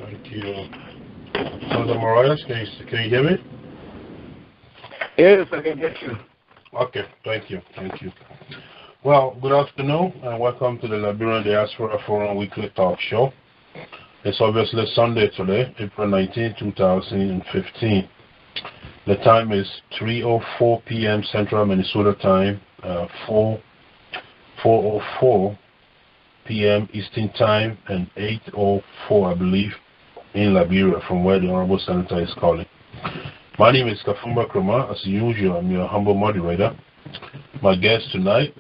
Thank you. Senator Morais, can you hear me? Yes, I can hear you. Okay, thank you. Well, good afternoon and welcome to the Liberian Diaspora Forum weekly talk show. It's obviously Sunday today, April 19, 2015. The time is 3:04 p.m. Central Minnesota time, 4:04 p.m. Eastern time, and 8:04, I believe, in Liberia, from where the Honorable Senator is calling. My name is Kafumba Kromah. As usual, I'm your humble moderator. My guest tonight,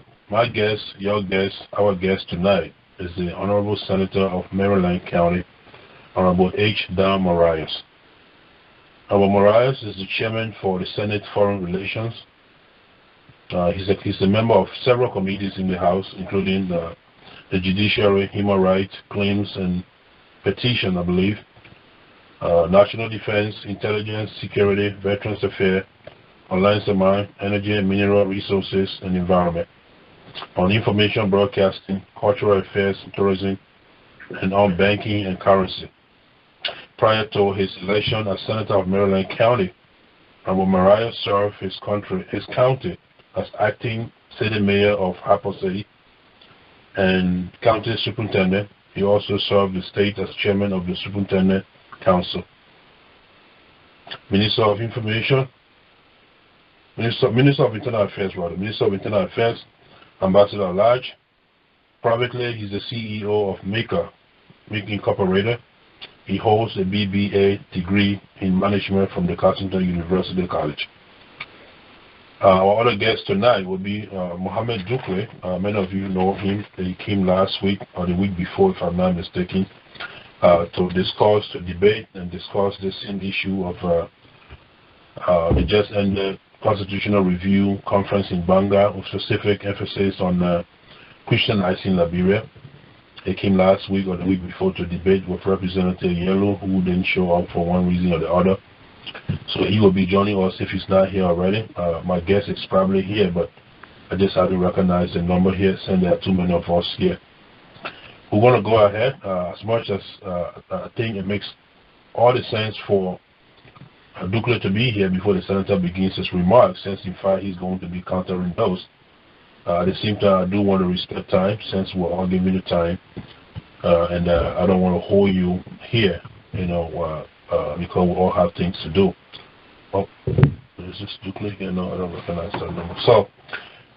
your guest, our guest tonight is the Honorable Senator of Maryland County, Honorable H. Don Morais. Honorable Morais is the chairman for the Senate Foreign Relations. He's a member of several committees in the House, including the Judiciary, Human Rights, Claims, and Petition, I believe, National Defense, Intelligence, Security, Veterans Affairs, on Lands and Mine, Energy and Mineral Resources, and Environment, on Information Broadcasting, Cultural Affairs, Tourism, and on Banking and Currency. Prior to his election as Senator of Maryland County, Honorable Morais served his county as acting city mayor of Harper City and county superintendent. He also served the state as chairman of the Superintendent Council. Minister of Internal Affairs, Ambassador at Large. Privately, he's the CEO of Maker Incorporated. He holds a BBA degree in management from the Carleton University College. Our other guest tonight will be Mohammed Dukle. Many of you know him. He came last week or the week before, if I'm not mistaken, to debate and discuss the same issue of the just ended Constitutional Review Conference in Banga, with specific emphasis on Christianizing Liberia. He came last week or the week before to debate with Representative Yellow, who didn't show up for one reason or the other. So he will be joining us if he's not here already. My guess is probably here, but I just haven't recognized the number here, since there are too many of us here. We're going to go ahead as much as I think it makes all the sense for Dukle to be here before the Senator begins his remarks, since in fact he's going to be countering those. At the same time, I do want to respect time, since we're all giving the time, and I don't want to hold you here, because we all have things to do. Oh, is this Dukle here? No, I don't recognize that number. So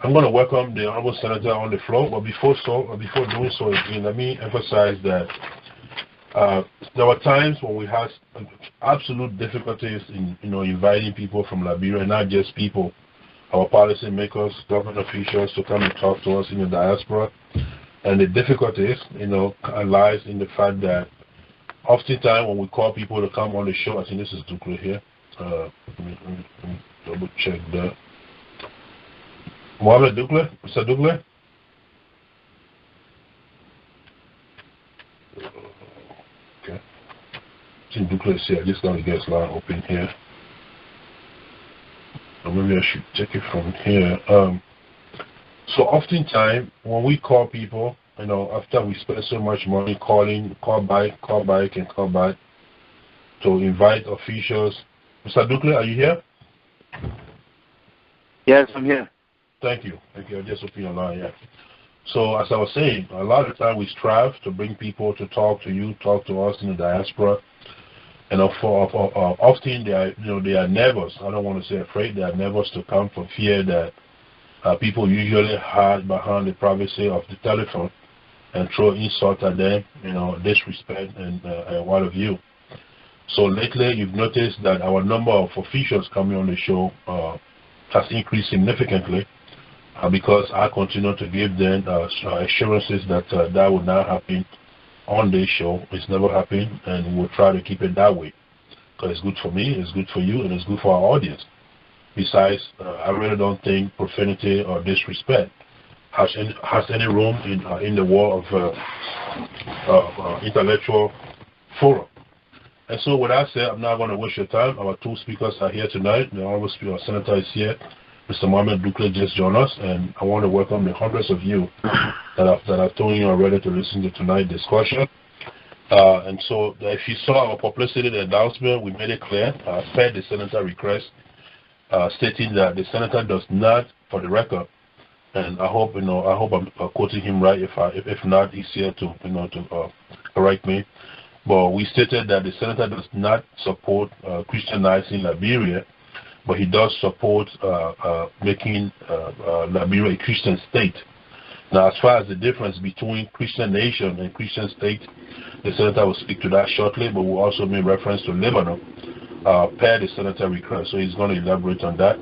I'm going to welcome the Honorable Senator on the floor. But before doing so again, let me emphasize that there were times when we had absolute difficulties in inviting people from Liberia, not just people, our policy makers, government officials, to come and talk to us in the diaspora. And the difficulties, lies in the fact that oftentimes when we call people to come on the show, I think this is Dukle here. Let me double check that. Mohammed Dukle? Mr. Dukle? Okay. I think Dukle is here. I just got the guest line open here. Or maybe I should take it from here. So oftentimes when we call people, after we spend so much money calling, call back, to invite officials. Mr. Dukle, are you here? Yes, I'm here. Thank you. I'll just open your line, yeah. So as I was saying, a lot of the time we strive to bring people to talk to you, talk to us in the diaspora. And often they are nervous. I don't want to say afraid. They are nervous to come for fear that people usually hide behind the privacy of the telephone and throw insult at them, disrespect and what have you. So lately, you've noticed that our number of officials coming on the show has increased significantly, because I continue to give them assurances that that will not happen on this show. It's never happened, and we'll try to keep it that way, because it's good for me, it's good for you, and it's good for our audience. Besides, I really don't think profanity or disrespect has any room in the world of intellectual forum. And so with that said, I'm not going to waste your time. Our two speakers are here tonight. The Honorable Senator is here. Mr. Mohammed Dukle just joined us, and I want to welcome the hundreds of you that I've told you already to listen to tonight's discussion. And so if you saw our publicity announcement, we made it clear, per the senator request, stating that the senator does not, for the record, and I hope I'm quoting him right. If not, he's here to correct me. But we stated that the senator does not support Christianizing Liberia, but he does support making Liberia a Christian state. Now, as far as the difference between Christian nation and Christian state, the senator will speak to that shortly, but we'll also make reference to Lebanon per the senator request. So he's going to elaborate on that.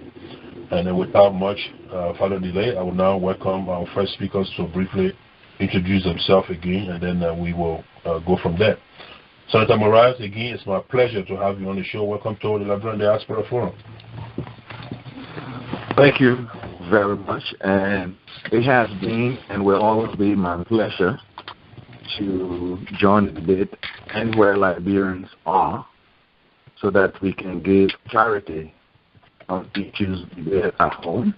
And then without much further delay, I will now welcome our first speakers to briefly introduce themselves again, and then we will go from there. Senator Morais, again, it's my pleasure to have you on the show. Welcome to the Liberian Diaspora Forum. Thank you very much. And it has been and will always be my pleasure to join the debate anywhere Liberians are so that we can give clarity on issues debated at home.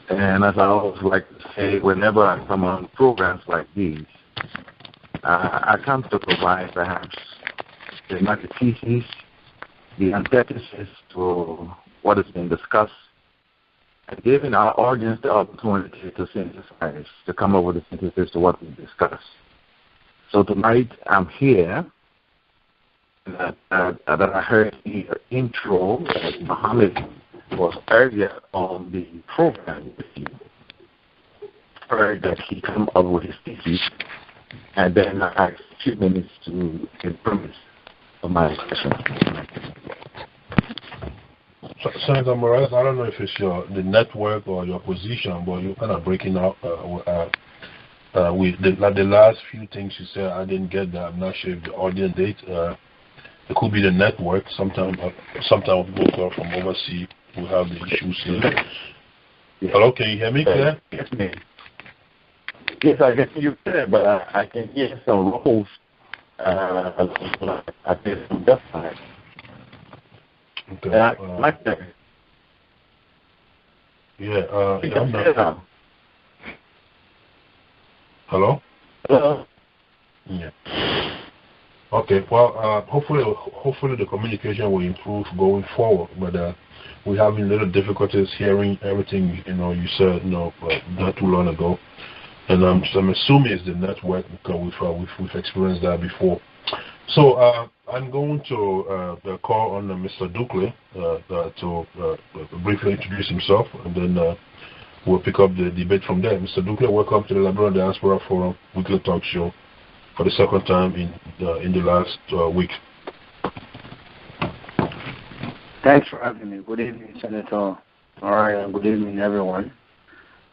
And as I always like to say, whenever I come on programs like these, I come to provide perhaps the antithesis, the antithesis to what has been discussed, and giving our audience the opportunity to synthesize, to come up with a synthesis to what we discussed. So tonight I'm here that I heard in your intro that Mohammed was earlier on the program with you. Heard that he come up with his thesis, and then I asked a few minutes to get premise of my discussion. Senator Morais, I don't know if it's the network or your position, but you're kind of breaking out with the last few things you said. I didn't get that. I'm not sure if the audience did. It could be the network. Sometimes people call from overseas who have the issues here. Yes. Hello, can you hear me clear? Yes, ma'am. Yes, I can hear you clear, but I can hear some ruffles. I hear some dust side. Okay. Like that. Yeah. I'm not. Hello? Hello? Yeah. Okay. Well, hopefully the communication will improve going forward. But we're having little difficulties hearing everything you said not too long ago, and I'm assuming it's the network because we've experienced that before. So I'm going to call on Mr. Dukley to briefly introduce himself, and then we'll pick up the debate from there. Mr. Dukley, welcome to the Liberian Diaspora Forum weekly talk show for the second time in the last week. Thanks for having me. Good evening, Senator. All right, and good evening, everyone.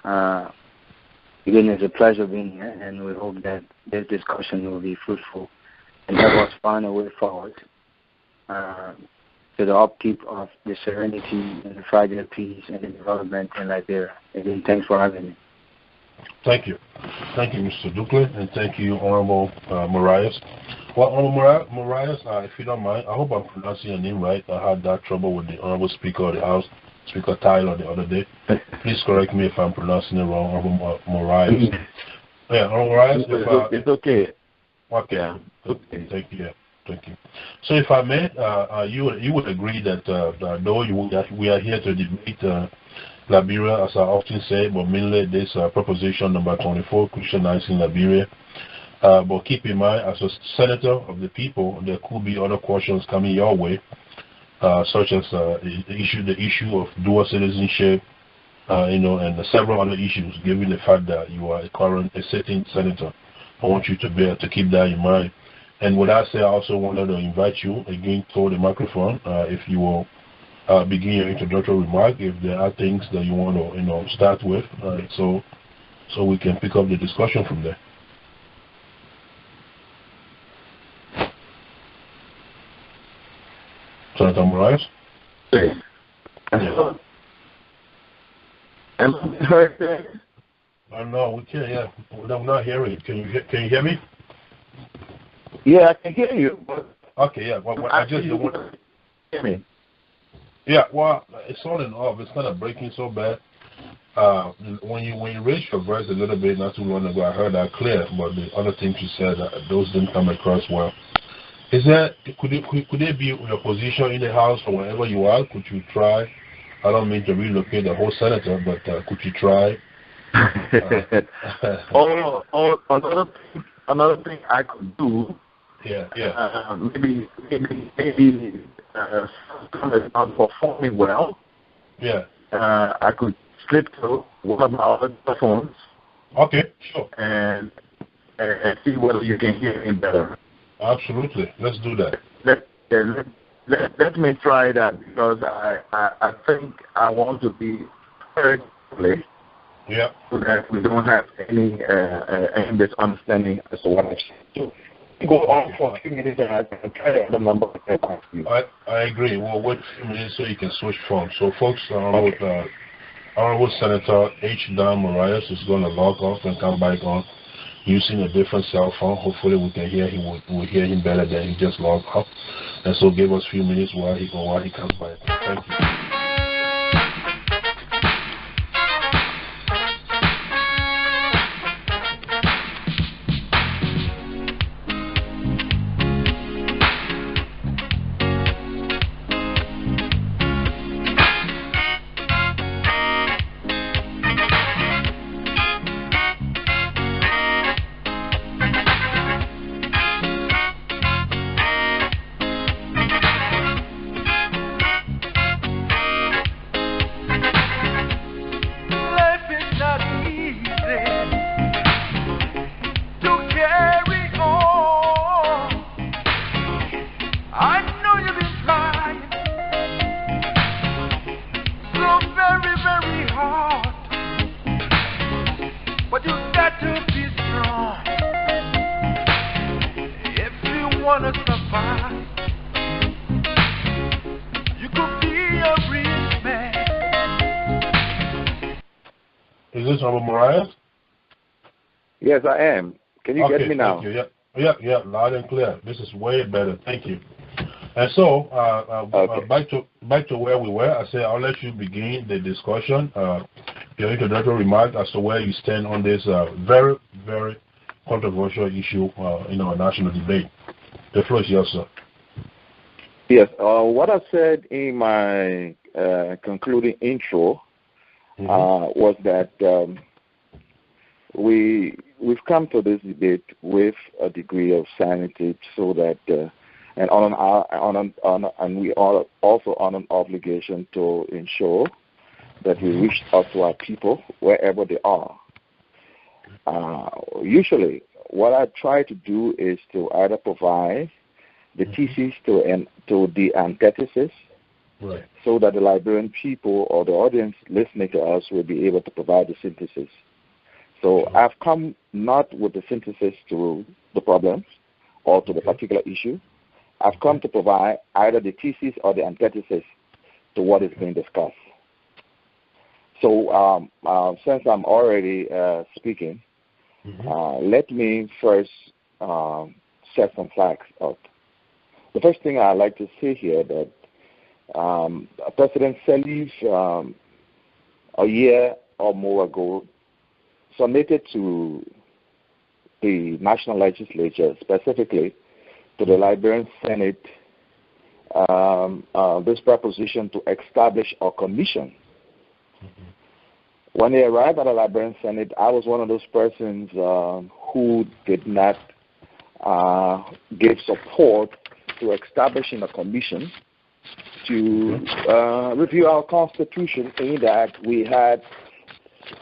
Again, it's a pleasure being here, and we hope that this discussion will be fruitful and help us find a way forward to the upkeep of the serenity and the fragile peace and the development in Liberia. Again, thanks for having me. Thank you. Thank you, Mr. Dukley, and thank you, Honorable Morais. Well, Honorable Morais, if you don't mind, I hope I'm pronouncing your name right. I had that trouble with the Honorable Speaker of the House, Speaker Tyler, the other day. Please correct me if I'm pronouncing it wrong, Honorable Morais. Yeah, Honorable Morais. It's okay. Okay. Yeah. Okay. Thank you. Thank you. So, if I may, you would agree that though we are here to debate Liberia, as I often say, but mainly this proposition number 24, Christianizing Liberia. But keep in mind, as a senator of the people, there could be other questions coming your way, such as the issue of dual citizenship, and several other issues. Given the fact that you are a sitting senator, I want you to keep that in mind. And with that said, I also wanted to invite you again to the microphone, if you will begin your introductory remark, if there are things that you want to start with, so we can pick up the discussion from there. Senator Morais? Yeah. Am I heard there? No, we can't. Yeah, I'm not hearing you. Can you hear me? Yeah, I can hear you. But okay. Yeah. Well, I just don't want. Hear me. Yeah. Well, it's on and off. It's kind of breaking so bad. When you raised your voice a little bit not too long ago, I heard that clear, but the other things you said, those didn't come across well. Is that could it be your position in the House or wherever you are? Could you try? I don't mean to relocate the whole senator, but could you try? Another thing I could do. Maybe someone is not performing well. Yeah. I could slip to one of my other phones. Okay, sure. And see whether you can hear me better. Absolutely. Let's do that. Let me try that, because I think I want to be heard clearly. Yeah. So that we don't have any misunderstanding as to what I said. Go on for a few minutes and I can try the number. I agree. We'll wait a few minutes so you can switch phones. So, folks, Honorable Senator H. Don Morais is going to log off and come back on using a different cell phone. Hopefully, we can hear him. We'll hear him better than he just logged off. And so, give us a few minutes while he comes back. Thank you. Is this Honorable Morais? Yes, I am. Can you get me now? Thank you. Yeah, loud and clear. This is way better. Thank you. And so, back to where we were. I said I'll let you begin the discussion. Your introductory remark as to where you stand on this very, very controversial issue in our national debate. The floor is yours, sir. Yes. What I said in my concluding intro was that we've come to this debate with a degree of sanity, so that and we are also on an obligation to ensure that we reach out to our people wherever they are. Usually, what I try to do is to either provide the thesis to the antithesis, right, so that the Liberian people or the audience listening to us will be able to provide the synthesis. So I've come not with the synthesis to the problems or to the particular issue. I've come to provide either the thesis or the antithesis to what is being discussed. So since I'm already speaking, let me first set some flags up. The first thing I'd like to say here that President Salif, a year or more ago, submitted to the National Legislature, specifically to the Liberian Senate, this proposition to establish a commission. When they arrived at the Liberian Senate, I was one of those persons who did not give support to establishing a commission to review our Constitution, in that we had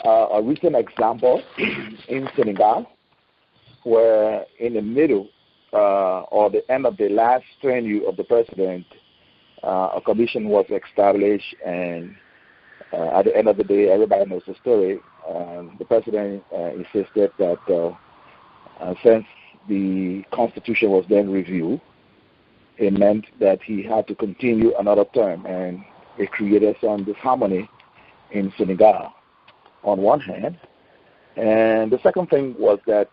a recent example in Senegal, where in the middle or the end of the last tenure of the president, a commission was established, and at the end of the day, everybody knows the story. The president insisted that since the Constitution was then reviewed, it meant that he had to continue another term, and it created some disharmony in Senegal on one hand. And the second thing was that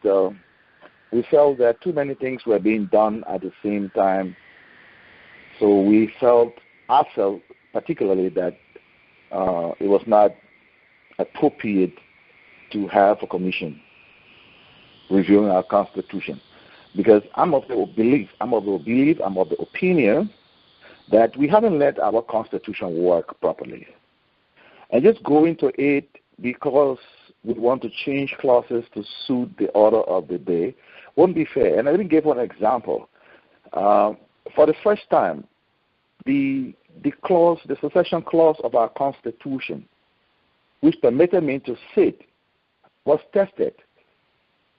we felt that too many things were being done at the same time. So we felt, I felt particularly, that it was not appropriate to have a commission reviewing our Constitution. Because I'm of the opinion that we haven't let our Constitution work properly. And just go into it because we want to change clauses to suit the order of the day won't be fair. And I will give one example. For the first time, the secession clause of our Constitution, which permitted me to sit, was tested.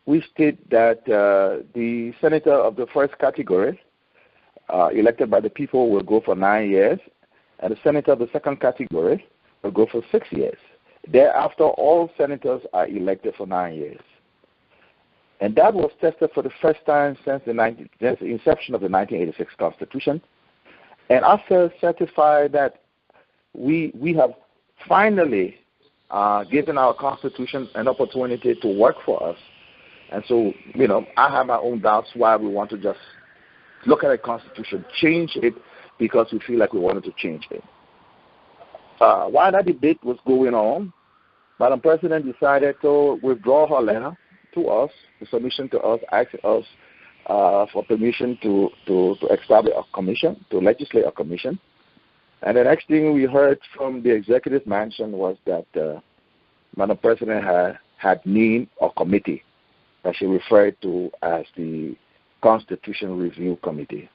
We state that the senator of the first category, elected by the people, will go for 9 years, and the senator of the second category will go for 6 years. Thereafter, all senators are elected for 9 years. And that was tested for the first time since the inception of the 1986 Constitution. And after certifying that we have finally given our Constitution an opportunity to work for us. And so, I have my own doubts why we want to just look at the Constitution, change it because we feel like we wanted to change it. While that debate was going on, Madam President decided to withdraw her letter to us, the submission to us, asking us for permission to establish a commission, to legislate a commission. And the next thing we heard from the executive mansion was that Madam President had named a committee that she referred to as the Constitution Review Committee.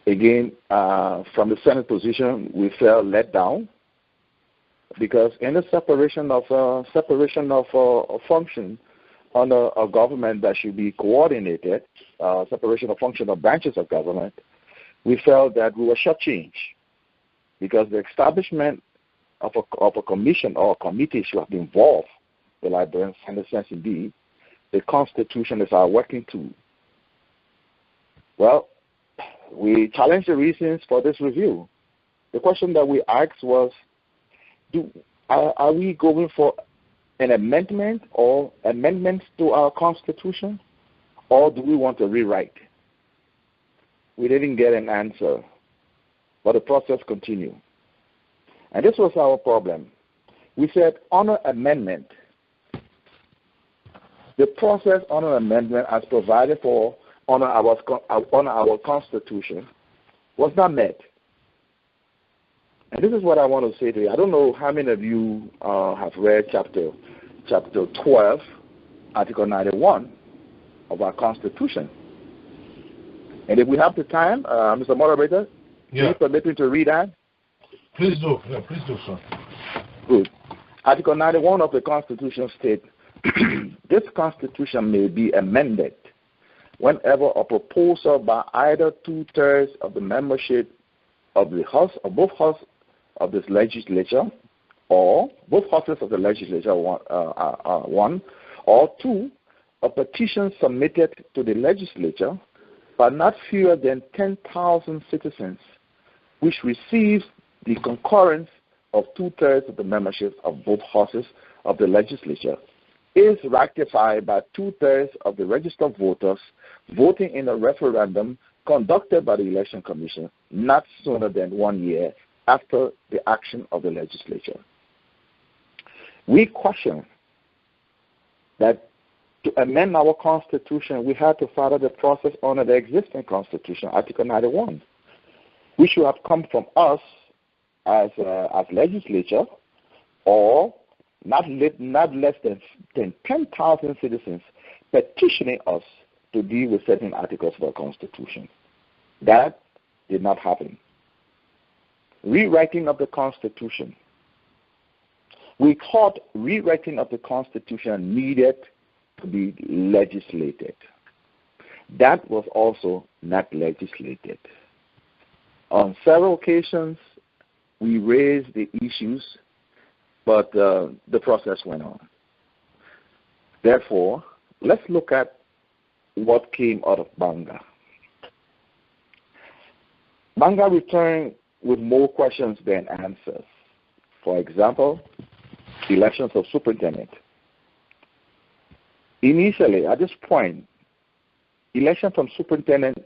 Again, from the Senate position, we felt let down because in the separation of function under a government that should be coordinated, separation of function of branches of government, we felt that we were shortchanged because the establishment of a commission or a committee should have been involved. The Liberians, in the sense, indeed, the Constitution is our working tool. Well, we challenged the reasons for this review. The question that we asked was, are we going for an amendment or amendments to our Constitution, or do we want to rewrite? We didn't get an answer, but the process continued. And this was our problem. We said on an amendment, the process on an amendment as provided for on our Constitution was not met. And this is what I want to say to you. I don't know how many of you have read chapter 12, Article 91 of our Constitution. And if we have the time, Mr. Moderator, can you permit me to read that? Please do. Yeah, please do, sir. Good. Article 91 of the Constitution states, this Constitution may be amended whenever a proposal by either 2/3 of the membership of the House, or both houses of this legislature, or both houses of the legislature, one, or two, a petition submitted to the legislature by not fewer than 10,000 citizens, which receives the concurrence of 2/3 of the membership of both houses of the legislature, is ratified by 2/3 of the registered voters voting in a referendum conducted by the Election Commission not sooner than 1 year after the action of the legislature. We question that to amend our Constitution, we had to follow the process under the existing Constitution, Article 91, which should have come from us as legislature, or not less than 10,000 citizens petitioning us to deal with certain articles of our Constitution. That did not happen. Rewriting of the Constitution. We thought rewriting of the Constitution needed to be legislated. That was also not legislated. On several occasions, we raised the issues, but the process went on. Therefore, let's look at what came out of Banga. Banga returned with more questions than answers. For example, elections of superintendent. Initially, at this point, election from superintendent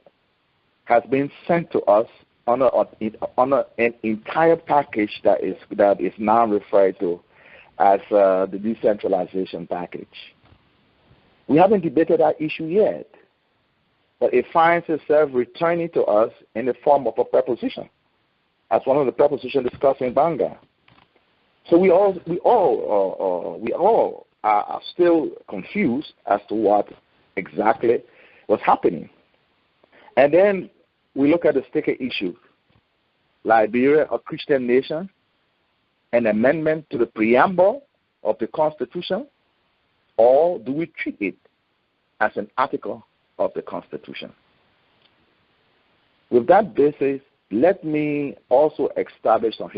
has been sent to us on an entire package that is now referred to as the decentralization package. We haven't debated that issue yet, but it finds itself returning to us in the form of a preposition, as one of the prepositions discussed in Banga. So we all are still confused as to what exactly was happening. And then we look at the sticker issue. Liberia, a Christian nation, an amendment to the preamble of the Constitution, or do we treat it as an article of the Constitution? With that basis, let me also establish some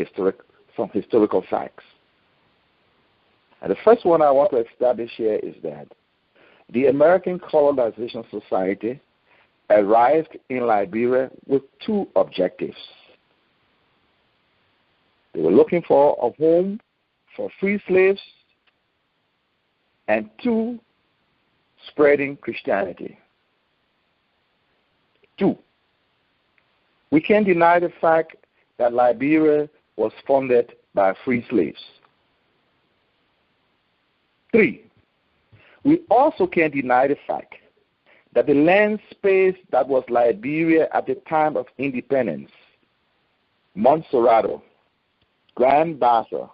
historical facts. And the first one I want to establish here is that the American Colonization Society arrived in Liberia with two objectives. They were looking for a home for free slaves, and two, spreading Christianity. Two, we can't deny the fact that Liberia was funded by free slaves. Three, we also can't deny the fact that the land space that was Liberia at the time of independence, Montserrado, Grand Bassa,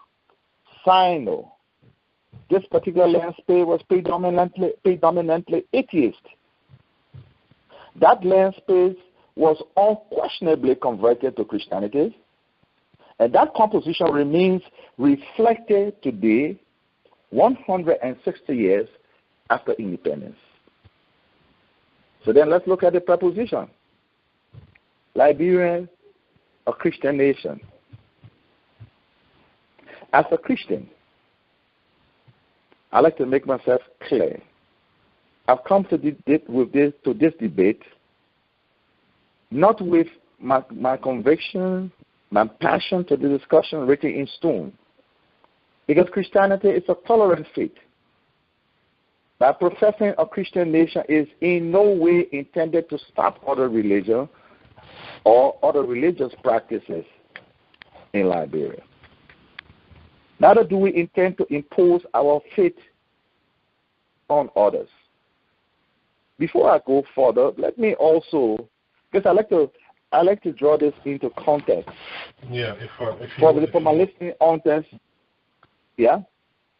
Sino, this particular land space was predominantly atheist. That land space was unquestionably converted to Christianity, and that composition remains reflected today, 160 years after independence. So then let's look at the preposition. Liberia, a Christian nation. As a Christian, I like to make myself clear. I've come to this debate not with my conviction, my passion to the discussion written in stone, because Christianity is a tolerant faith. By professing a Christian nation is in no way intended to stop other religions or other religious practices in Liberia. Neither do we intend to impose our faith on others. Before I go further, let me also, because I like to draw this into context. Yeah, for my listening audience. Yeah.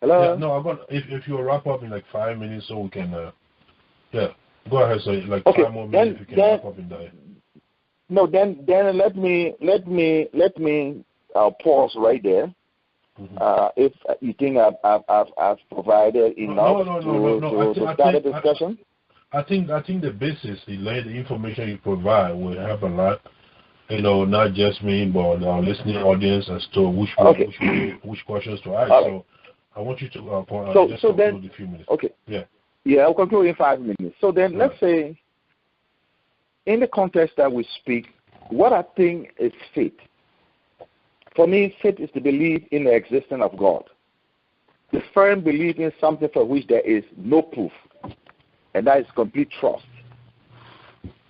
Hello. Yeah, no, if you wrap up in like 5 minutes, so we can. Yeah, go ahead. So like okay, 5 more minutes, if you can wrap up in that. No, then let me pause right there. Mm-hmm. If you think I've provided enough to start a discussion. I think the basis, the information you provide will help a lot. You know, not just me, but our listening audience as to which questions to ask. So I want you to just conclude in a few minutes. Okay. Yeah, I'll conclude in 5 minutes. So then let's say, in the context that we speak, what I think is faith. For me, faith is the belief in the existence of God. The firm belief in something for which there is no proof, and that is complete trust.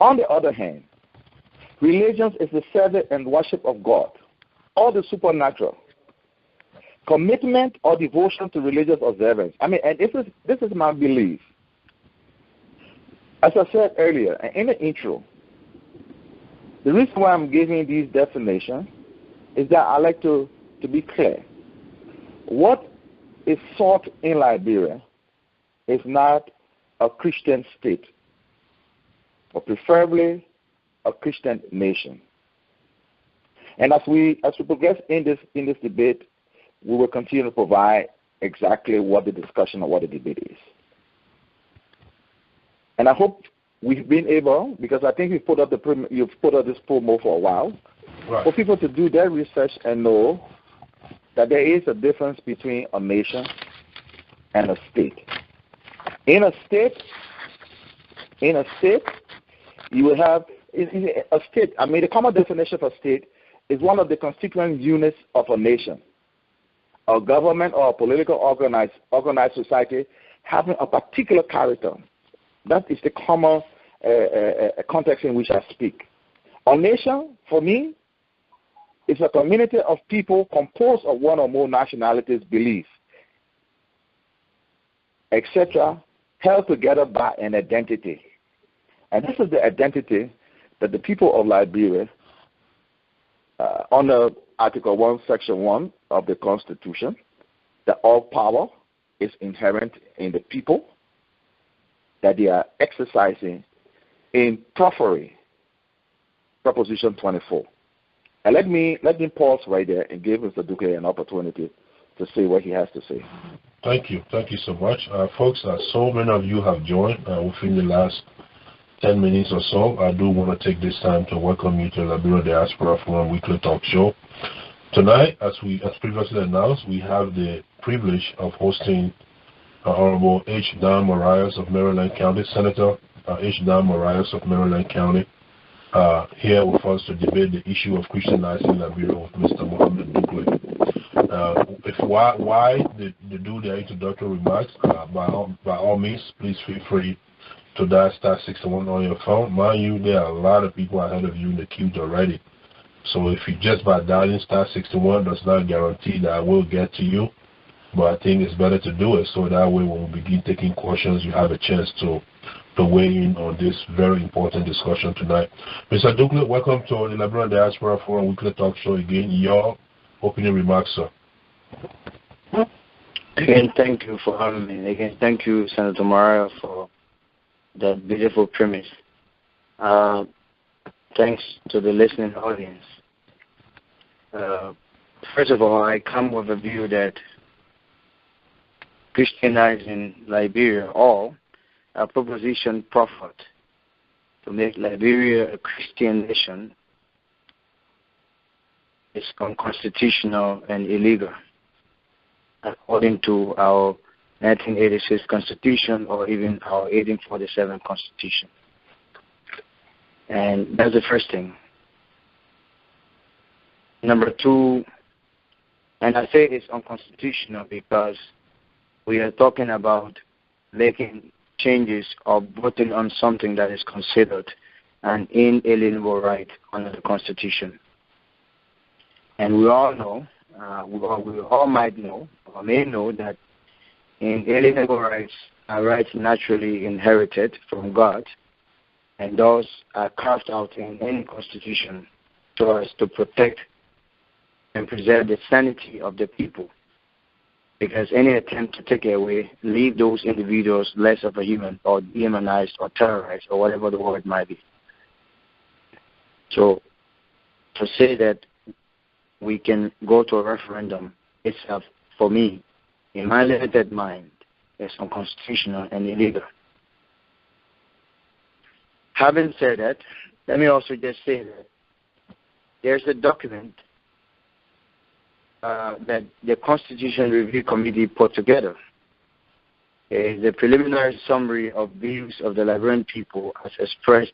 On the other hand, religion is the service and worship of God, or the supernatural. Commitment or devotion to religious observance. And this is my belief. As I said earlier, in the intro, the reason why I'm giving these definitions is that I like to be clear. What is sought in Liberia is not a Christian state, but preferably a Christian nation. And as we progress in this debate, we will continue to provide exactly what the discussion or what the debate is. And I hope we've been able, because I think you've put up this promo for a while, for people to do their research and know that there is a difference between a nation and a state. In a state, you will have a state. I mean, the common definition of a state is one of the constituent units of a nation, a government or a political organized society having a particular character. That is the common context in which I speak. A nation, for me, is a community of people composed of one or more nationalities' beliefs, etc., held together by an identity. And this is the identity that the people of Liberia, under Article 1, Section 1 of the Constitution, that all power is inherent in the people, that they are exercising in periphery, Proposition 24. And let me pause right there and give Mr. Duque an opportunity to say what he has to say. Thank you so much. Folks, so many of you have joined within the last 10 minutes or so. I do want to take this time to welcome you to the Liberian Diaspora Forum weekly talk show. Tonight, as previously announced, we have the privilege of hosting Honorable H. Don Morais of Maryland County, Senator H. Don Morais of Maryland County, here with us to debate the issue of Christianizing Liberia with Mr. Mohammed Duque. Why they do their introductory remarks, by all means, please feel free to dial *61 on your phone. Mind you, there are a lot of people ahead of you in the queue already. So if you just by dialing *61 does not guarantee that I will get to you, but I think it's better to do it so that way when we begin taking questions, you have a chance to weigh in on this very important discussion tonight. Mr. Duque, welcome to the Liberian Diaspora Forum weekly talk show again. Your opening remarks, sir. Again, thank you for having me. Again, thank you, Senator Morais, for that beautiful premise. Thanks to the listening audience. First of all, I come with a view that Christianizing Liberia, or a proposition proffered to make Liberia a Christian nation, is unconstitutional and illegal, according to our 1986 Constitution or even our 1847 Constitution. And that's the first thing. Number two, and I say it's unconstitutional because we are talking about making changes or voting on something that is considered an inalienable right under the Constitution. And we all know, we all might know or may know that inalienable rights are rights naturally inherited from God, and those are carved out in any constitution so as to protect and preserve the sanity of the people. Because any attempt to take it away leave those individuals less of a human or demonized or terrorized or whatever the word might be. So to say that we can go to a referendum itself, for me, in my limited mind, is unconstitutional and illegal. Having said that, let me also just say that there's a document that the Constitution Review Committee put together. It is a preliminary summary of views of the Liberian people as expressed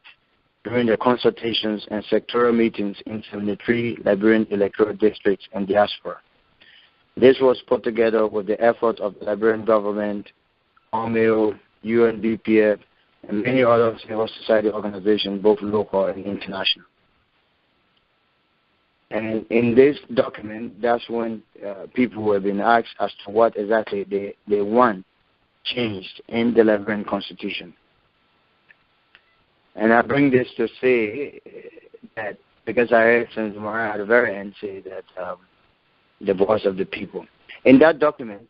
during the consultations and sectoral meetings in 73 Liberian electoral districts and diaspora. This was put together with the effort of the Liberian government, OMEO, UNDPF, and many other civil society organizations, both local and international. And in this document, that's when people were being asked as to what exactly they want changed in the Liberian Constitution. And I bring this to say that because I heard Senator Morais at the very end say that the voice of the people. In that document,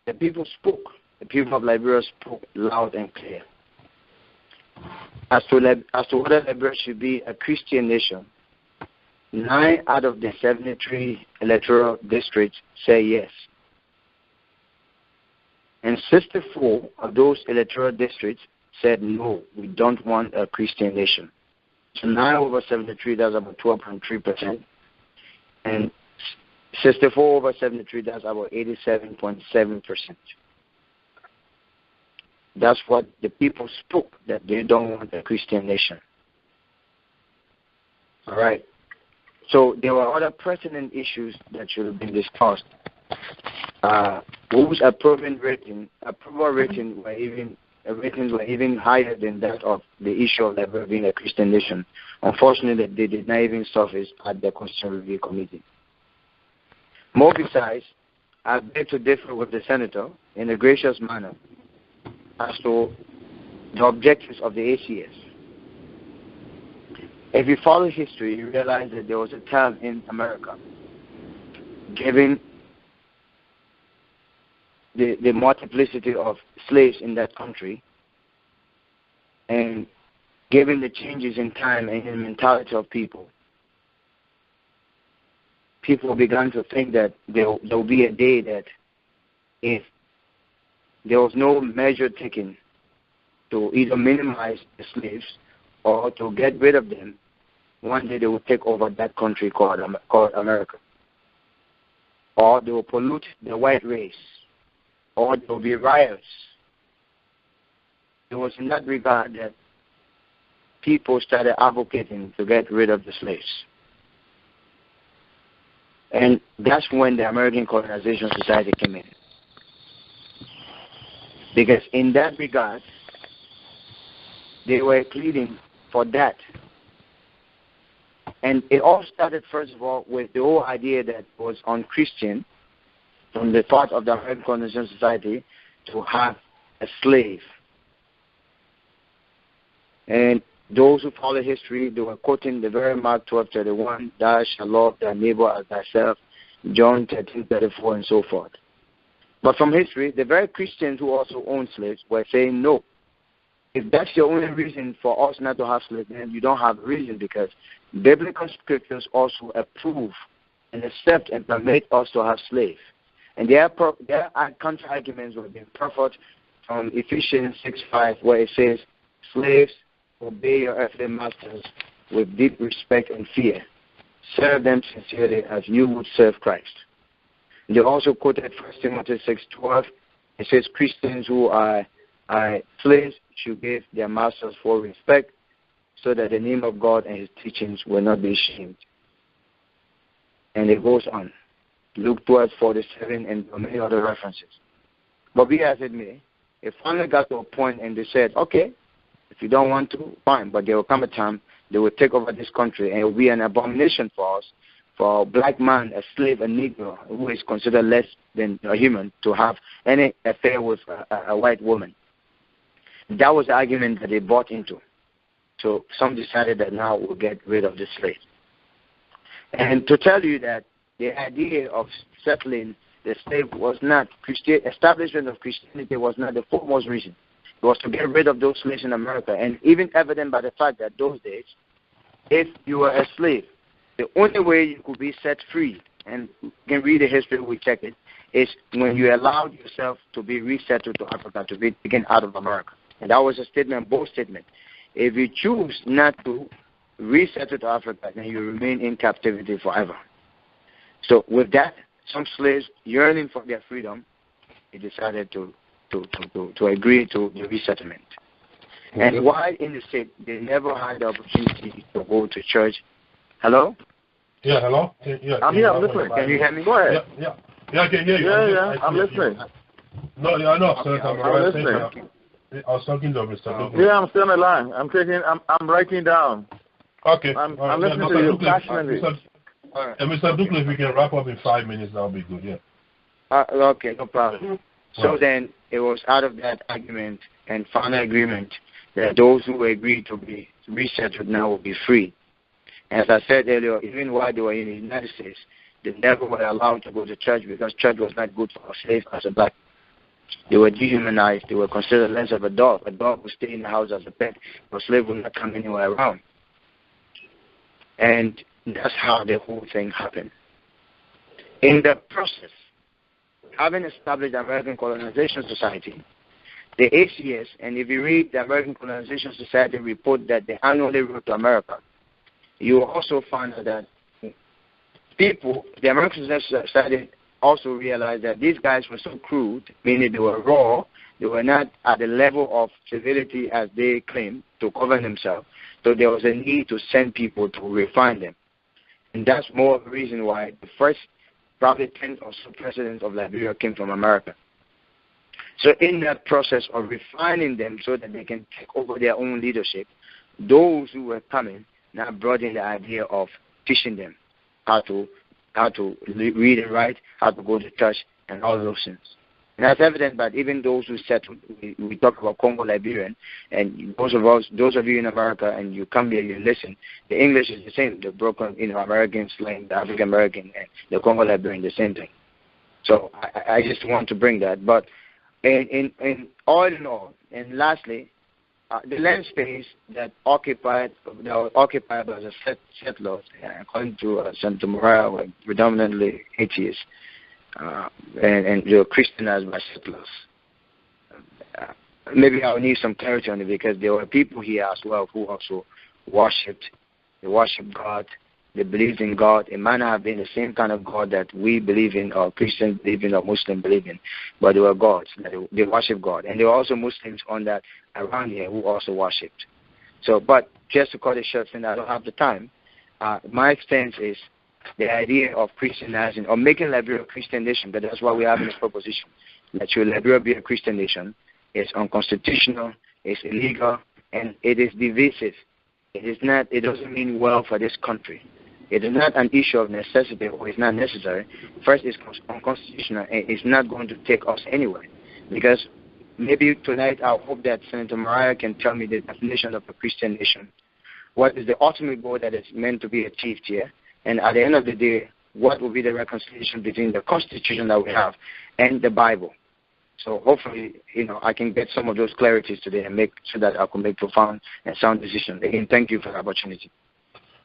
the people spoke. The people of Liberia spoke loud and clear. As to whether Liberia should be a Christian nation, 9 out of the 73 electoral districts say yes. And 64 of those electoral districts said no, we don't want a Christian nation. So 9 over 73, that's about 12.3%. And 64 over 73, that's about 87.7%. That's what the people spoke, that they don't want a Christian nation. All right. So there were other pertinent issues that should have been discussed. Whose approval ratings were even higher than that of the issue of Liberia being a Christian nation. Unfortunately, they did not even surface at the Constitutional Review Committee. More besides, I beg to differ with the Senator in a gracious manner as to the objectives of the ACS. If you follow history, you realize that there was a time in America, given the multiplicity of slaves in that country, and given the changes in time and in the mentality of people, people began to think that there will be a day that if there was no measure taken to either minimize the slaves or to get rid of them, one day they will take over that country called America. Or they will pollute the white race. Or there will be riots. It was in that regard that people started advocating to get rid of the slaves. And that's when the American Colonization Society came in. Because in that regard, they were pleading for that. And it all started, first of all, with the whole idea that was unchristian from the thought of the American Colonization Society to have a slave. And those who follow history, they were quoting the very Mark 12:31, thou shalt love thy neighbor as thyself, John 13:34, and so forth. But from history, the very Christians who also owned slaves were saying no. If that's your only reason for us not to have slaves, then you don't have a reason, because biblical scriptures also approve and accept and permit us to have slaves. And their counter-arguments were being proffered from Ephesians 6:5, where it says, slaves, obey your earthly masters with deep respect and fear. Serve them sincerely as you would serve Christ. And they also quoted 1 Timothy 6:12. It says Christians who are slaves should give their masters full respect, so that the name of God and his teachings will not be shamed. And it goes on. Luke 12:47 and many other references. But be as it may, it finally got to a point and they said, okay, if you don't want to, fine, but there will come a time they will take over this country, and it will be an abomination for us, for a black man, a slave, a Negro, who is considered less than a human, to have any affair with a white woman. That was the argument that they bought into. So some decided that now we'll get rid of the slave. And to tell you that the idea of settling the slave was not establishment of Christianity was not the foremost reason. It was to get rid of those slaves in America, and even evident by the fact that those days, if you were a slave, the only way you could be set free, and you can read the history, we check it, is when you allowed yourself to be resettled to Africa, to be taken out of America. And that was a statement, bold statement. If you choose not to resettle to Africa, then you remain in captivity forever. So with that, some slaves yearning for their freedom, they decided to agree to the resettlement. And while in the state, they never had the opportunity to go to church. Hello? Yeah, hello? Yeah, I'm here, I'm listening. Can you hear me? Go ahead. Yeah, I can hear you. Yeah, I'm listening. No, I know, Senator. I'm listening. I was talking to Mr. Douglas. Yeah, I'm still on the line. I'm writing down. Okay. I'm listening to you passionately. Mr. Douglas, if we can wrap up in 5 minutes, that'll be good, yeah. Okay, no problem. So then it was out of that argument and final agreement that those who agreed to be resettled now will be free. As I said earlier, even while they were in the United States, they never were allowed to go to church, because church was not good for a slave as a black. They were dehumanized. They were considered less of a dog. A dog would stay in the house as a pet. A slave would not come anywhere around. And that's how the whole thing happened. In the process, having established the American Colonization Society, the ACS, and if you read the American Colonization Society report that they annually wrote to America, you will also find that people, the American Colonization Society also realized that these guys were so crude, meaning they were raw, they were not at the level of civility as they claimed to govern themselves. So there was a need to send people to refine them. And that's more of the reason why the first probably 10 or so presidents of Liberia came from America. So in that process of refining them so that they can take over their own leadership, those who were coming now brought in the idea of teaching them how to read and write, how to go to church, and all those things. And that's evident by even those who settled. We talk about Congo, Liberian, and those of you in America, and you come here, you listen. The English is the same. The broken, American slang, the African American, and the Congo Liberian, the same thing. So I just want to bring that. But in all in all, and lastly, the land space that occupied by the settlers, according to Senator Morais, were predominantly atheists. And they were Christianized by settlers. Maybe I'll need some clarity on it, because there were people here as well who also worshipped. They worshipped God. They believed in God. It might not have been the same kind of God that we believe in, or Christians believe in, or Muslims believe in, but they were gods. They worshipped God. And there were also Muslims on that around here who also worshipped. So, but just to cut it short, since I don't have the time, my stance is the idea of Christianizing or making Liberia a Christian nation, but that's why we have in this proposition, that should Liberia be a Christian nation, is unconstitutional, it's illegal, and it is divisive. It doesn't mean well for this country. It is not an issue of necessity, or it's not necessary. First, it's unconstitutional, and it's not going to take us anywhere. Because maybe tonight I hope that Senator Morais can tell me the definition of a Christian nation. What is the ultimate goal that is meant to be achieved here? And at the end of the day, what will be the reconciliation between the Constitution that we have and the Bible? So hopefully, I can get some of those clarities today and make sure that I can make profound and sound decisions. Again, thank you for the opportunity.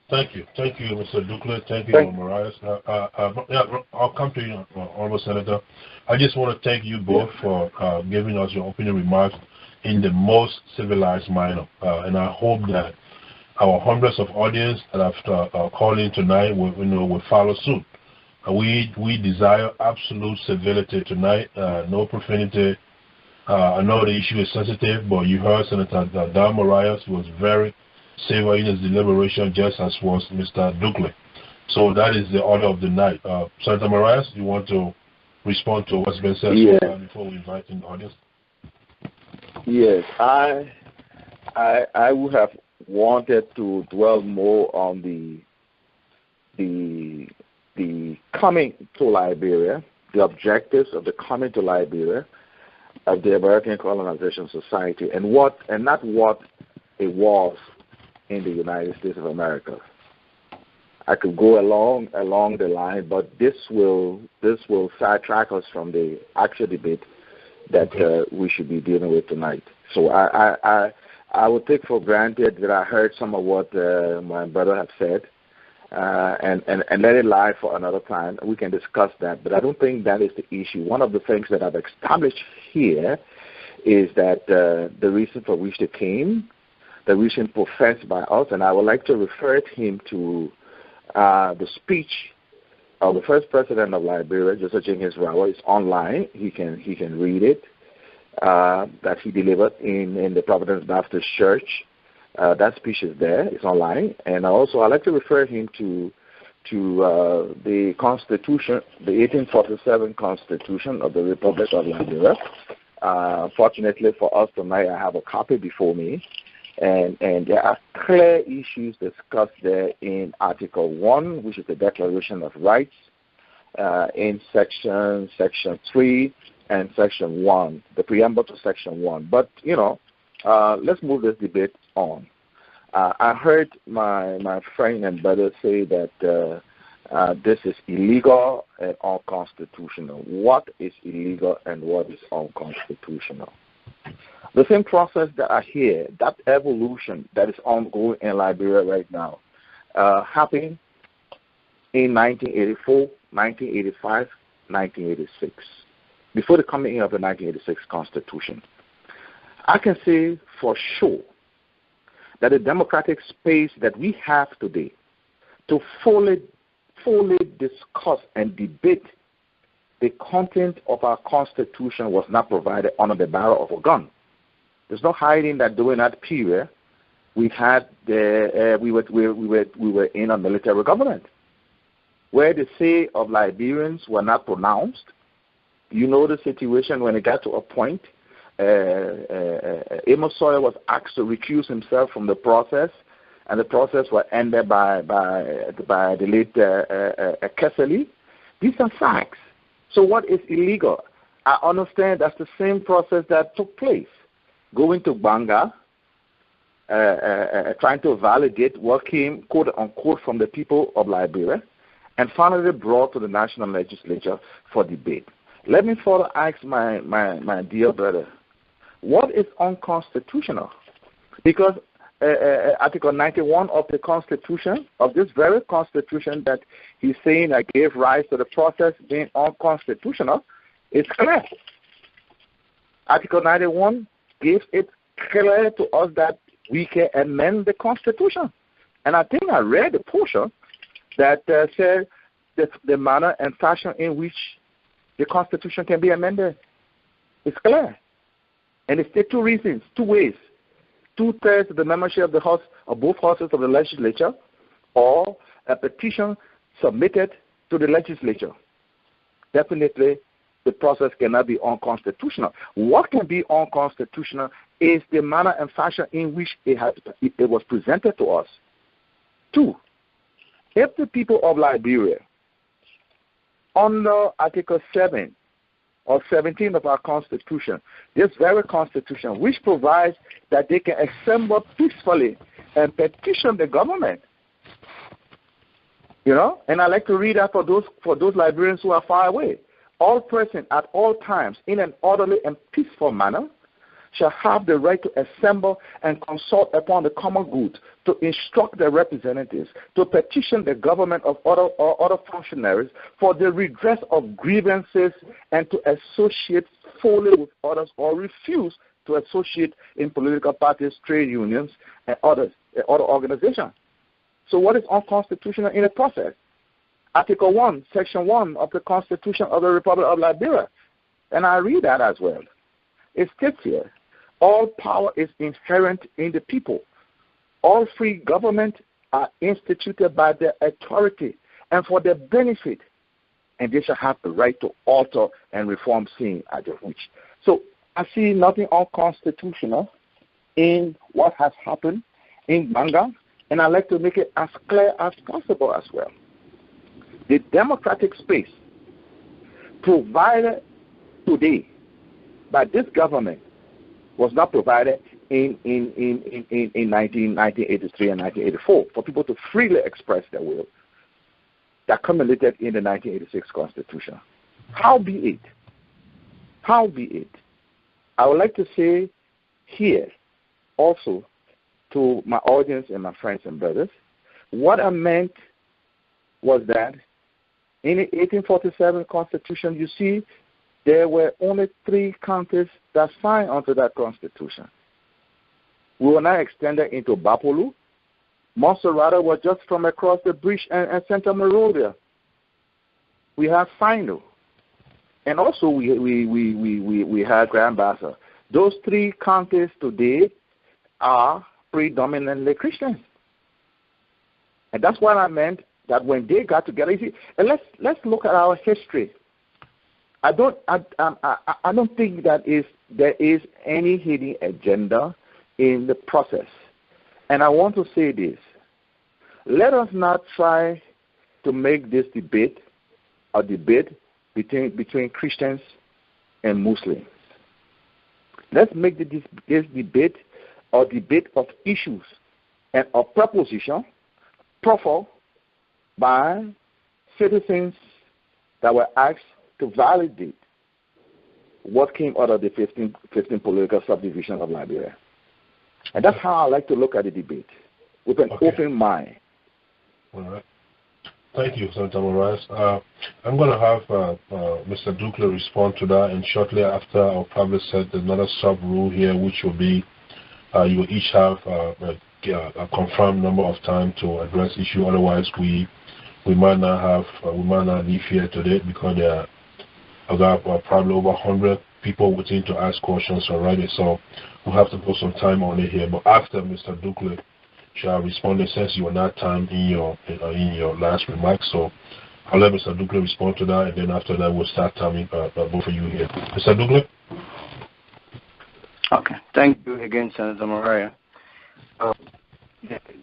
Thank you, Mr. Ducle. Thank you, Morais. I'll come to you, Honorable Senator. I just want to thank you both for giving us your opening remarks in the most civilized manner, and I hope that our hundreds of audience that have called in tonight will follow suit. We desire absolute civility tonight, no profanity. I know the issue is sensitive, but you heard Senator Dan Morais was very civil in his deliberation, just as was Mr. Ducle. So that is the order of the night. Senator Morais, you want to respond to what's been said so far before we invite in the audience? Yes, I would have wanted to dwell more on the coming to Liberia, the objectives of the coming to Liberia of the American Colonization Society, and not what it was in the United States of America. I could go along the line, but this will sidetrack us from the actual debate that we should be dealing with tonight. So I would take for granted that I heard some of what my brother have said, and let it lie for another time. We can discuss that, but I don't think that is the issue. One of the things that I've established here is that the reason for which they came, the reason professed by us, and I would like to refer him to the speech of the first president of Liberia, Joseph Jenkins Rawa. It's online. He can read it. That he delivered in the Providence Baptist Church. That speech is there. It's online. And also, I'd like to refer him to the Constitution, the 1847 Constitution of the Republic of Liberia. Fortunately for us tonight, I have a copy before me. And there are clear issues discussed there in Article 1, which is the Declaration of Rights, in Section 3, and Section 1, the preamble to Section 1. But, let's move this debate on. I heard my friend and brother say that this is illegal and unconstitutional. What is illegal and what is unconstitutional? The same process that I hear, that evolution that is ongoing in Liberia right now, happened in 1984, 1985, 1986. Before the coming in of the 1986 Constitution. I can say for sure that the democratic space that we have today to fully discuss and debate the content of our Constitution was not provided under the barrel of a gun. There's no hiding that during that period we were in a military government where the say of Liberians were not pronounced. You know the situation when it got to a point. Amos Sawyer was asked to recuse himself from the process, and the process was ended by the late Kessely. These are facts. So what is illegal? I understand that's the same process that took place. Going to Banga, trying to validate what came, quote unquote, from the people of Liberia, and finally brought to the national legislature for debate. Let me further ask my dear brother, what is unconstitutional? Because Article 91 of the Constitution, of this very Constitution that he's saying that gave rise to the process being unconstitutional, is clear. Article 91 gives it clear to us that we can amend the Constitution. And I think I read the portion that said the manner and fashion in which the Constitution can be amended. It's clear. And it's two reasons, two ways. 2/3 of the membership of the House, of both houses of the legislature, or a petition submitted to the legislature. Definitely, the process cannot be unconstitutional. What can be unconstitutional is the manner and fashion in which it was presented to us. 2, if the people of Liberia, under Article 7 or 17 of our Constitution, this very Constitution, which provides that they can assemble peacefully and petition the government. And I like to read that for those Liberians who are far away. All persons at all times in an orderly and peaceful manner shall have the right to assemble and consult upon the common good, to instruct their representatives, to petition the government of other functionaries for the redress of grievances, and to associate fully with others or refuse to associate in political parties, trade unions, and other organizations. So what is unconstitutional in the process? Article 1, Section 1 of the Constitution of the Republic of Liberia. And I read that as well. It states here, all power is inherent in the people. All free government are instituted by their authority and for their benefit, and they shall have the right to alter and reform sin at their wish. So I see nothing unconstitutional in what has happened in Banga, and I like to make it as clear as possible as well. The democratic space provided today by this government was not provided in 1983 and 1984 for people to freely express their will that culminated in the 1986 Constitution. How be it? I would like to say here also to my audience and my friends and brothers, what I meant was that in the 1847 Constitution, you see, there were only 3 counties that signed onto that Constitution. We were not extended into Bapolu. Monserrate was just from across the bridge and Santa Maria. We had Sino. And also we had Grand Bassa. Those 3 counties today are predominantly Christians. And that's what I meant, that when they got together, you see, and let's look at our history. I don't think there is any hidden agenda in the process. And I want to say this. Let us not try to make this debate a debate between Christians and Muslims. Let's make this debate a debate of issues and a proposition proffered by citizens that were asked to validate what came out of the 15 political subdivisions of Liberia. And that's how I like to look at the debate, with an open mind. All right. Thank you, Senator Morais. I'm going to have Mr. Dukle respond to that, and shortly after I'll probably set another sub-rule here, which will be you will each have a confirmed number of time to address issue. Otherwise, we might not leave here today because there are probably over 100 people waiting to ask questions already. So we'll have to put some time on it here. But after Mr. Dukle shall respond, since you were not timed in your last remarks, so I'll let Mr. Dukle respond to that, and then after that we'll start timing both of you here. Mr. Dukle? Okay. Thank you again, Senator Morais.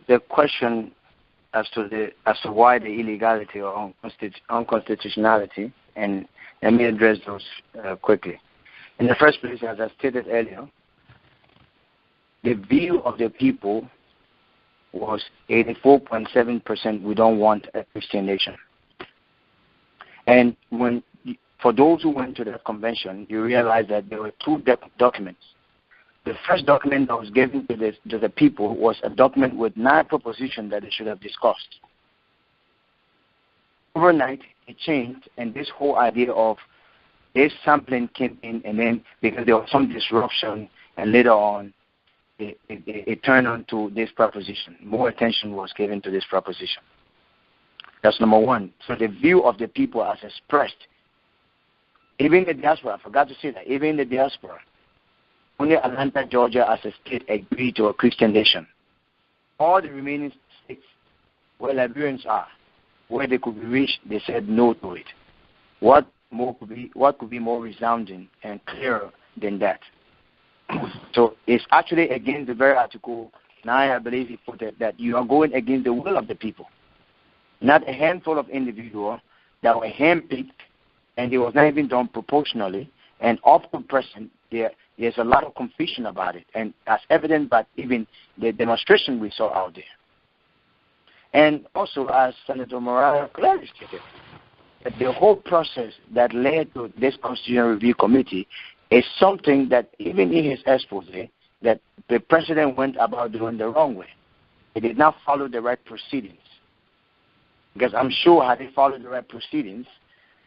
The question as to why the illegality or unconstitutionality and let me address those quickly. In the first place, as I stated earlier, the view of the people was 84.7% we don't want a Christian nation. And for those who went to that convention, you realize that there were two documents. The first document that was given to the people was a document with 9 propositions that they should have discussed. Overnight, it changed, and this whole idea of this sampling came in, and then because there was some disruption, and later on, it turned on to this proposition. More attention was given to this proposition. That's number one. So the view of the people as expressed, even the diaspora, I forgot to say that, even the diaspora, only Atlanta, Georgia as a state agreed to a Christian nation. All the remaining states where Liberians are, where they could be reached, they said no to it. What could be more resounding and clearer than that? So it's actually against the very article 9, I believe he put it, that you are going against the will of the people. Not a handful of individuals that were handpicked, and it was not even done proportionally, and up to present, there's a lot of confusion about it, and that's evident by even the demonstration we saw out there. And also, as Senator Morais clearly stated, that the whole process that led to this Constitutional Review Committee is something that even in his expose, that the president went about doing the wrong way. He did not follow the right proceedings. Because I'm sure had he followed the right proceedings,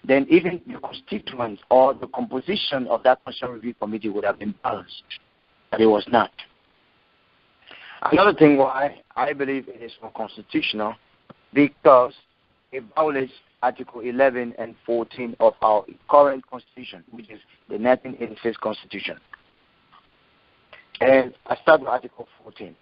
then even the constituents or the composition of that Constitutional Review Committee would have been balanced. But it was not. Another thing why I believe it is unconstitutional, because it violates Article 11 and 14 of our current Constitution, which is the 1986 Constitution. And I start with Article 14.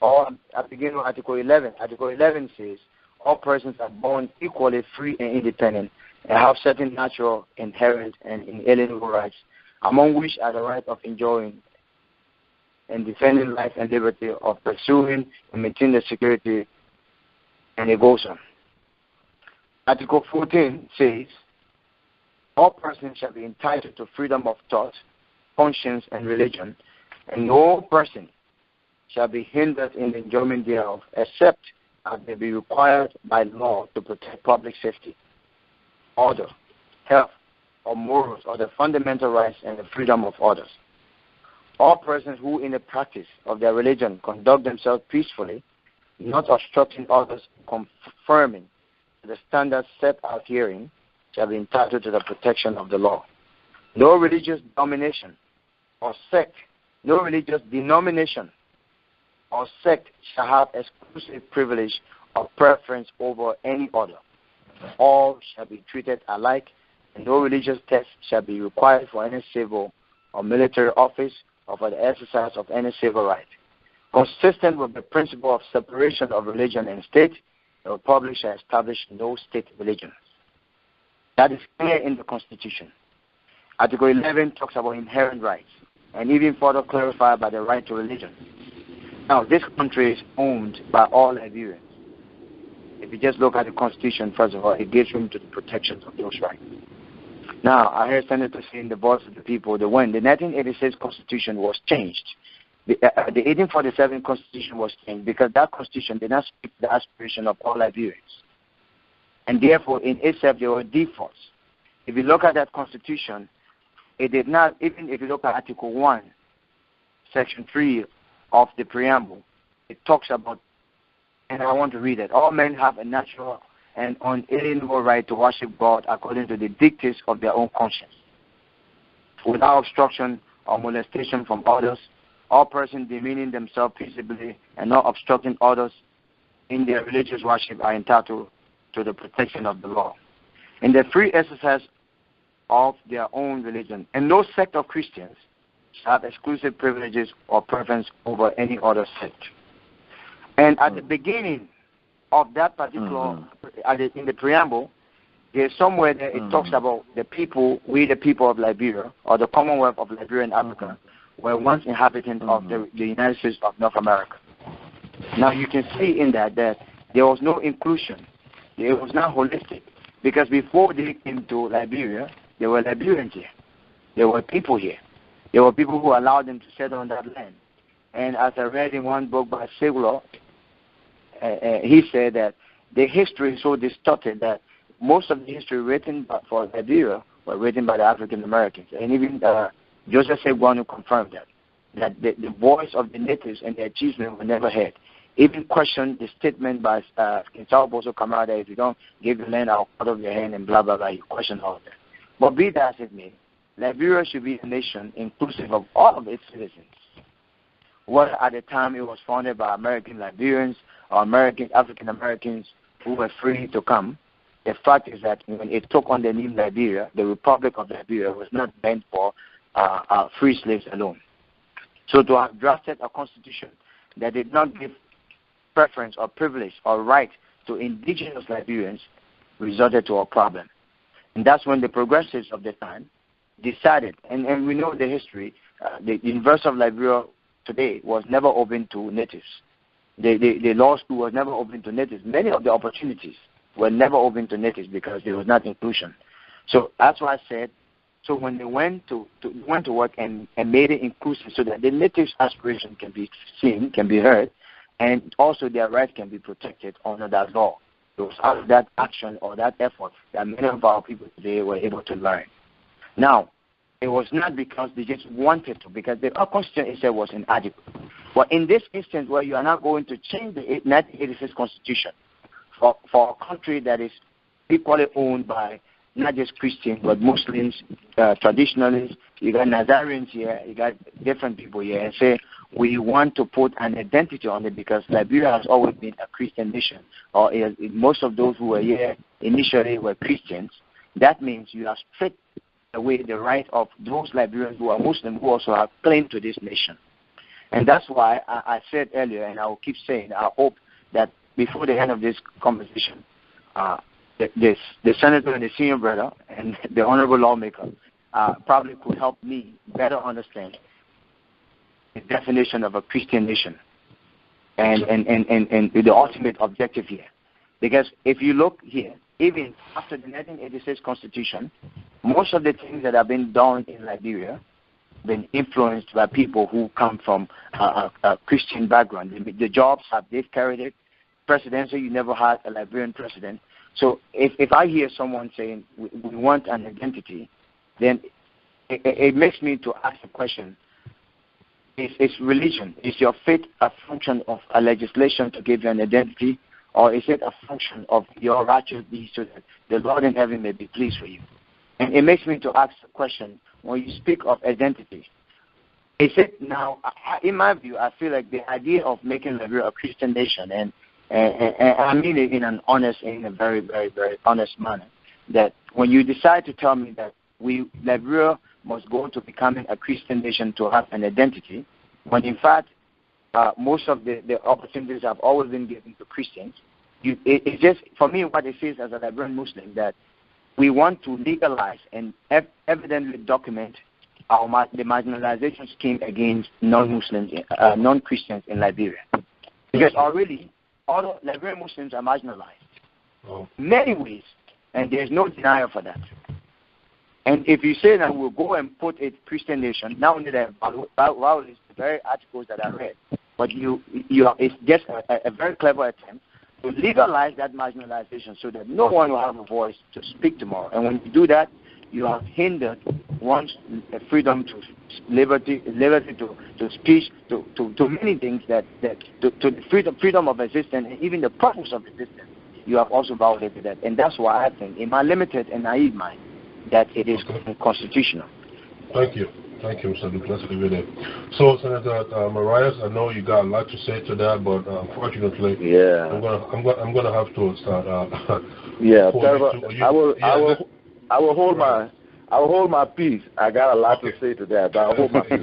Or I begin with Article 11. Article 11 says, all persons are born equally free and independent and have certain natural, inherent, and inalienable rights, among which are the right of enjoying and defending life and liberty, of pursuing and maintaining the security, and it goes on. Article 14 says, all persons shall be entitled to freedom of thought, conscience, and religion, and no person shall be hindered in the enjoyment thereof, except as may be required by law to protect public safety, order, health, or morals, or the fundamental rights and the freedom of others. All persons who in the practice of their religion conduct themselves peacefully, not obstructing others, confirming the standards set out herein, shall be entitled to the protection of the law. No religious domination or sect, no religious denomination or sect shall have exclusive privilege or preference over any other. All shall be treated alike, and no religious test shall be required for any civil or military office or for the exercise of any civil right. Consistent with the principle of separation of religion and state, the Republic shall establish no state religion. That is clear in the Constitution. Article 11 talks about inherent rights, and even further clarified by the right to religion. Now, this country is owned by all Liberians. If you just look at the Constitution, first of all, it gives room to the protection of those rights. Now, I heard Senator say in the voice of the people that when the 1986 Constitution was changed, the 1847 Constitution was changed because that Constitution did not speak the aspiration of all Liberians. And therefore, in itself, there were defaults. If you look at that Constitution, it did not, even if you look at Article 1, Section 3 of the preamble, it talks about, and I want to read it, all men have a natural and unalienable right to worship God according to the dictates of their own conscience, without obstruction or molestation from others, all persons demeaning themselves peaceably and not obstructing others in their religious worship are entitled to the protection of the law, in the free exercise of their own religion, and no sect of Christians shall have exclusive privileges or preference over any other sect. And at the beginning of that particular, in the preamble, there's somewhere that it talks about the people, we the people of Liberia, or the Commonwealth of Liberia and Africa, were once inhabitants of the United States of North America. Now you can see in that there was no inclusion. It was not holistic. Because before they came to Liberia, there were Liberians here. There were people here. There were people who allowed them to settle on that land. And as I read in one book by Siglo, he said that the history is so distorted that most of the history written for Liberia were written by the African Americans. And even Joseph Segwanu confirmed that the voice of the natives and their achievement were never heard. Even questioned the statement by Kinsao Boso Kamara that if you don't give the land, I'll cut off your hand and blah, blah, blah. He questioned all of that. But be that as it may, Liberia should be a nation inclusive of all of its citizens. Whether at the time it was founded by American Liberians or African Americans who were free to come, the fact is that when it took on the name Liberia, the Republic of Liberia was not meant for free slaves alone. So to have drafted a constitution that did not give preference or privilege or right to indigenous Liberians resulted to a problem. And that's when the progressives of the time decided, and we know the history, the University of Liberia today was never open to natives. The law school was never open to natives. Many of the opportunities were never open to natives because there was not inclusion. So that's why I said, so when they went to work and made it inclusive so that the natives' aspiration can be seen, can be heard, and also their rights can be protected under that law. It was out of that action or that effort that many of our people today were able to learn. Now, it was not because they just wanted to, because the constitution itself was inadequate. But in this instance where you are not going to change the 1986 constitution for a country that is equally owned by not just Christians, but Muslims, traditionalists, you got Nazarians here, you got different people here, and say, we want to put an identity on it because Liberia has always been a Christian nation, or most of those who were here initially were Christians. That means you have stripped away the right of those Liberians who are Muslim who also have claim to this nation. And that's why I said earlier, and I will keep saying, I hope that before the end of this conversation, the senator and the senior brother and the honorable lawmaker probably could help me better understand the definition of a Christian nation and the ultimate objective here. Because if you look here, even after the 1986 Constitution, most of the things that have been done in Liberia have been influenced by people who come from a Christian background. The jobs, they've carried it. Presidential, you never had a Liberian president. So if I hear someone saying we want an identity, then it makes me to ask the question, is religion, is your faith a function of a legislation to give you an identity, or is it a function of your righteous deeds so that the Lord in heaven may be pleased with you? And it makes me to ask the question, when you speak of identity, is it now, in my view, I feel like the idea of making Liberia a Christian nation, and I mean it in a very, very, very honest manner, that when you decide to tell me that Liberia must go to becoming a Christian nation to have an identity, when in fact most of the opportunities have always been given to Christians, it's just, for me, what it says as a Liberian Muslim, that we want to legalize and evidently document the marginalization scheme against non-Muslims, non-Christians in Liberia. Because already, all Liberian Muslims are marginalized in many ways, and there's no denial for that. And if you say that we'll go and put a Christian nation, not only that, the very articles that I read, but it's just a very clever attempt to legalize that marginalization so that no one will have a voice to speak tomorrow. And when you do that, you have hindered one's freedom to liberty to speech, to many things to the freedom of existence and even the purpose of existence. You have also violated that, and that's why I think, in my limited and naive mind, that it is unconstitutional. Thank you, Mr. Duke. Let's leave it there. So, Senator Morais, I know you got a lot to say to that, but unfortunately, I'm gonna have to start. I will hold my peace. I got a lot to say to that, but I'll hold my peace.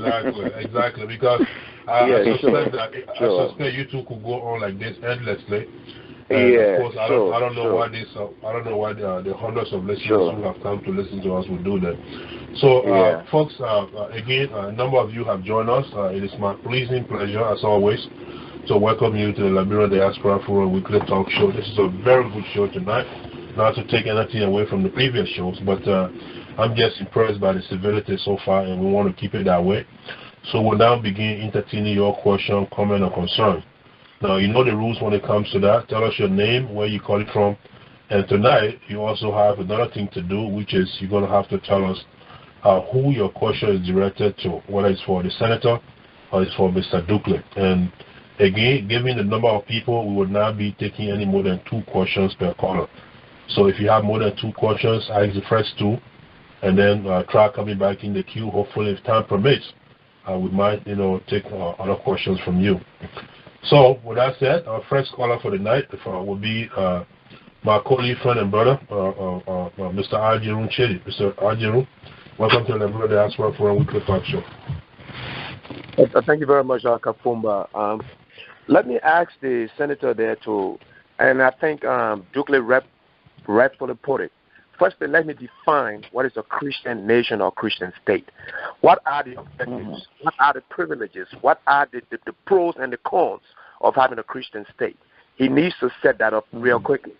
Exactly, because I suspect you two could go on like this endlessly. And of course, I don't know why the hundreds of listeners who have come to listen to us will do that. So, folks, again, a number of you have joined us. It is my pleasing pleasure, as always, to welcome you to the Liberian Diaspora Forum weekly talk show. This is a very good show tonight. not to take anything away from the previous shows, but I'm just impressed by the civility so far, and we want to keep it that way. So we'll now begin entertaining your question, comment, or concern. Now, you know the rules when it comes to that. Tell us your name, where you call it from. And tonight, you also have another thing to do, which is you're going to have to tell us who your question is directed to, whether it's for the senator or it's for Mr. Dukley. And again, given the number of people, we will not be taking any more than 2 questions per caller. So if you have more than 2 questions, ask the first 2, and then try coming back in the queue. Hopefully, if time permits, we might, take other questions from you. So with that said, our first caller for the night will be my colleague, friend, and brother, Mr. Ajirun Chedi. Mr. Ajirun, welcome to the Liberian Diaspora Forum Weekly Talk Show. Thank you very much, Kafumba. Let me ask the senator there and I think Dukley rightfully put it. Firstly, let me define what is a Christian nation or Christian state. What are the objectives? What are the privileges? What are the pros and the cons of having a Christian state? He needs to set that up real quickly.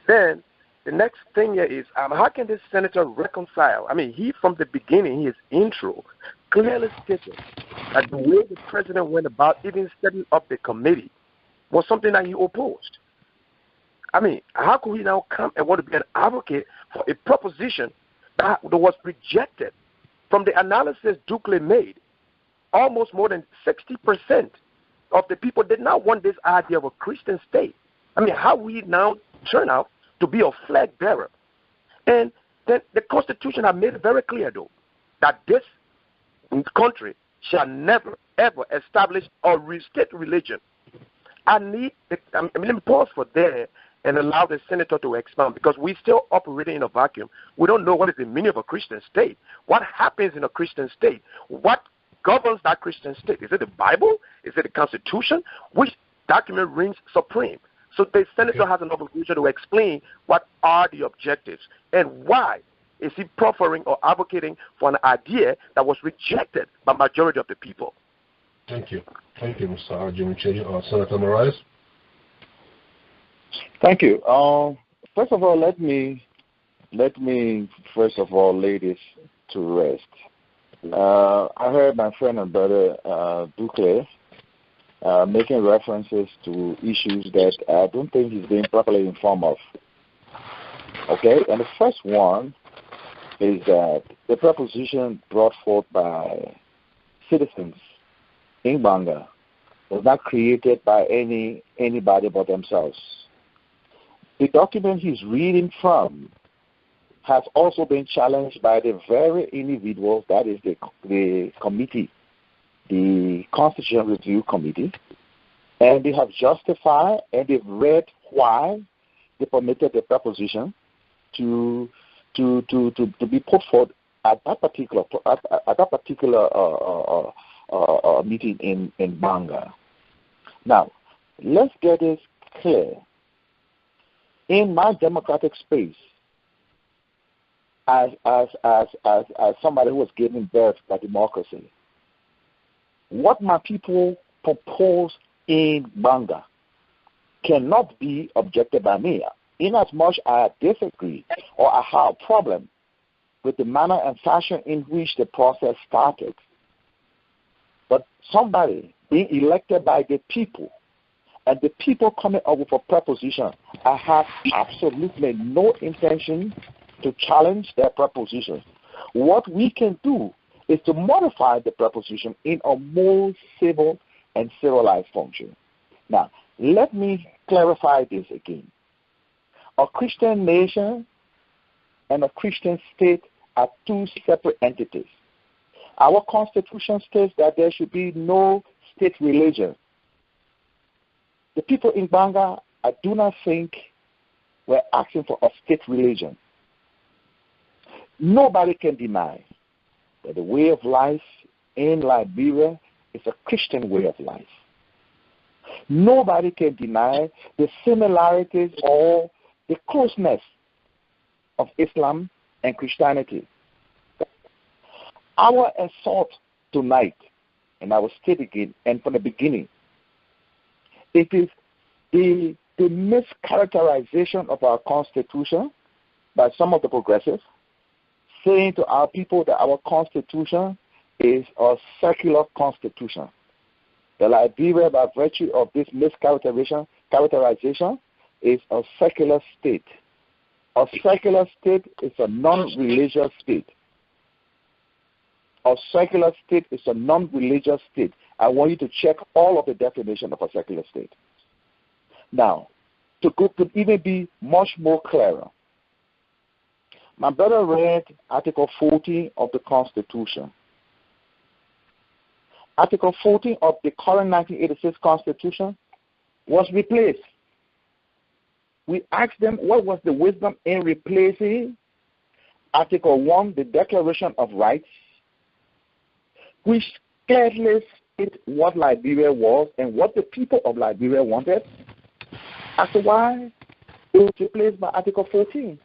Then the next thing here is how can this senator reconcile? I mean, he from the beginning, his intro clearly stated that the way the president went about even setting up the committee was something that he opposed. I mean, how could he now come and want to be an advocate for a proposition that was rejected? From the analysis Dukley made, almost more than 60% of the people did not want this idea of a Christian state. I mean, how we now turn out to be a flag bearer. And then the Constitution has made it very clear, though, that this country shall never, ever establish or restate religion. Let me pause for there and allow the senator to expound, because we're still operating in a vacuum. We don't know what is the meaning of a Christian state. What happens in a Christian state? What governs that Christian state? Is it the Bible? Is it the Constitution? Which document reigns supreme? So the senator has an obligation to explain what are the objectives and why is he proffering or advocating for an idea that was rejected by majority of the people. Thank you. Thank you, Mr. Ajirun. Senator Morais. Thank you. First of all, let me first of all lay this to rest. I heard my friend and brother Dukley making references to issues that I don't think he's being properly informed of. Okay, and the first one is that the proposition brought forth by citizens in Banga was not created by anybody but themselves. The document he's reading from has also been challenged by the very individuals, that is the committee, the Constitutional Review Committee, and they have justified and they've read why they permitted the proposition to be put forth at that particular meeting in Banga. Now, let's get this clear. In my democratic space, as somebody who was given birth by democracy, what my people propose in Banga cannot be objected by me. Inasmuch I disagree or I have a problem with the manner and fashion in which the process started, but somebody being elected by the people and the people coming up with a proposition, I have absolutely no intention to challenge their proposition. What we can do is to modify the proposition in a more civil and civilized function. Now, let me clarify this again. A Christian nation and a Christian state are two separate entities. Our Constitution states that there should be no state religion. The people in Banga, I do not think, were asking for a state religion. Nobody can deny that the way of life in Liberia is a Christian way of life. Nobody can deny the similarities or the closeness of Islam and Christianity. Our assault tonight, and I will state again, and from the beginning, it is the mischaracterization of our Constitution by some of the progressives, saying to our people that our constitution is a secular constitution. The Liberia, by virtue of this mischaracterization, is a secular state. A secular state is a non-religious state. A secular state is a non-religious state. I want you to check all of the definition of a secular state. Now, to even be much more clearer, my brother read Article 14 of the Constitution. Article 14 of the current 1986 Constitution was replaced. We asked them what was the wisdom in replacing Article 1, the Declaration of Rights, which clearly stated what Liberia was and what the people of Liberia wanted, as to why it was replaced by Article 14.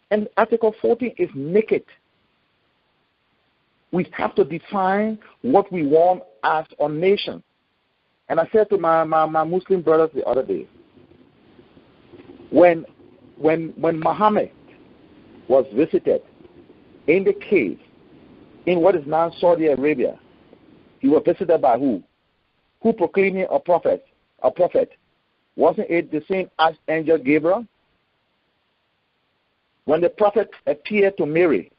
And Article 14 is naked. We have to define what we want as a nation. And I said to my Muslim brothers the other day, when Muhammad was visited in the cave in what is now Saudi Arabia, he was visited by who? Who proclaimed him a prophet? A prophet. Wasn't it the same Archangel Gabriel? When the prophet appeared to Mary,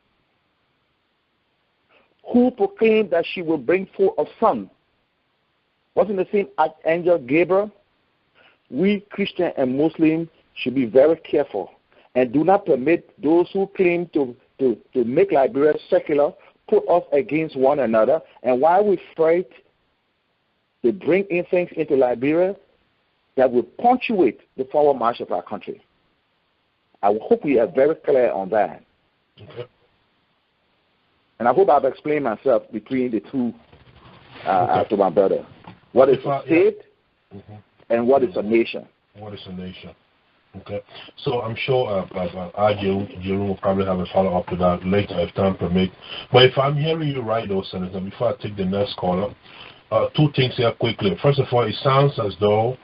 who proclaimed that she will bring forth a son? Wasn't the same Archangel Gabriel? We Christian and Muslims should be very careful and do not permit those who claim to make Liberia secular put us against one another. And while we fight to bring in things into Liberia that will punctuate the forward march of our country. I hope we are very clear on that. Okay. And I hope I've explained myself between the two to my brother. What is a state and what is a nation? What is a nation? Okay. So I'm sure Jerome will probably have a follow-up to that later if time permits. But if I'm hearing you right, though, Senator, before I take the next caller, two things here quickly. First of all, it sounds as though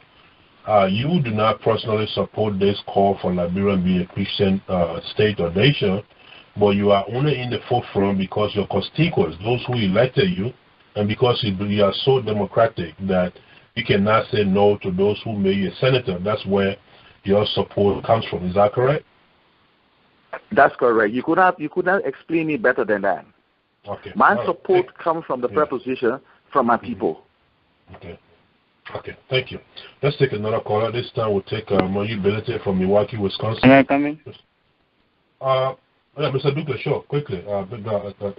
you do not personally support this call for Liberia being a Christian state or nation, but you are only in the forefront because your constituents, those who elected you, and because you are so democratic that you cannot say no to those who made you a senator. That's where your support comes from. Is that correct? That's correct. You could not explain it better than that. Okay. My support comes from the preposition from my people. Okay. Okay. Thank you. Let's take another caller. This time we'll take Mobility from Milwaukee, Wisconsin. Can I come in? Yeah, Mr. Duke, sure, quickly. A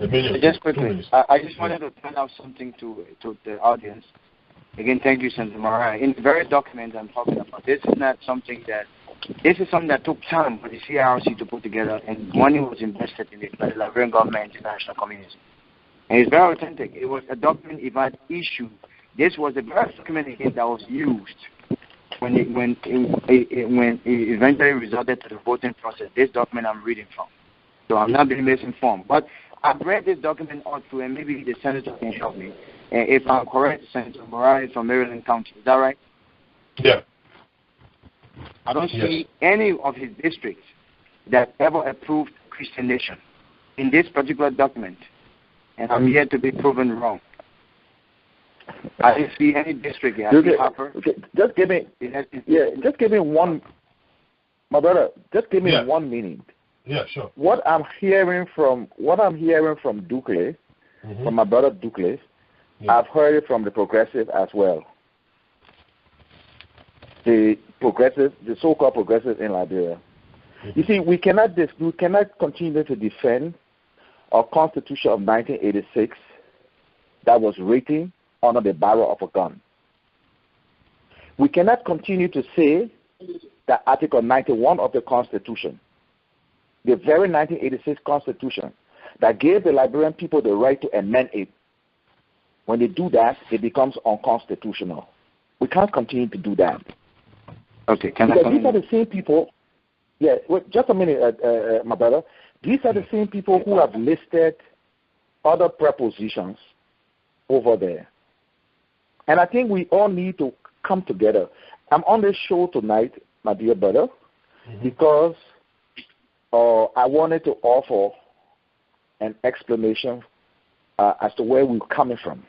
minute. Just quickly. I just wanted to point out something to the audience. Again, thank you, Senator Morais. In the very document I'm talking about, this is something that took time for the CRC to put together, and money was invested in it by the Liberian government and international community. And it's very authentic. It was a document Ivan issued. This was the very document again that was used when it eventually resulted to the voting process. This document I'm reading from. So I'm not being misinformed. But I've read this document all through, and maybe the senator can help me. If I'm correct, Senator Morais from Maryland County. Is that right? Yeah. I don't see any of his districts that ever approved Christian nation in this particular document. And I'm yet to be proven wrong. I didn't see any district yet. Just give me one, my brother. Just give me one meaning. Yeah, sure. What I'm hearing from Dukley, from my brother Dukley, I've heard it from the progressive as well. The so-called progressive in Liberia. You see, we cannot continue to defend our Constitution of 1986 that was written under the barrel of a gun. We cannot continue to say that Article 91 of the Constitution, the very 1986 Constitution, that gave the Liberian people the right to amend it, when they do that, it becomes unconstitutional. We can't continue to do that. Okay, these are the same people. Yeah, wait, just a minute, my brother. These are the same people who have listed other prepositions over there. And I think we all need to come together. I'm on this show tonight, my dear brother, because I wanted to offer an explanation as to where we're coming from.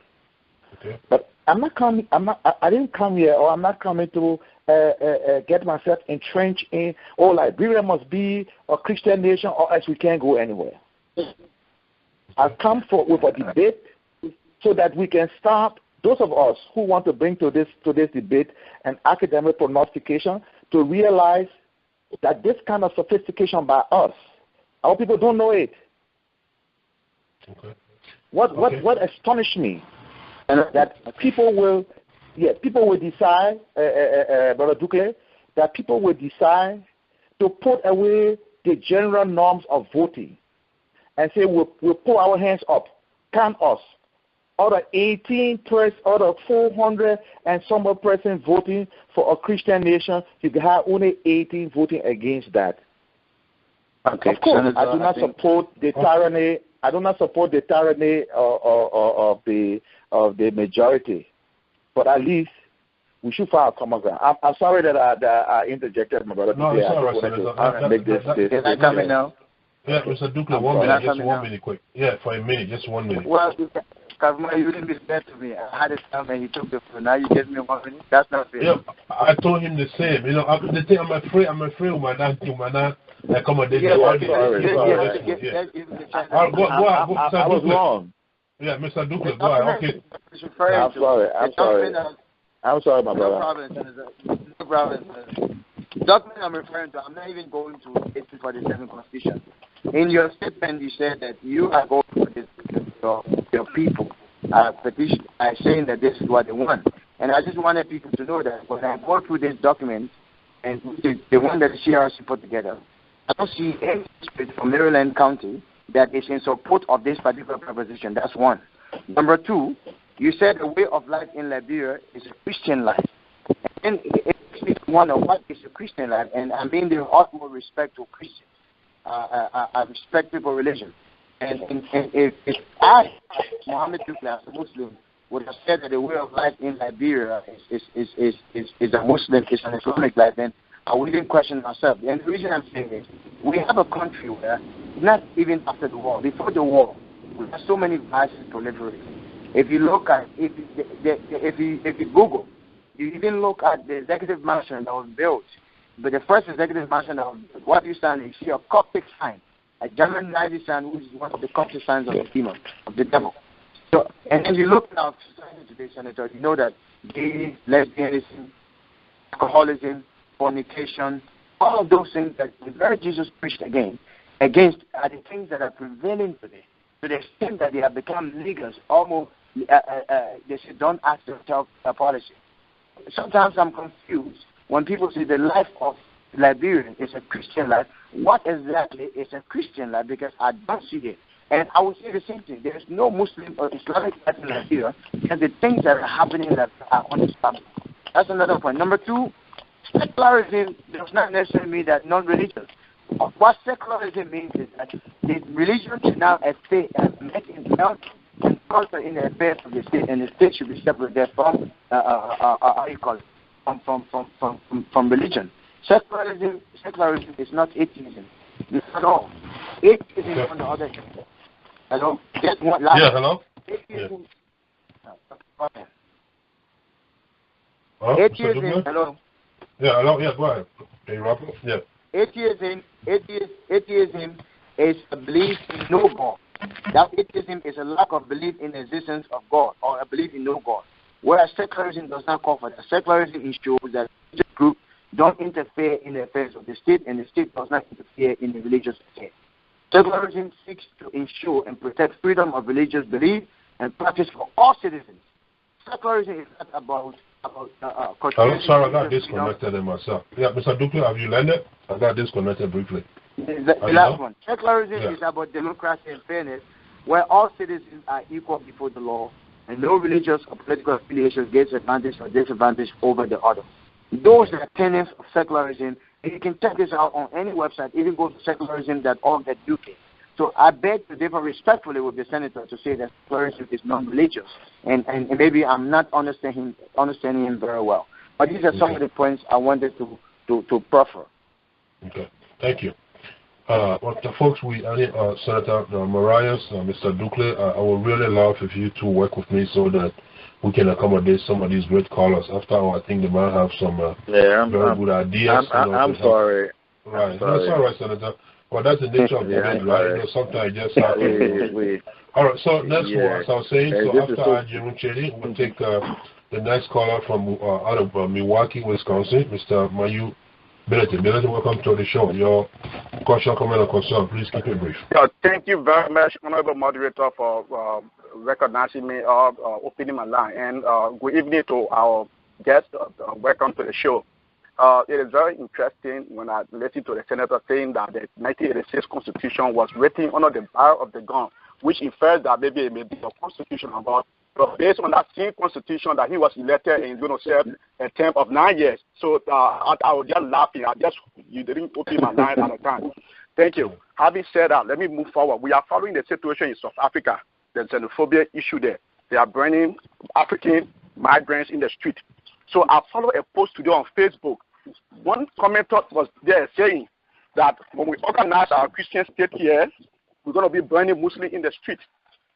Okay. But I didn't come here, or I'm not coming to get myself entrenched in, Liberia must be a Christian nation, or else we can't go anywhere. I've come with a debate so that we can start, those of us who want to bring to this debate an academic prognostication, to realize that this kind of sophistication by us, our people don't know it. Okay. What astonished me, and that people will decide, Brother Duque, that people will decide to put away the general norms of voting and say we'll put our hands up, count us. Out of 400 and some odd percent voting for a Christian nation, you can have only 18 voting against that. Okay. Of course, I do not support the tyranny. I do not support the tyranny of the majority, but at least we should find a common ground. I'm sorry that I interjected, my brother. No, it's all right, make this. Can I come in now? Yeah, Mr. Duke, 1 minute, just 1 minute, quick. Yeah, for a minute, just 1 minute. Well, Kafumba, you didn't be fair to me. I had a time and he took the phone. Now you give me 1 minute. That's not fair. Yeah, I told him the same. You know, the thing I'm afraid we might not accommodate the audience. I was wrong. Yeah, Mr. Duke, go ahead. Okay. I'm sorry, my brother. No problem, Senator. No problem, Senator. The document I'm referring to, I'm not even going to 1847 Constitution. In your statement, you said that you are going for this, your people petition, saying that this is what they want. And I just wanted people to know that when I go through this document, and the one that the CRC put together, I don't see any spirit from Maryland County that is in support of this particular proposition. That's one. Number two, you said the way of life in Liberia is a Christian life. And it makes me wonder what is a Christian life, and I mean the utmost respect to Christians. I respect people's religion. And if I, Mohammed Duke, as a Muslim, would have said that the way of life in Liberia is a Muslim, is an Islamic life, then I wouldn't question myself. And the reason I'm saying this, we have a country where, not even after the war, before the war, we have so many vices proliferating. If you look at, if you Google, you even look at the executive mansion that was built, but the first executive mansion that was built, what you stand, you see a Coptic sign, a German Nazi sign, which is one of the Coptic signs of the demon, of the devil. So, and then you look at our society today, Senator, you know that gay, lesbianism, alcoholism, fornication, all of those things that the very Jesus preached against are the things that are prevailing today, to the extent that they have become legal, almost, they say, don't ask yourself a policy. Sometimes I'm confused when people say the life of Liberian is a Christian life. What exactly is a Christian life? Because I don't see it. And I would say the same thing. There is no Muslim or Islamic life in Liberia, and the things that are happening that are unestablished. That's another point. Number two, secularism does not necessarily mean that non-religious. What secularism means is that the religion should now melt and culture in the affairs of the state, and the state should be separated from from religion. Secularism is not atheism. Not at all. Atheism on the other hand. Hello? Just one last. Yeah, hello? Atheism. Yeah. Atheism, hello? Yeah, hello? Yeah, go ahead. Hey, Rafa? Yeah. Atheism is a belief in no God. That atheism is a lack of belief in the existence of God, or a belief in no God. Whereas secularism does not call for that. Secularism ensures that religious groups don't interfere in the affairs of the state, and the state does not interfere in the religious affairs. Secularism seeks to ensure and protect freedom of religious belief and practice for all citizens. Secularism is not about I'm sorry, I got disconnected in myself. Yeah, Mr. Duke, have you landed? I got disconnected briefly. The last one. Secularism is about democracy and fairness, where all citizens are equal before the law, and no religious or political affiliation gets advantage or disadvantage over the other. Those are tenets of secularism, and you can check this out on any website, even go to secularism.org.uk. So I beg to differ respectfully with the senator to say that secularism is non-religious, and maybe I'm not understanding him very well. But these are some of the points I wanted to proffer. Okay, thank you. Well, the folks, Senator Morais, Mr. Ducle, I would really love if you two work with me so that we can accommodate some of these great callers. After all, I think they might have some very good ideas. I'm sorry. Right. That's all right, Senator. Well, that's the nature of the event, right? You know, sometimes just have to... All right, so next one, as I was saying, so after Ajirun Chedi, we'll take the next caller from out of Milwaukee, Wisconsin, Mr. Mayu Bilete. Bilete, welcome to the show. Your question, comment, or concern, please keep it brief. Thank you very much, Honorable Moderator, for recognizing me or opening my line. And good evening to our guests. Welcome to the show. It is very interesting when I listen to the Senator saying that the 1986 Constitution was written under the barrel of the gun, which infers that maybe it may be a constitution about. But based on that same constitution that he was elected and going to serve a term of 9 years. So I was just laughing. You didn't open my line at the time. Thank you. Having said that, let me move forward. We are following the situation in South Africa. The xenophobia issue there. They are burning African migrants in the street. So I followed a post today on Facebook. One commenter was there saying that when we organize our Christian state here, we're going to be burning Muslims in the street.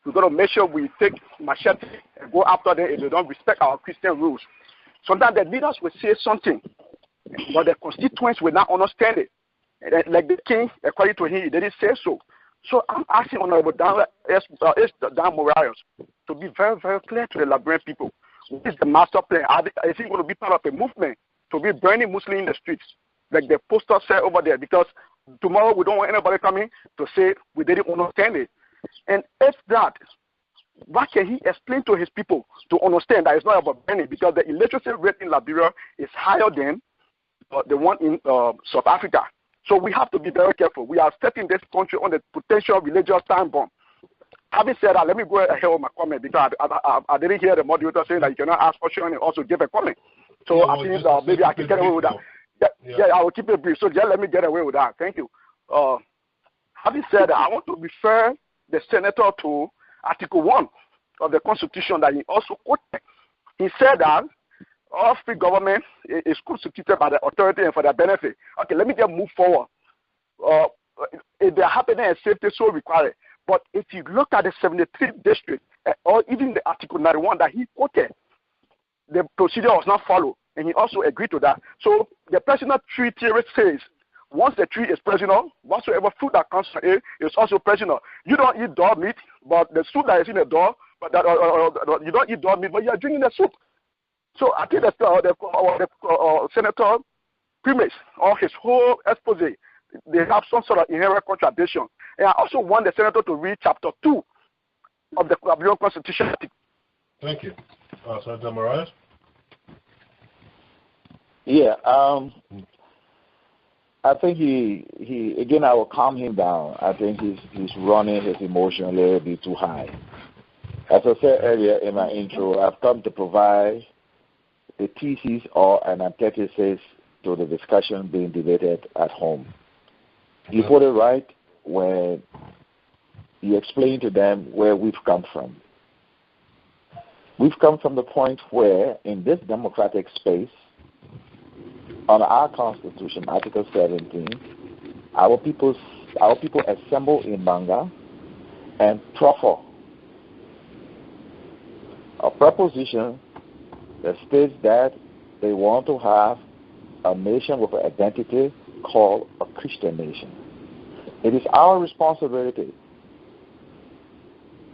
We're going to make sure we take machete and go after them if they don't respect our Christian rules. Sometimes the leaders will say something, but the constituents will not understand it. And like the king, according to him, he didn't say so. So I'm asking Honorable Dan Morais to be very, very clear to the Liberian people. What is the master plan? Is he going to be part of a movement to be burning Muslims in the streets, like the poster said over there? Because tomorrow we don't want anybody coming to say we didn't understand it. And if that, what can he explain to his people to understand that it's not about burning? Because the illiteracy rate in Liberia is higher than the one in South Africa. So we have to be very careful. We are setting this country on the potential religious time bomb. Having said that, let me go ahead with my comment because I didn't hear the moderator saying that you cannot ask question and also give a comment. So I think maybe I can get away with that. Yeah, I will keep it brief. So just let me get away with that. Thank you. Having said that, I want to refer the senator to Article 1 of the Constitution that he also quoted. He said that all free government is constituted by the authority and for their benefit. Okay, let me just move forward. If their happiness and safety so required. But if you look at the 73rd district, or even the Article 91 that he quoted, the procedure was not followed, and he also agreed to that. So the personal tree theory says, once the tree is personal, whatsoever fruit that comes from it is also personal. You don't eat dog meat, but the soup that is in the dog, but that, you don't eat dog meat, but you are drinking the soup. So I think that the Senator premise or his whole expose, they have some sort of inherent contradiction. And I also want the Senator to read Chapter 2 of the Liberian Constitution. Thank you. Senator Morais? Yeah, I think he again, I will calm him down. I think he's running his emotion a little bit too high. As I said earlier in my intro, I've come to provide the thesis or an antithesis to the discussion being debated at home. You put it right when you explain to them where we've come from. We've come from the point where, in this democratic space, on our Constitution, Article 17, our people assemble in Manga and proffer a proposition that states that they want to have a nation with an identity called a Christian nation. It is our responsibility,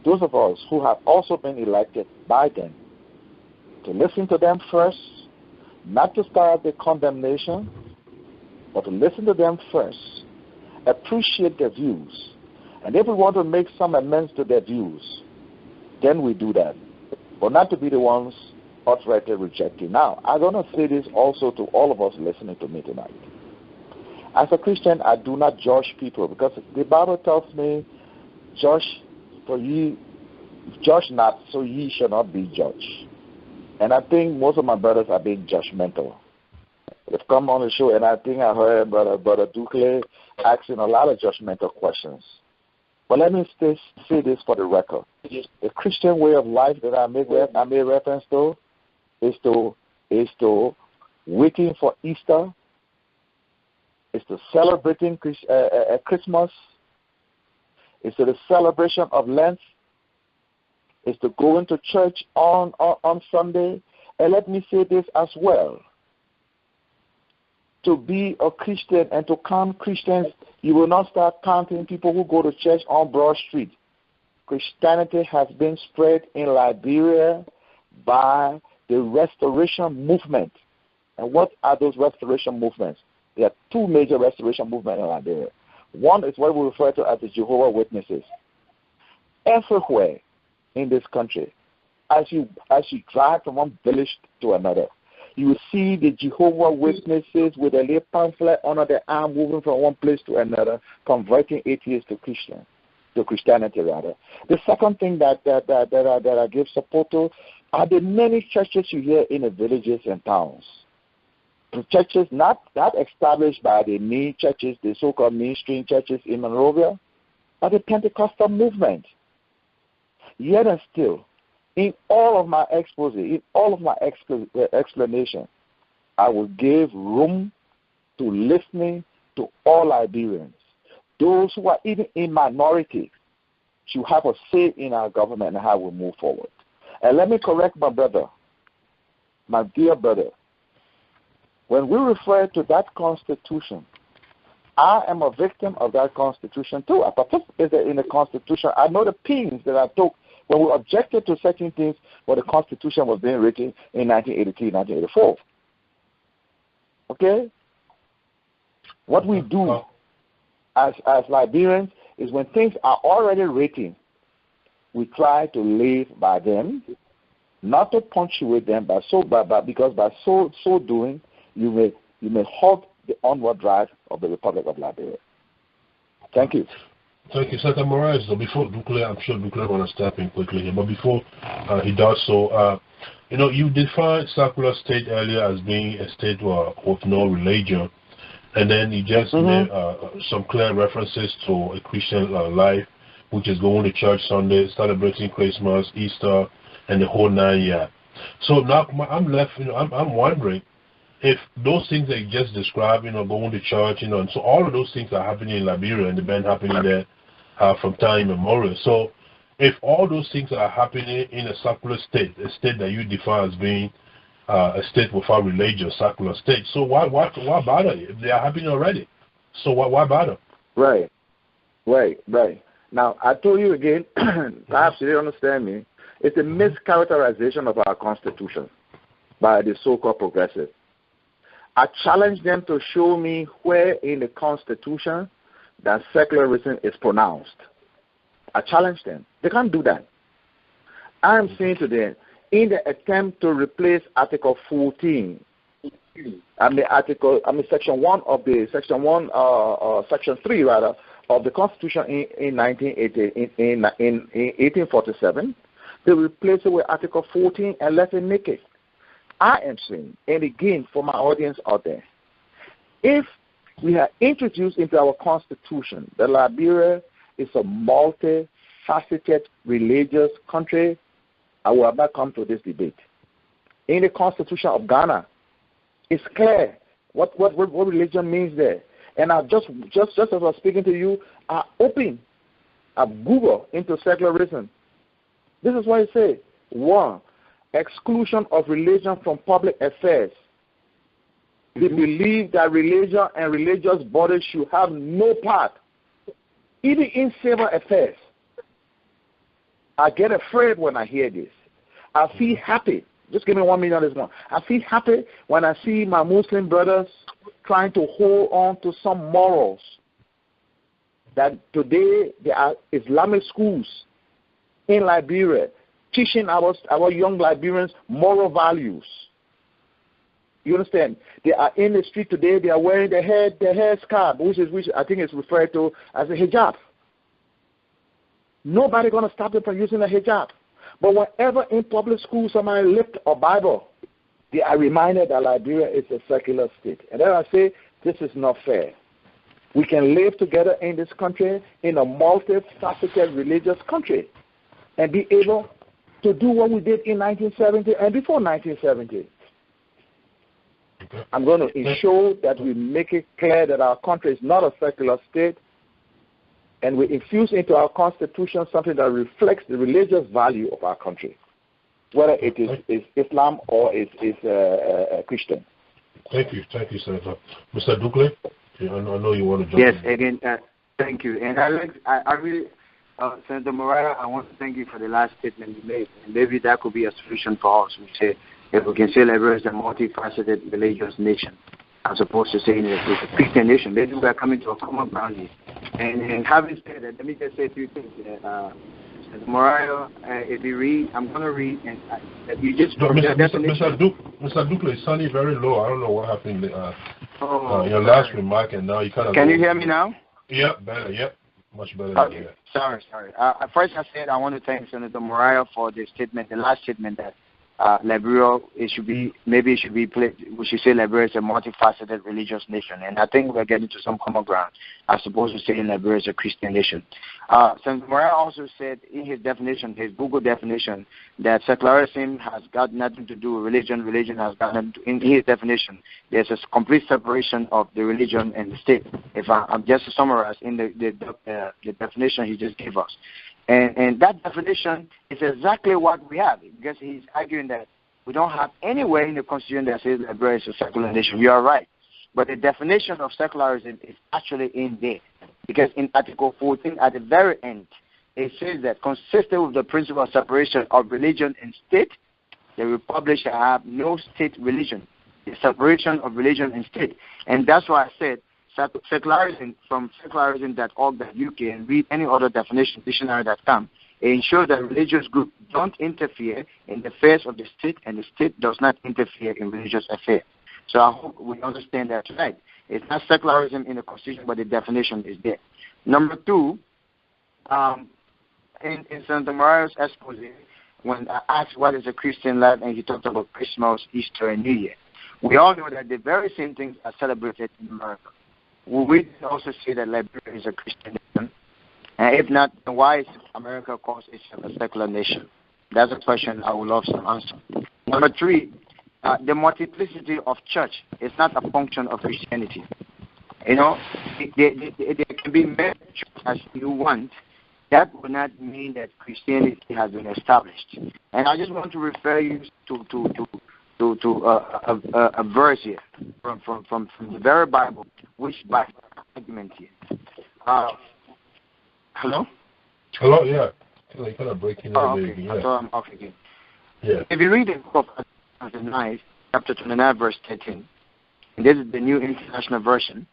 those of us who have also been elected by them, to listen to them first, not to start the condemnation, but to listen to them first, appreciate their views, and if we want to make some amends to their views, then we do that, but not to be the ones outrightly rejecting. Now, I'm going to say this also to all of us listening to me tonight. As a Christian, I do not judge people because the Bible tells me, judge not, so ye shall not be judged. And I think most of my brothers are being judgmental. They've come on the show, and I think I heard Brother Ducle asking a lot of judgmental questions. But let me say this for the record. The Christian way of life that I made reference to is to waiting for Easter It's to celebrating Christmas. It's to the celebration of Lent. It's to go into church on Sunday. And let me say this as well. To be a Christian and to count Christians, you will not start counting people who go to church on Broad Street. Christianity has been spread in Liberia by the restoration movement. And what are those restoration movements? There are two major restoration movements in Liberia. One is what we refer to as the Jehovah's Witnesses. Everywhere in this country, as you drive from one village to another, you will see the Jehovah's Witnesses with a little pamphlet under their arm moving from one place to another, converting atheists to Christianity rather. The second thing that I give support to are the many churches you hear in the villages and towns. The churches not established by the main churches, the so-called mainstream churches in Monrovia, but the Pentecostal movement. Yet and still, in all of my expose, in all of my explanation, I will give room to listening to all Liberians. Those who are even in minority should have a say in our government and how we move forward. And let me correct my brother, my dear brother. When we refer to that Constitution, I am a victim of that Constitution too. I participated in the Constitution. I know the pains that I took when we objected to certain things when the Constitution was being written in 1983, 1984. Okay? What we do as Liberians is when things are already written, we try to live by them, not to punctuate them, because by so doing, you may halt the onward drive of the Republic of Liberia. Thank you. Thank you, Senator Morais. So before Ducle, I'm sure Ducle want to step in quickly here, but before he does so, you defined secular state earlier as being a state with no religion, and then you just made some clear references to a Christian life, which is going to church Sunday, celebrating Christmas, Easter, and the whole 9 years. So now I'm left, I'm wondering if those things that you just described, going to church, and so all of those things are happening in Liberia and they've been happening there from time immemorial. So if all those things are happening in a secular state, a state that you define as being a state without religion, secular state, so why bother if they are happening already? So why bother? Right. Now, I told you again, perhaps you didn't understand me, it's a mischaracterization of our Constitution by the so-called progressive. I challenge them to show me where in the Constitution that secularism is pronounced. I challenge them. They can't do that. I am saying to them, in the attempt to replace Article 14, Section 1 of the Section 3 rather of the Constitution in 1847, they replace it with Article 14 and let it make it. I am saying, and again for my audience out there, if we have introduced into our Constitution that Liberia is a multifaceted religious country, I will have not come to this debate. In the Constitution of Ghana, it's clear what religion means there. And I just as I was speaking to you, I Google into secularism. This is what it says. 1. Exclusion of religion from public affairs. They believe that religion and religious bodies should have no part, even in civil affairs. I get afraid when I hear this. I feel happy. Just give me 1 minute on this one. I feel happy when I see my Muslim brothers trying to hold on to some morals. That today there are Islamic schools in Liberia teaching our young Liberians moral values. You understand? They are in the street today. They are wearing their hair scarf, which I think is referred to as a hijab. Nobody going to stop them from using a hijab. But whenever in public school somebody lift a Bible, they are reminded that Liberia is a secular state. And then I say, this is not fair. We can live together in this country in a multifaceted religious country and be able to do what we did in 1970 and before 1970. Okay. I'm going to ensure that we make it clear that our country is not a secular state, and we infuse into our constitution something that reflects the religious value of our country, whether it is Islam or is Christian. Thank you, Senator. Mr. Dukley, I know you want to jump Yes, in. again, thank you. And I really, Senator Morais, I want to thank you for the last statement you made. And maybe that could be a solution for us. We say, if we can say Liberia is a multifaceted religious nation, as opposed to saying it's a Christian nation, maybe we are coming to a common ground here. And having said that, let me just say a few things. Senator Morais, if you read, I'm going to read, and you just... No, Mr. Dukley, it's sounding very low. I don't know what happened. Your last remark, and now you kind of... Can you hear me now? Yeah, better, yeah. Much better. Okay. Sorry. First, I said I want to thank Senator Morais for the statement, the last statement that Liberia, we should say Liberia is a multifaceted religious nation, and I think we're getting to some common ground as opposed to saying Liberia is a Christian nation. Senator Morais also said in his definition, his Google definition, that secularism has got nothing to do with religion. Religion has got nothing to do. In his definition, there's a complete separation of the religion and the state. If I'm just to summarize in the definition he just gave us. And that definition is exactly what we have, because he's arguing that we don't have anywhere in the Constitution that says Liberia is a secular nation. You are right. But the definition of secularism is actually in there, because in Article 14, at the very end, it says that consistent with the principle of separation of religion and state, the Republic shall have no state religion, the separation of religion and state. And that's why I said, secularism, from secularism.org.uk, and read any other definition, dictionary that comes, it ensures that religious groups don't interfere in the affairs of the state, and the state does not interfere in religious affairs. So I hope we understand that tonight. It's not secularism in the Constitution, but the definition is there. Number two, in Senator Morais' expose, when I asked what is a Christian life, and he talked about Christmas, Easter, and New Year, we all know that the very same things are celebrated in America. We also say that Liberia is a Christian nation? And if not, then why is America calls itself a secular nation? That's a question I would love some answer. Number three, the multiplicity of church is not a function of Christianity. You know, there can be many churches as you want. That would not mean that Christianity has been established. And I just want to refer you to a verse here from the very Bible, which by argument here. Hello? Hello, yeah. Kind of breaking okay. Yeah. I thought I'm off again. Yeah. If you read the book of chapter 29, verse 13, and this is the New International Version,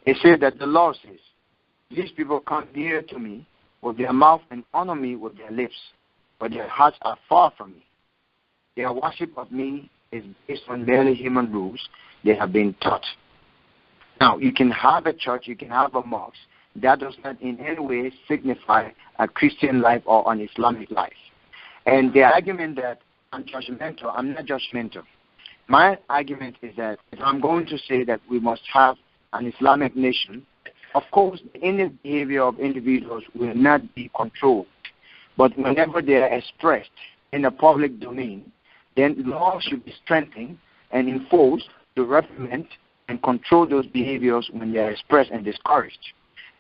it says that the law says, these people come near to me with their mouth and honor me with their lips, but their hearts are far from me. Their worship of me is based on merely human rules they have been taught. Now, you can have a church, you can have a mosque. That does not in any way signify a Christian life or an Islamic life. And the argument that I'm judgmental, I'm not judgmental. My argument is that if I'm going to say that we must have an Islamic nation, of course, the inner behavior of individuals will not be controlled. But whenever they are expressed in the public domain, then laws should be strengthened and enforced to reprimand and control those behaviors when they are expressed and discouraged.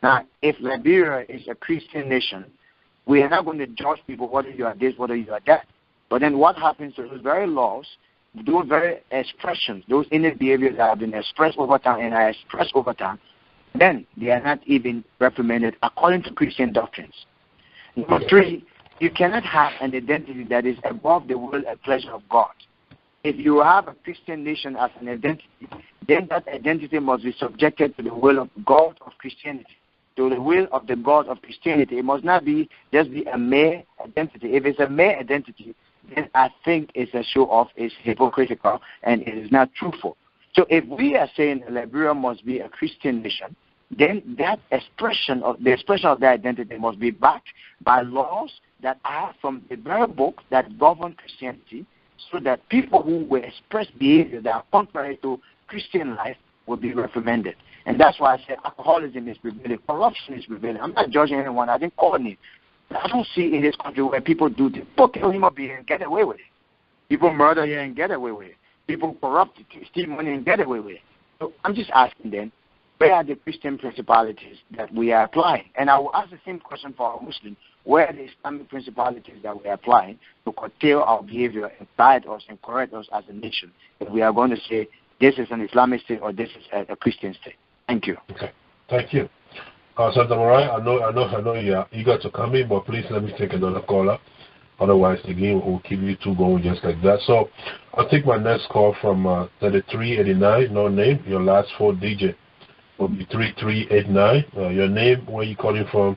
Now, if Liberia is a Christian nation, we are not going to judge people whether you are this, whether you are that. But then what happens to those very laws, those very expressions, those inner behaviors that have been expressed over time and are expressed over time, then they are not even reprimanded according to Christian doctrines. Number three, you cannot have an identity that is above the will and pleasure of God. If you have a Christian nation as an identity, then that identity must be subjected to the will of God of Christianity, to the will of the God of Christianity. It must not be just be a mere identity. If it's a mere identity, then I think it's a show-off, it's hypocritical, and it is not truthful. So if we are saying Liberia must be a Christian nation, then that expression of that identity must be backed by laws that are from the very book that govern Christianity, so that people who will express behavior that are contrary to Christian life will be reprimanded. And that's why I said alcoholism is prevailing, corruption is prevailing. I'm not judging anyone. I didn't call it. I don't see in this country where people do this. People kill human beings and get away with it. People murder here and get away with it. people corrupt, steal money, and get away with it. So I'm just asking then, where are the Christian principalities that we are applying? And I will ask the same question for our Muslims. Where are the Islamic principalities that we are applying to curtail our behavior and guide us and correct us as a nation if we are going to say this is an Islamic state or this is a Christian state? Thank you. Okay. Thank you. Senator Morais, I know you are eager to come in, but please let me take another caller. Otherwise, again, we'll keep you two going just like that. So I'll take my next call from 3389, no name. Your last 4 digits will be 3389. Your name, where you calling from,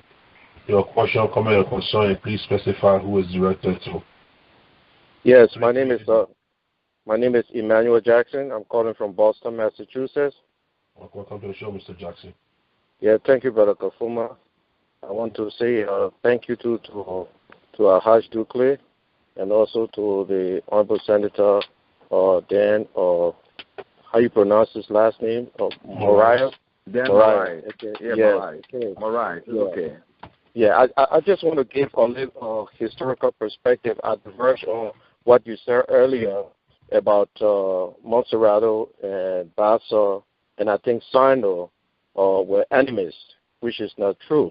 your question, comment, or concern, and please specify who is directed to. Yes, my name is Emmanuel Jackson. I'm calling from Boston, Massachusetts. Welcome to the show, Mr. Jackson. Yeah, thank you, Brother Kafumba. I want to say thank you to Haj Dukley and also to the Honorable Senator Dan, how you pronounce his last name? Morais. Dan Morais. Okay. Yeah, yes. Morais. Yeah. Okay. Yeah, I just want to give a little historical perspective at the verge of what you said earlier about Monserrato and Bassa and I think Sino were enemies, which is not true.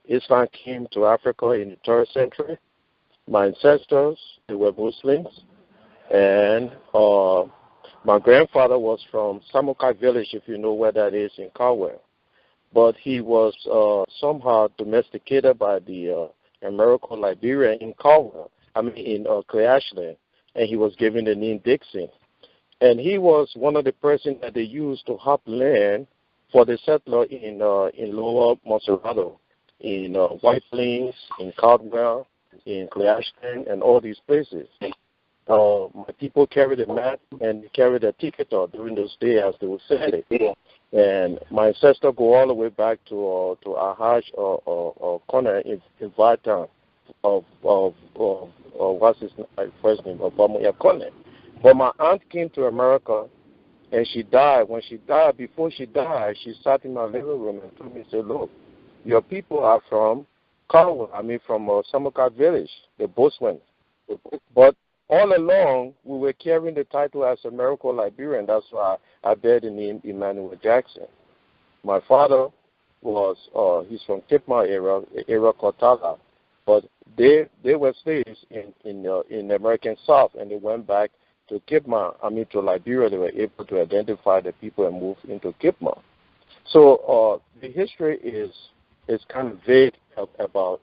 Islam came to Africa in the 3rd century. My ancestors, they were Muslims, and my grandfather was from Samukai village, if you know where that is in Caldwell. But he was somehow domesticated by the American Liberian in Caldwell, in Clay Ashland, and he was given the name Dixon. And he was one of the persons that they used to hop land for the settler in Lower Monserrato, in White Plains, in Caldwell, in Clay Ashland, and all these places. My people carried a mat and carried a ticket during those days as they would sell it. And my ancestors go all the way back to Ahaj or Connor in Vatan of what's his first name, Obama Connor. But my aunt came to America, and she died. When she died, before she died, she sat in my living room and told me, said, look, your people are from Caldwell, from Samukai village, the Botswana. But all along, we were carrying the title as American Liberian. That's why I bear the name Emmanuel Jackson. My father was, he's from Kipma area called Tala. But they were slaves in the American South, and they went back to Kipma, to Liberia. They were able to identify the people and move into Kipma. So the history is kind of vague about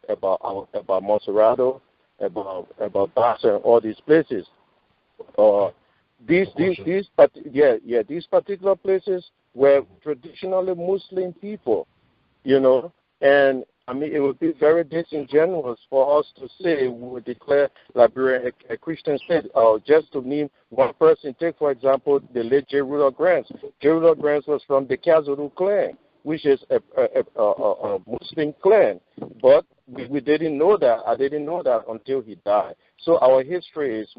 Monserrato, about Bassa and all these places. These particular places were traditionally Muslim people, and it would be very disingenuous for us to say we would declare Liberia a Christian state. Just to name one person, take for example the late J. Rudolph Grants. J. Rudolph Grants was from the Kazuru clan, which is a Muslim clan, but we didn't know that. I didn't know that until he died. So our history is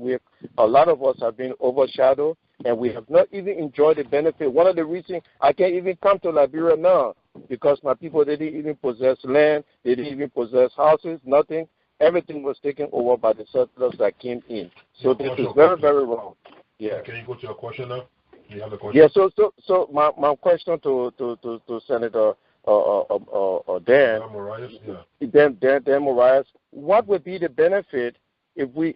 a lot of us have been overshadowed, and we have not even enjoyed the benefit. One of the reasons I can't even come to Liberia now, because my people, they didn't even possess land, they didn't even possess houses, nothing. Everything was taken over by the settlers that came in. So this is very, very wrong. Yeah. Can you go to your question now? Do you have a question? Yeah. So my question to Senator Dan Morais, what would be the benefit if we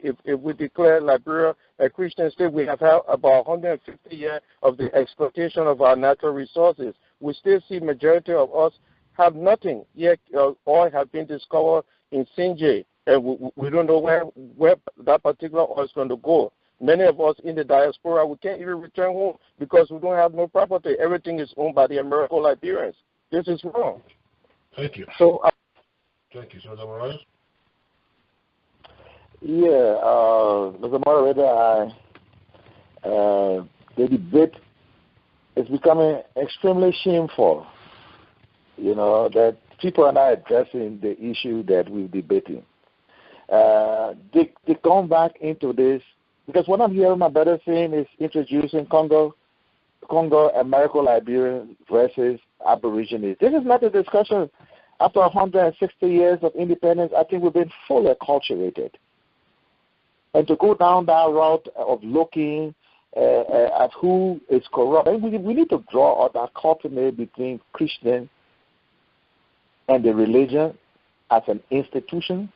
declare Liberia a Christian state? We have had about 150 years of the exploitation of our natural resources. We still see majority of us have nothing. Yet oil have been discovered in Sinjay, and we don't know where that particular oil is going to go. Many of us in the diaspora, we can't even return home because we don't have no property. Everything is owned by the American Liberians. This is wrong. Thank you. So, thank you. So, Morais? Yeah, Mr. Moderator, the debate is becoming extremely shameful, that people are not addressing the issue that we're debating. They come back into this, because what I'm hearing my brother saying is introducing Congo, American Liberian versus Aborigines. This is not a discussion. After 160 years of independence, I think we've been fully acculturated. and to go down that route of looking at who is corrupt. And we need to draw out that coordinate between Christian and the religion as an institution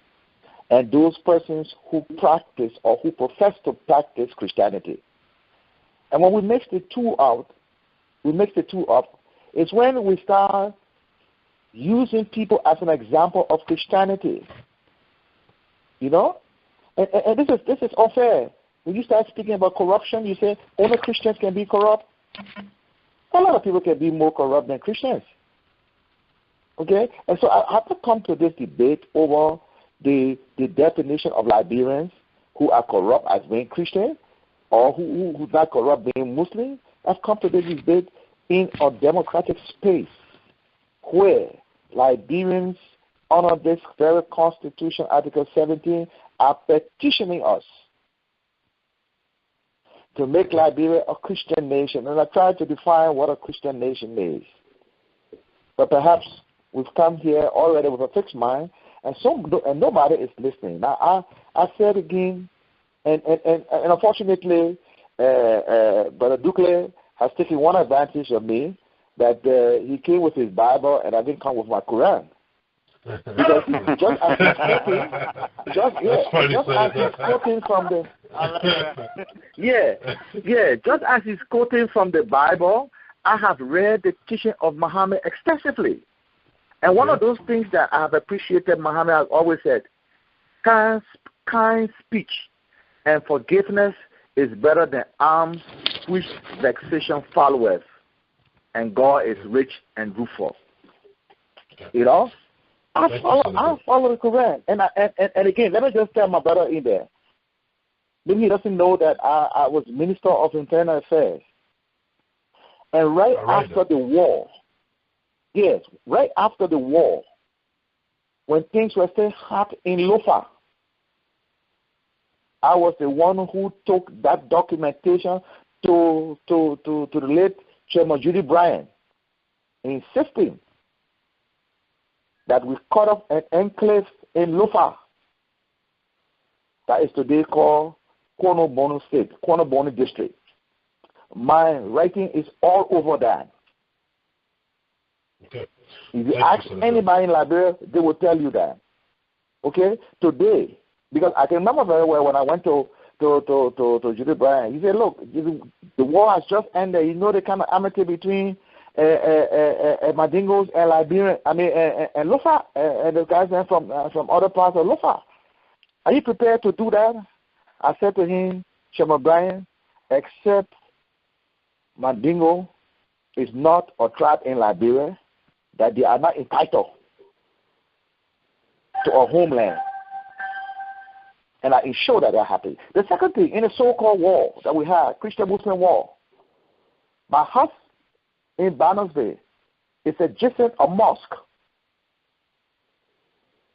and those persons who practice or who profess to practice Christianity. And when we mix the two up, it's when we start using people as an example of Christianity. You know? And this is unfair. When you start speaking about corruption, you say only Christians can be corrupt. A lot of people can be more corrupt than Christians. Okay? And so I have to come to this debate over the definition of Liberians who are corrupt as being Christian or who's not corrupt being Muslim. I've come to this debate in a democratic space where Liberians under this very Constitution, Article 17, are petitioning us to make Liberia a Christian nation. And I tried to define what a Christian nation is. But perhaps we've come here already with a fixed mind, and nobody is listening. Now, I said again, and unfortunately, Brother Ducle has taken one advantage of me, that he came with his Bible and I didn't come with my Quran. Because just as he's quoting from the just as he's quoting from the Bible, I have read the teaching of Muhammad extensively. And one of those things that I have appreciated, Muhammad has always said, kind speech and forgiveness is better than alms which vexation followeth, and God is rich and rueful. You know? I follow the Quran. And again, let me just tell my brother in there. Maybe he doesn't know that I was Minister of Internal Affairs. And right after the war, when things were still hot in Lofa, I was the one who took that documentation to the late Chairman Judy Bryan, insisting that we cut off an enclave in Lofa that is today called Kromah State, Kromah District. My writing is all over that. Okay. If you ask anybody in Liberia, they will tell you that. Okay? Today, because I can remember very well when I went to Judy Bryan, he said, look, the war has just ended. You know the kind of amity between Mandingos and Liberian, and Lofa, and the guys from other parts of Lofa. Are you prepared to do that? I said to him, Chairman Bryan, except Mandingo is not a tribe in Liberia, that they are not entitled to a homeland. And I ensure that they're happy. The second thing, in the so-called war that we had, Christian-Muslim war, my house in Bannersville is adjacent a mosque.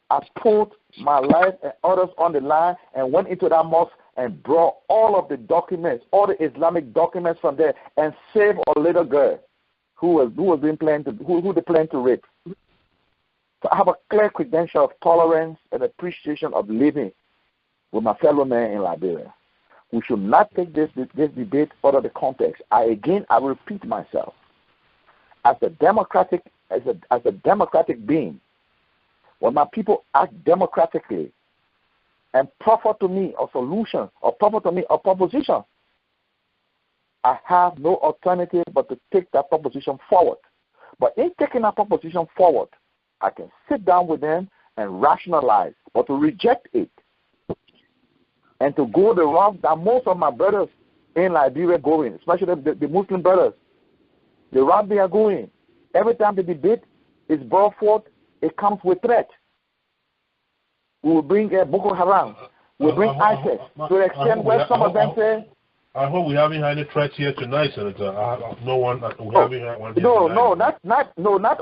I put my life and others on the line and went into that mosque and brought all of the documents, all the Islamic documents from there, and saved a little girl who they planned to rape. So I have a clear credential of tolerance and appreciation of living with my fellow men in Liberia. We should not take this debate out of the context. I will repeat myself. As a democratic being, when my people act democratically and proffer to me a solution or proffer to me a proposition, I have no alternative but to take that proposition forward. But in taking that proposition forward, I can sit down with them and rationalize, but to reject it and to go the route that most of my brothers in Liberia going, especially the Muslim brothers, the route they are going. Every time the debate is brought forth, it comes with threat. We will bring Boko Haram. We will bring ISIS to the extent where some of them say. I hope we haven't had any threats here tonight, Senator. No one. We haven't had one. Not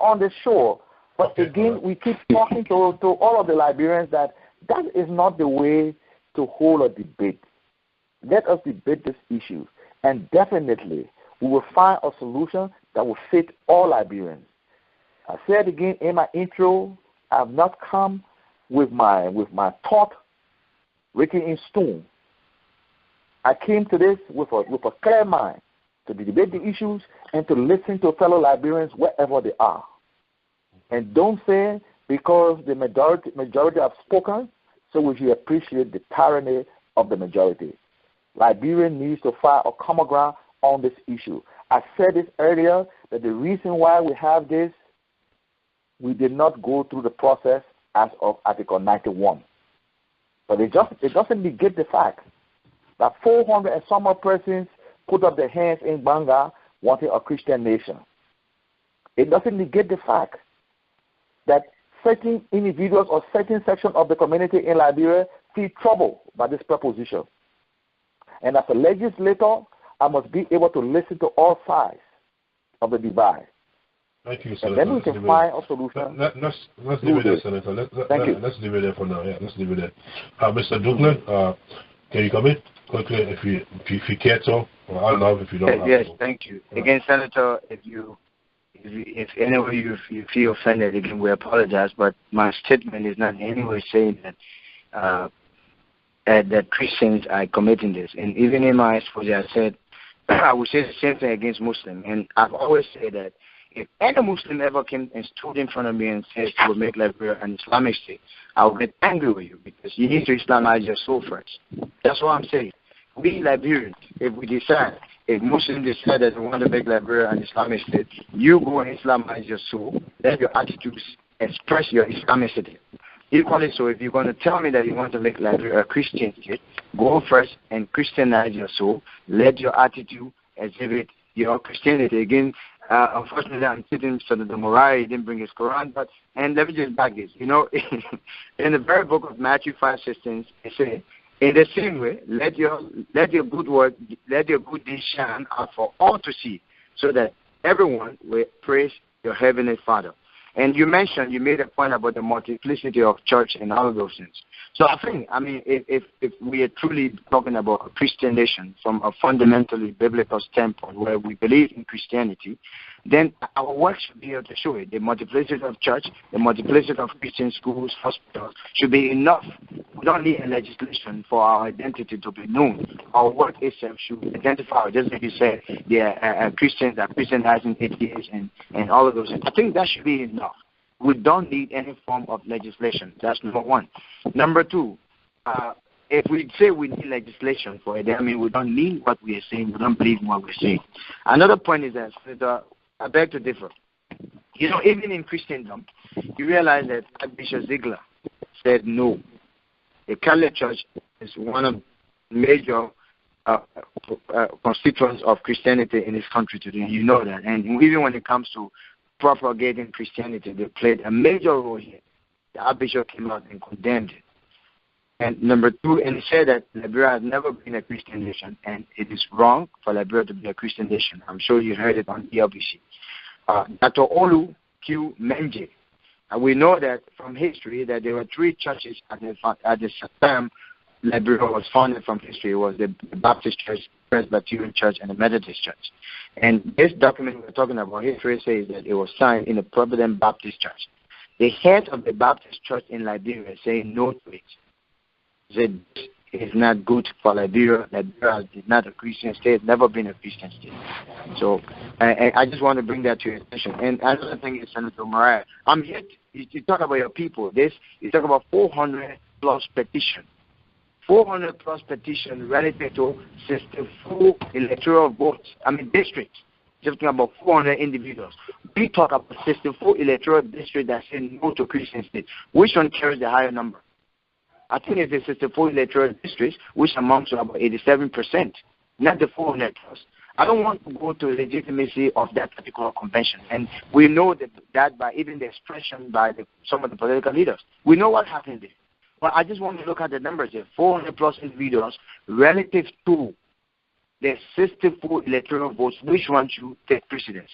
on the show. But okay, again, we keep talking to all of the Liberians that is not the way to hold a debate. Let us debate this issue, and definitely we will find a solution that will fit all Liberians. I said again in my intro, I have not come with my thought written in stone. I came to this with a clear mind to debate the issues and to listen to fellow Liberians wherever they are. And don't say because the majority have spoken, so we should appreciate the tyranny of the majority. Liberia needs to find a common ground on this issue. I said this earlier, that the reason why we have this, we did not go through the process as of Article 91. But it doesn't negate the fact that 400 and some odd persons put up their hands in Banga wanting a Christian nation. It doesn't negate the fact that certain individuals or certain sections of the community in Liberia feel troubled by this proposition. And as a legislator, I must be able to listen to all sides of the divide. Thank you, Senator. And then we can find a solution. Let's leave it there, Senator. Let's leave it there for now. Yeah, let's leave it there. Mr. Duklin, can you come in quickly if you care to? Or I don't know if you don't. Yes, thank you. Again, Senator, if any way you feel offended, again, we apologize. But my statement is not in any way saying that that Christians are committing this. And even in my expose, I said I would say the same thing against Muslims. And I've always said that if any Muslim ever came and stood in front of me and said we will make Liberia an Islamic state, I would get angry with you because you need to Islamize your soul first. That's what I'm saying. We Liberians, if we decide, if Muslims decide that they want to make Liberia an Islamic state, you go and Islamize your soul, let your attitudes express your Islamicity. Equally so, if you're going to tell me that you want to make Liberia a Christian state, go first and Christianize your soul. Let your attitude exhibit your Christianity. Again, unfortunately, I'm sitting so that the Morais didn't bring his Quran, and let me just back this. You know, in the very book of Matthew 5:16, it says, in the same way, let your good deeds shine out for all to see, so that everyone will praise your heavenly Father. And you made a point about the multiplicity of church and all of those things. So I think, if we are truly talking about a Christian nation from a fundamentally biblical standpoint where we believe in Christianity, then our work should be able to show it. The multiplicity of church, the multiplicity of Christian schools, hospitals should be enough. We don't need a legislation for our identity to be known. Our work itself should identify, just like you said, the Christians are Christianizing atheists and all of those things. I think that should be enough. We don't need any form of legislation. That's number one. Number two, if we say we need legislation for it, we don't mean what we are saying. We don't believe in what we're saying. Another point is that I beg to differ. You know, even in Christendom, you realize that Bishop Ziegler said no. The Catholic Church is one of the major constituents of Christianity in this country today. You know that. And even when it comes to propagating Christianity, they played a major role here. The Archbishop came out and condemned it. And number two, and he said that Liberia has never been a Christian nation, and it is wrong for Liberia to be a Christian nation. I'm sure you heard it on ELBC. Dr. Olu Q. Menje, we know that from history that there were three churches at the time Liberia was founded from history. It was the Baptist Church, Presbyterian Church, and the Methodist Church. And this document we're talking about, history says that it was signed in the Providence Baptist Church. The head of the Baptist Church in Liberia is saying no to it. Said it's not good for Liberia. Liberia is not a Christian state. It's never been a Christian state. So I just want to bring that to your attention. And another thing is, Senator Morais, I'm here. You talk about your people. You talk about 400 plus petition. 400 plus petition relative to 64 electoral votes. Districts. Just talking about 400 individuals. We talk about 64 electoral districts that say no to Christian state. Which one carries the higher number? I think it's the 64 electoral districts, which amounts to about 87%, not the 400 plus. I don't want to go to the legitimacy of that particular convention. And we know that by even the expression by some of the political leaders. We know what happened there. But I just want to look at the numbers here. 400 plus individuals relative to the 64 electoral votes, which one should take precedence?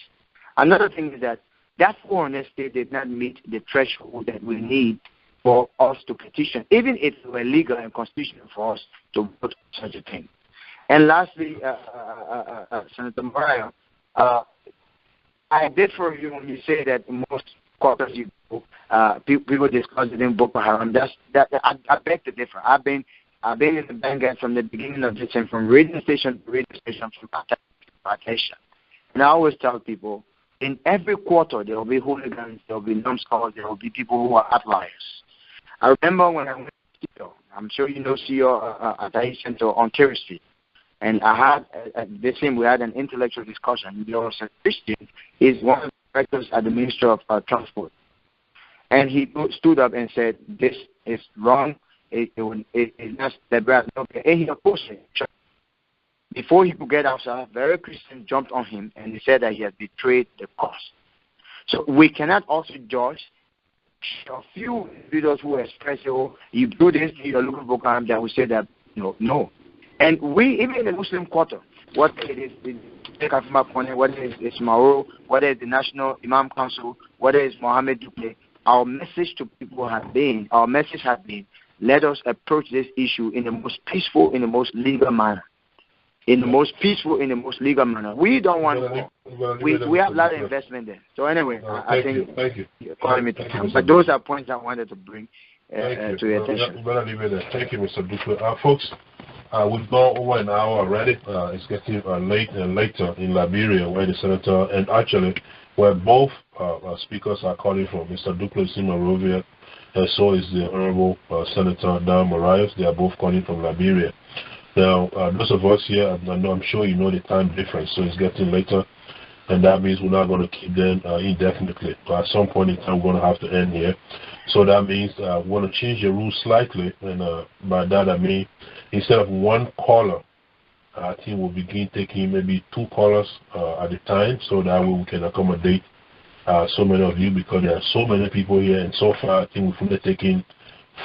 Another thing is that 400 state did not meet the threshold that we need for us to petition, even if it were legal and constitutional for us to vote such a thing. And lastly, Senator Morais, I did for you when you say that most quarters you people discuss it in Boko Haram. I beg to differ. I've been in the Vanguard from the beginning of this, and from radio station to radio station, from attention. And I always tell people, in every quarter there will be hooligans, there will be numbskulls, there will be people who are outliers. I remember when I went to CEO, I'm sure you know CEO at the Center on Kerry Street. And I had, at this time, we had an intellectual discussion. There was a Christian, he's one of the directors at the Ministry of Transport. And he stood up and said, this is wrong. It's not the okay. And he opposed it. Before he could get outside, very Christian jumped on him and he said that he had betrayed the cause. So we cannot also judge a few leaders who express, oh, you do this, you're looking for crime, that we say that, no. And we, even in the Muslim Quarter, what it is, the Kafumba, whether it's Morais, whether it's the National Imam Council, whether it's Mohammed Duque, our message to people has been, let us approach this issue in the most peaceful, in the most legal manner. We don't want war. We have a lot of investment there. So anyway, I think thank you. But those are points I wanted to bring to your attention. Thank you, Mr. Duque. Folks, we've gone over an hour already. It's getting late and later in Liberia, where the senator, and actually where both speakers are calling from, Mr. Duque is in Monrovia, and so is the Honorable Senator Dan Morais. They are both calling from Liberia. Now, those of us here, I'm sure you know the time difference, so it's getting later, and that means we're not going to keep them indefinitely. At some point in time, we're going to have to end here. So that means we're going to change the rules slightly, and by that I mean instead of one caller, I think we'll begin taking maybe 2 callers at a time, so that way we can accommodate so many of you, because there are so many people here, and so far I think we've only taken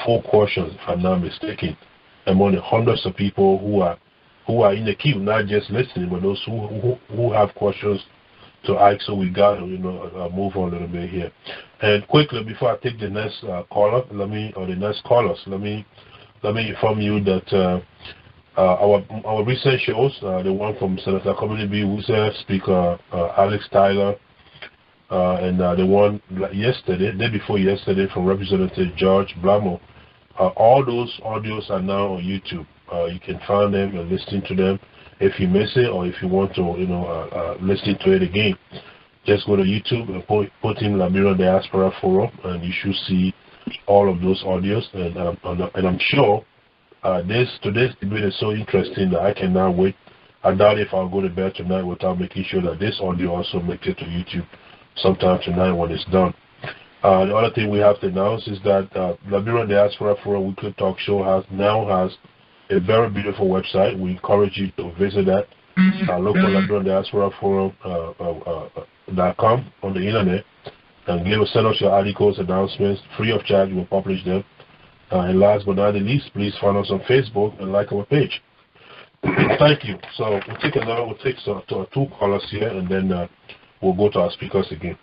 4 questions, if I'm not mistaken, among the hundreds of people who are in the queue, not just listening, but those who have questions to ask. So we got to move on a little bit here. And quickly, before I take the next caller, let me inform you that our recent shows, the one from Senator Community Wuse, Speaker Alex Tyler, and the one day before yesterday from Representative George Blamo. All those audios are now on YouTube. You can find them and listen to them if you miss it, or if you want to, listen to it again. Just go to YouTube and put in Liberian Diaspora Forum, and you should see all of those audios. And I'm sure today's debate is so interesting that I cannot wait. I doubt if I'll go to bed tonight without making sure that this audio also makes it to YouTube sometime tonight when it's done. The other thing we have to announce is that Liberian Diaspora Forum Weekly Talk Show now has a very beautiful website. We encourage you to visit that. Local Liberian Diaspora Forum.com on the internet, and send us your articles, announcements, free of charge. We'll publish them. And last but not least, please follow us on Facebook and like our page. Thank you. So we'll take 2 callers here, and then we'll go to our speakers again.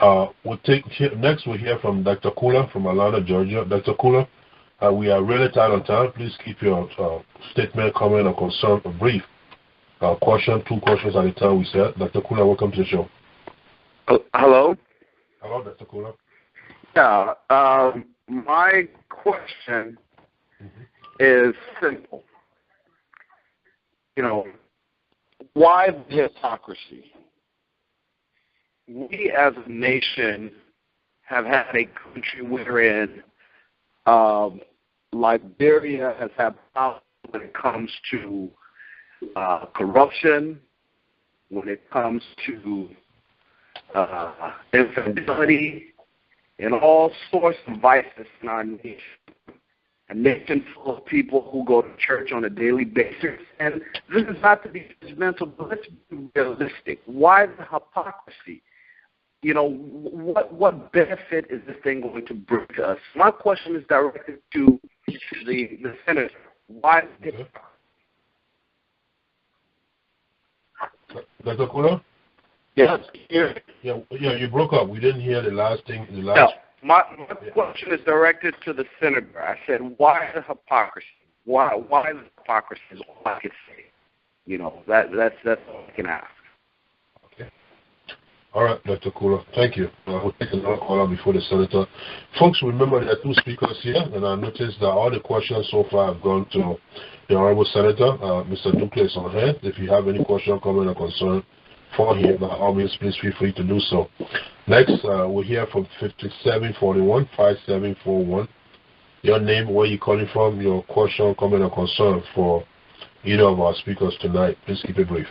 Next we'll hear from Dr. Kula from Atlanta, Georgia. Dr. Kula, we are really tight on time. Please keep your statement, comment, or concern brief. 2 questions at a time, we said. Dr. Kula, welcome to the show. Hello? Hello, Dr. Kula. Yeah, my question is simple. Why the hypocrisy? We as a nation have had a country wherein Liberia has had problems when it comes to corruption, when it comes to infidelity, and all sorts of vices in our nation. A nation full of people who go to church on a daily basis. And this is not to be judgmental, but let's be realistic. Why the hypocrisy? What benefit is this thing going to bring to us? My question is directed to the senator. Why this? Dr. Kula? Yes. Yeah, you broke up. We didn't hear the last thing. No, my question is directed to the senator. I said, why the hypocrisy? Why the hypocrisy is all I can say. That's all I can ask. Okay. All right, Dr. Kula, thank you. We'll take another caller before the senator. Folks, remember there are two speakers here, and I noticed that all the questions so far have gone to the Honorable Senator. Mr. Duque is on hand. If you have any question, comment, or concern for him, by all means, please feel free to do so. Next, we'll hear from 5741, 5741. Your name, where you're calling from, your question, comment, or concern for either of our speakers tonight. Please keep it brief.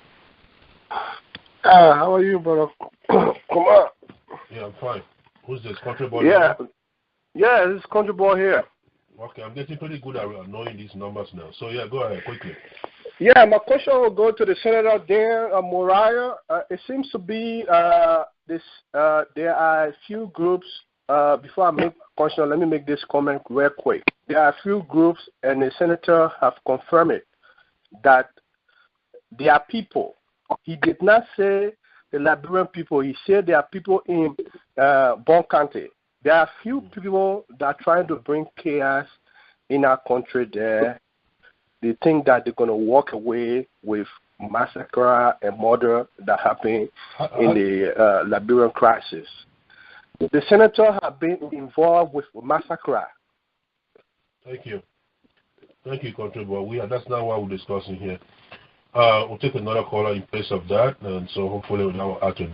How are you, brother? Kromah. Yeah, I'm fine. Who's this? Country boy? Yeah. Yeah, this is Country Boy here. Okay, I'm getting pretty good at knowing these numbers now. So, yeah, go ahead, quickly. Yeah, my question will go to the Senator there, Morais. It seems to be there are a few groups. Before I make a question, let me make this comment real quick. There are a few groups, and the Senator have confirmed it, that there are people. He did not say the Liberian people. He said there are people in Bon County. There are few people that are trying to bring chaos in our country there. They think that they're going to walk away with massacre and murder that happened in the Liberian crisis. The senator have been involved with massacre. Thank you. Thank you, Country Boy. That's not what we're discussing here. We'll take another caller in place of that, and so hopefully we'll now add to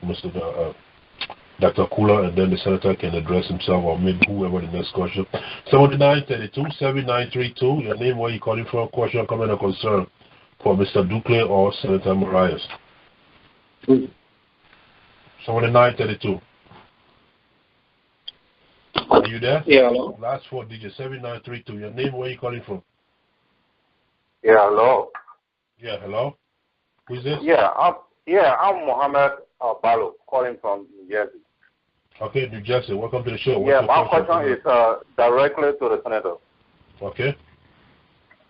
Mr. Dr. Kula, and then the senator can address himself, or maybe whoever the next question. 7932-7932, your name, where you calling from, question, comment, or concern for Mr. Duque or Senator Morais. 7932. Are you there? Yeah, hello. Last four digits, 7932. Your name, where you calling from? Yeah, hello. Yeah, hello. Who's this? I'm Mohammed Balo, calling from New Jersey. Okay, New Jersey. Welcome to the show. Yeah, my question is directly to the senator. Okay.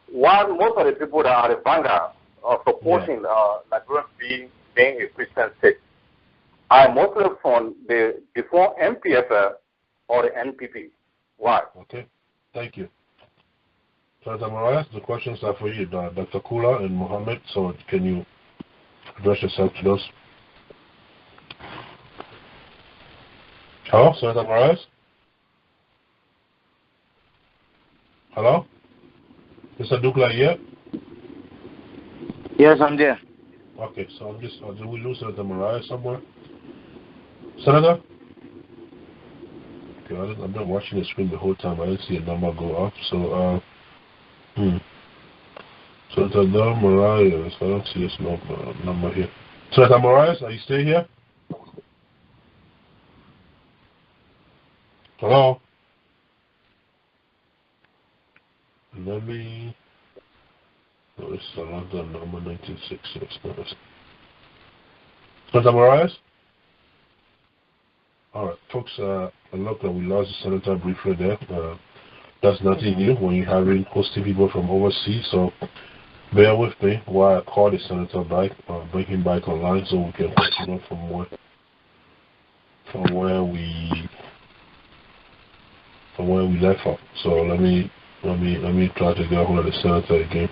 Why most of the people that are the vanguard of supporting Liberia being a Christian state are mostly from the before MPFL or the NPP. Why? Okay. Thank you. Senator Morais, the questions are for you, Dr. Kula and Mohammed. So can you address yourself to those? Hello, Senator Morais? Hello? Mr. Dukla here? Yes, I'm there. Okay, so I'm just, did we lose Senator Morais somewhere? Senator? Okay, I've been watching the screen the whole time. I didn't see a number go up. So, Senator Morais, I don't see this number here. Senator Morais, are you still here? Hello? Let me... Oh, this is another number, 1966. Senator Morais? Alright, folks, look, we lost the senator briefly there. That's nothing new when you're hosting people from overseas, so bear with me while I call the senator back, bring him back online so we can continue from where we left off. So let me try to get a hold of the senator again.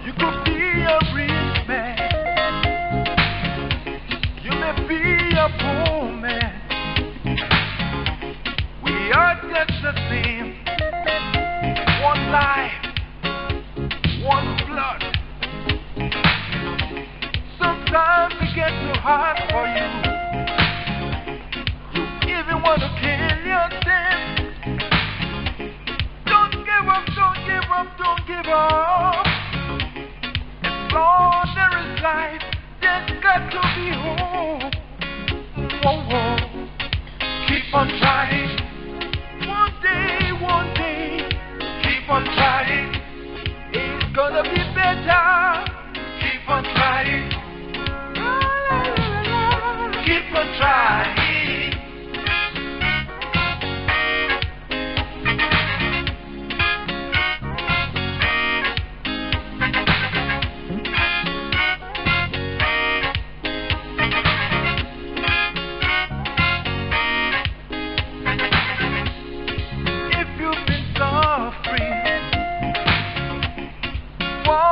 You could be a rich man, you may be a poor man. We are just the same. One life, one blood. Sometimes it gets too hard for you. You even want to kill yourself. Don't give up, don't give up, don't give up. As long there is life, there's got to be hope. Whoa, whoa. Keep on trying. One day, keep on trying. It's gonna be better. Keep on trying. Keep on trying. If you've been suffering for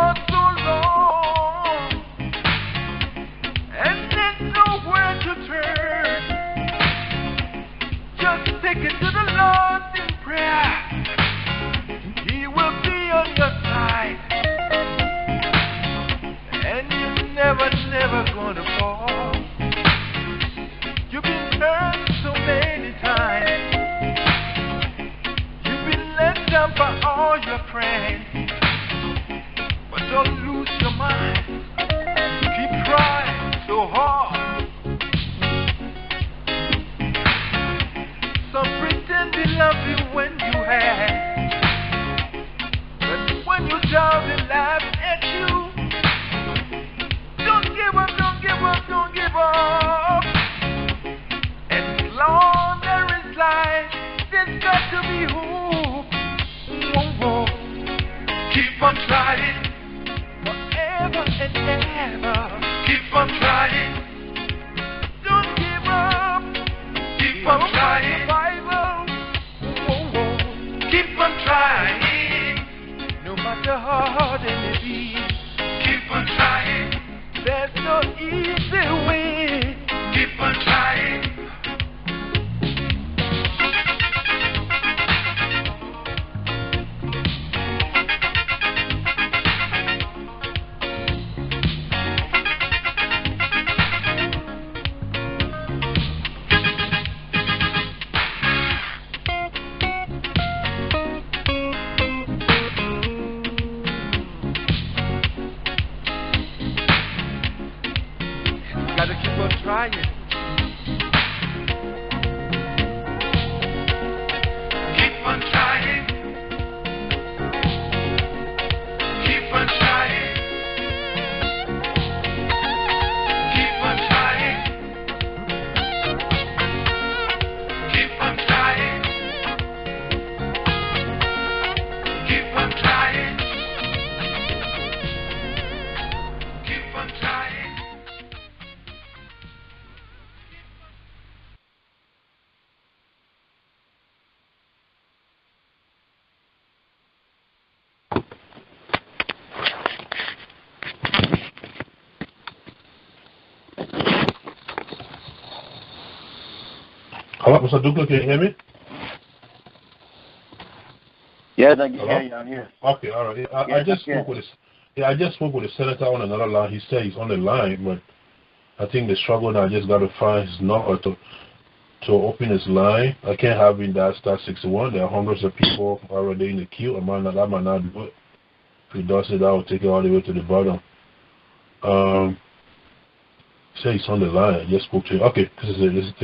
don't lose your mind. Keep trying so hard. Some pretend they love you when you have, but when you down they laugh at you. Don't give up, don't give up, don't give up. As long there is life, there's got to be hope. Whoa, whoa. Keep on trying, forever and ever. Keep on trying, don't give up. Keep on trying, survival. Whoa, whoa. Keep on trying, no matter how hard it may be. Keep on trying, there's no easy way. Keep on trying. Trying. Keep on trying. Keep on trying. Keep on trying. Keep on trying. Keep on trying. Keep on trying. Hello, Mr. Douglas, can you hear me? Yes, I can hear you. I'm here. Okay, all right. I just spoke with I just spoke with the senator on another line. He said he's on the line, but I think the struggle now, I just got to find his number to open his line. I can't have him that star 61. There are hundreds of people already in the queue. I might not do it. If he does it, I will take it all the way to the bottom. He said he's on the line. I just spoke to him. Okay, this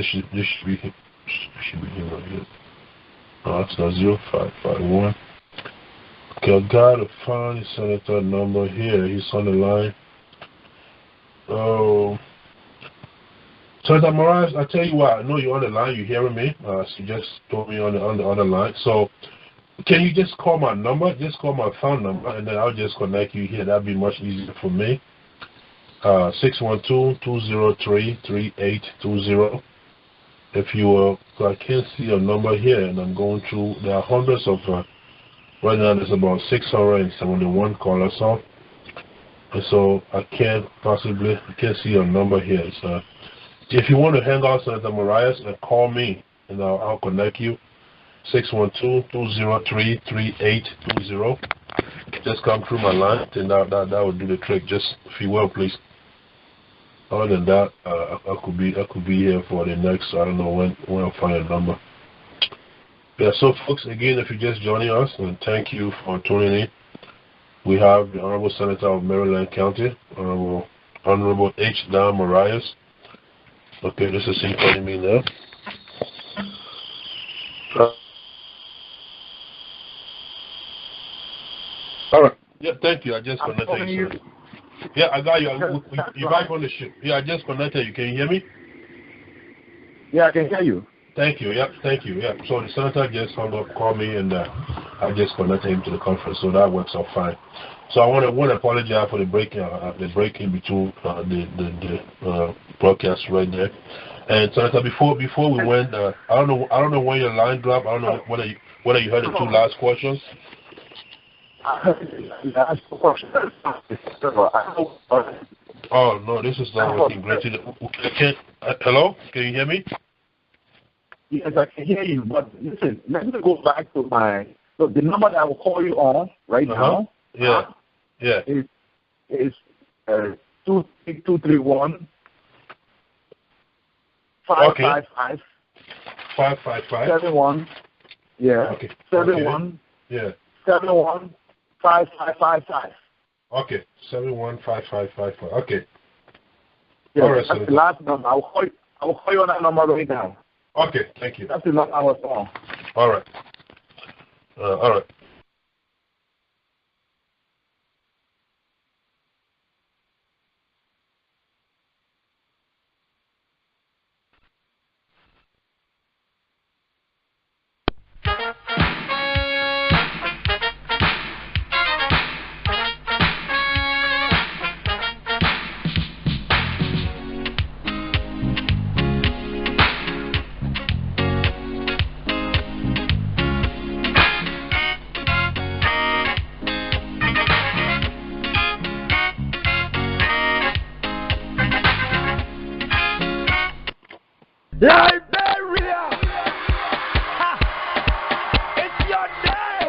should be him. Should be him right here. That's not 0551. Okay, I gotta find the senator number here. He's on the line. Oh, Senator Morais, I tell you what. I know you're on the line. You hearing me? She just told me on the other line. So, can you just call my number? Just call my phone number, and then I'll just connect you here. That'd be much easier for me. 612-203-3820. If you I can't see your number here, and I'm going through. There are hundreds of. Right now, there's about 671 callers on, and so I can't see your number here. So, if you want to hang out, Senator Morais, call me, and I'll connect you. 612-203-3820. Just come through my line, and that would do the trick. Just if you will, please. Other than that, I could be here for the next. I don't know when I'll find a number. Yeah. So, folks, again, if you're just joining us, and thank you for tuning in. We have the Honorable Senator of Maryland County, Honorable H. Don Morais. Okay, this is him calling me now. All right. Yeah, thank you. I just connected you. Yeah, I got you. You're back on the ship. Yeah, I just connected you. Can you hear me? Yeah, I can hear you. Thank you. Yeah, thank you. Yeah. So the senator just hung up, called me, and I just connected him to the conference. So that works out fine. So I want to apologize for the break in between the broadcast right there. And Senator, before we went, I don't know when your line dropped. I don't know whether you heard the two last questions. Oh no, this is not working great. Hello, can you hear me? Yes, I can hear you. But listen, let me go back to the number that I will call you on right now. Yeah, yeah. Is 231 555 555 71. Yeah. Okay. 71. Yeah. 71 5555. Okay, 715555. Okay. Yeah, All right, that's the last number. I will call you on that number right now. Okay, thank you. That's the number I was on. All right. All right. Liberia! Ha! It's your day!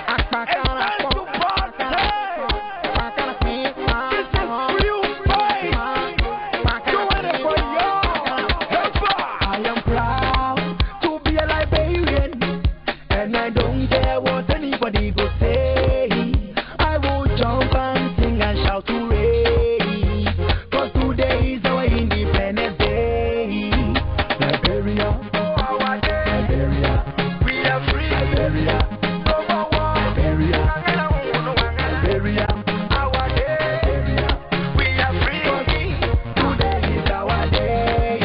It's time to party! This is real fight! Doing it for y'all! I am proud to be a Liberian, and I don't care what anybody go say. I will jump and sing and shout hooray, 'cause today is our Independence Day. Liberia, we are free. Liberia, Liberia, our day. We are free. Today is our day.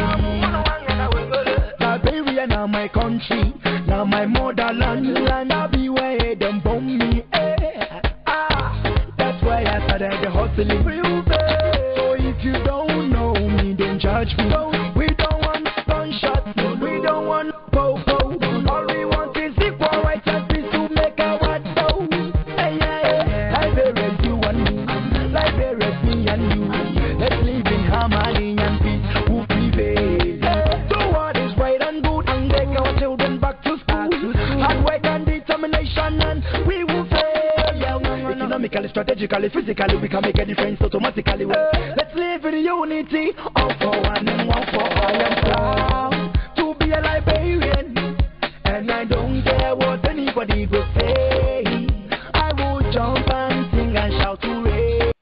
Liberia now my country, now my motherland. I'll be where them bomb me. That's why I started the hustling. So if you don't know me, don't judge me. We don't want gunshot, we don't want po-po. All we want is equal rights and peace to make our dough. Hey, Liberia, you and me, Liberia, me and you. Let's live in harmony and peace who prevail. So what is right and good and take our children back to school. Hard work and determination and we will fail. Economically, strategically, physically, we can make a difference automatically. Let's live in unity, all for one and one for all. I am proud to be a Liberian, and I don't care what anybody will say. I will jump and sing and shout hooray.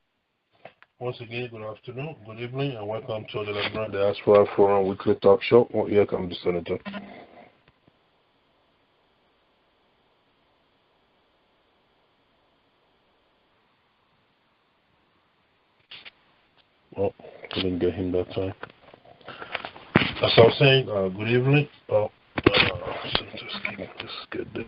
Once again, good afternoon, good evening, and welcome to the Liberian Diaspora Forum weekly talk show. Here comes the Senator. Oh, couldn't get him that time. As I was saying, good evening. Just get the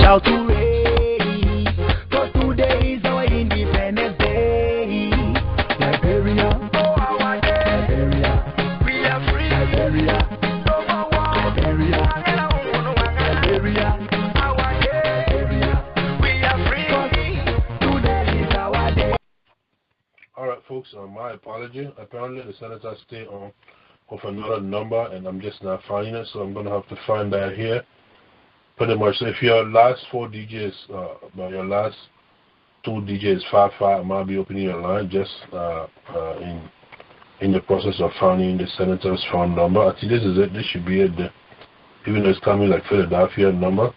Shout hooray, 'cause today is our Independence Day. Liberia, Liberia, we are free. Liberia, Liberia, Liberia, our day. We are free. 'Cause today is our day. All right, folks, my apology. Apparently, the senator stayed on with another number, and I'm just not finding it, so I'm going to have to find that here. Pretty much, if your last 4 digits, but your last 2 digits 55, I might be opening your line just in the process of finding the senator's phone number. I think this is it. This should be it. Even though it's coming like Philadelphia number.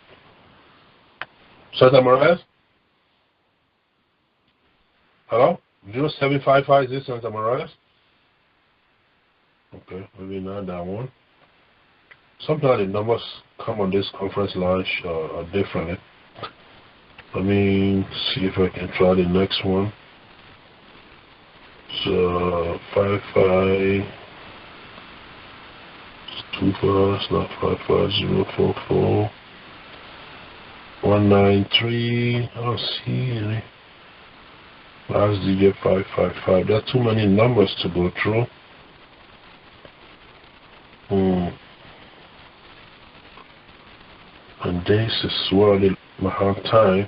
Senator Morais? Hello? 0755, is this Senator Morais? Okay, maybe not that one. Sometimes the numbers come on this conference line differently. Let me see if I can try the next one. So 55 25, it's not 55044 193. I don't see any. Last digit 555. There are too many numbers to go through. And this is where I need my hard time.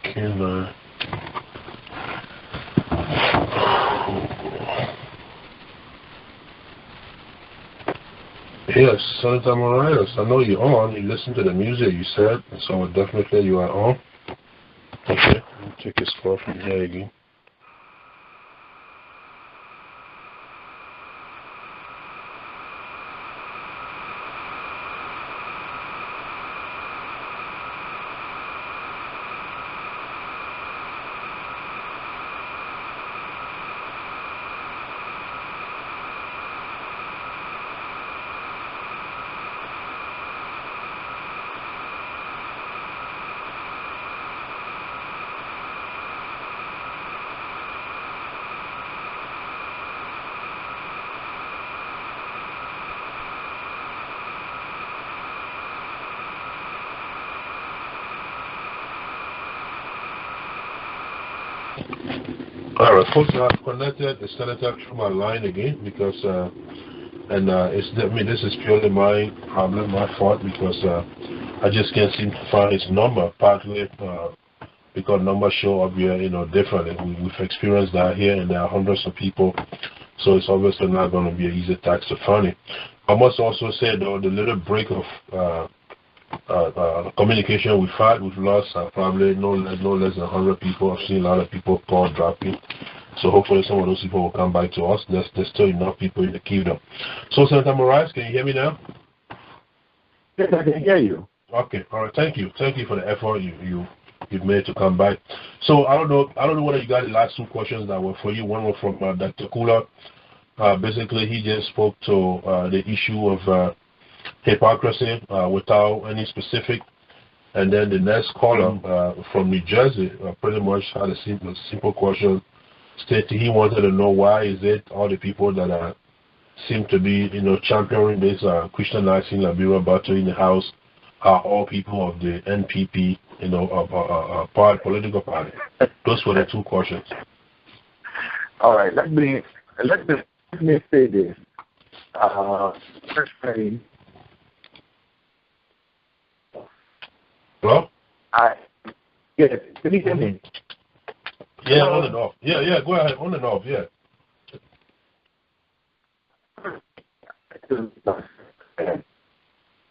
Can I? Yes, Senator Morais, I know you're on. You listen to the music you said, so definitely you are on. Okay, let me take a score from here again. All right, folks, I've connected the senator through my line again because, this is purely my problem, my fault, because I just can't seem to find his number, partly because numbers show up here, differently. We've experienced that here, and there are hundreds of people, so it's obviously not going to be an easy task to find it. I must also say, though, the little break of communication we've had, we've lost probably no less than 100 people. I've seen a lot of people call dropping. So hopefully some of those people will come back to us. There's still enough people in the kingdom. So Senator Morais, can you hear me now? Yes, I can hear you. Okay, all right. Thank you for the effort you've made to come back. So I don't know whether you got the last two questions that were for you. One was from Dr. Kula. Basically, he just spoke to the issue of hypocrisy without any specific. And then the next caller from New Jersey pretty much had a simple question. Stated he wanted to know why is it all the people that seem to be championing this Christianizing Liberia battle in the House are all people of the NPP, political party. Those were the two questions. All right, let me say this. First thing. Hello? Yes, can you hear me? Yeah, on and off. Yeah, go ahead, on and off, yeah.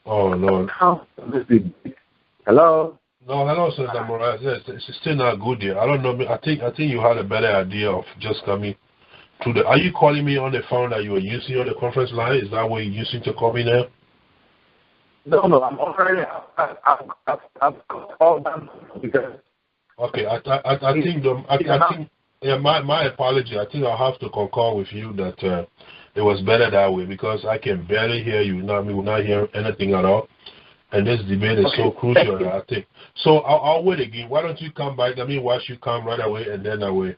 Oh, Lord. Hello? No, hello, Senator Morais. Yes, it's still not good here. I don't know. I think you had a better idea of just coming to the... Are you calling me on the phone that you were using on the conference line? Is that what you're using to call me now? No, I'm already... I've called them because... Okay, I think my apology. I think I'll have to concur with you that it was better that way because I can barely hear you. We're not hearing anything at all. And this debate is so crucial, I think. So I'll wait again. Why don't you come back? Once you come right away, and then away.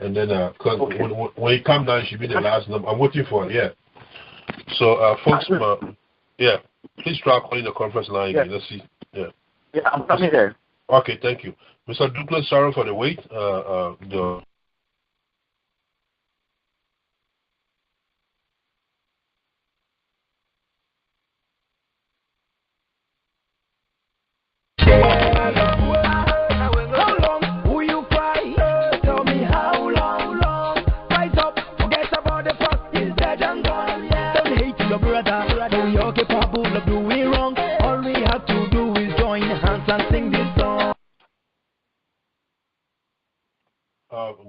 And then, because when you come down, it should be the last number. I'm waiting for it, yeah. So, folks, please try calling the conference line again. Let's see. Yeah, I'm coming there. Okay, thank you. Mr. Douglas, sorry for the wait.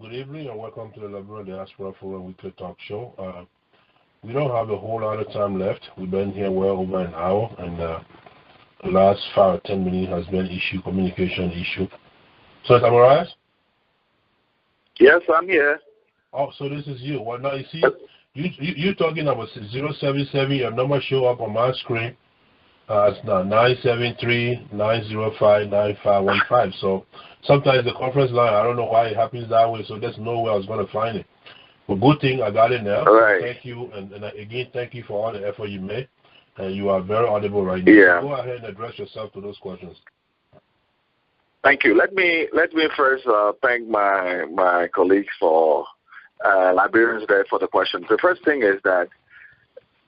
Good evening and welcome to the Liberian Diaspora Forum weekly talk show. We don't have a whole lot of time left. We've been here well over an hour, and the last 5 or 10 minutes has been communication issue. So, Morais? Yes, I'm here. Oh, so this is you. Well, now you see, you're talking about 077. Your number show up on my screen. It's now 973-905-9515. So sometimes the conference line, I don't know why it happens that way, so there's no way I was going to find it. But good thing I got it now. All right. Thank you. And again, thank you for all the effort you made. And you are very audible right now. Yeah. So go ahead and address yourself to those questions. Thank you. Let me first thank my colleagues for Liberians there for the questions. The first thing is that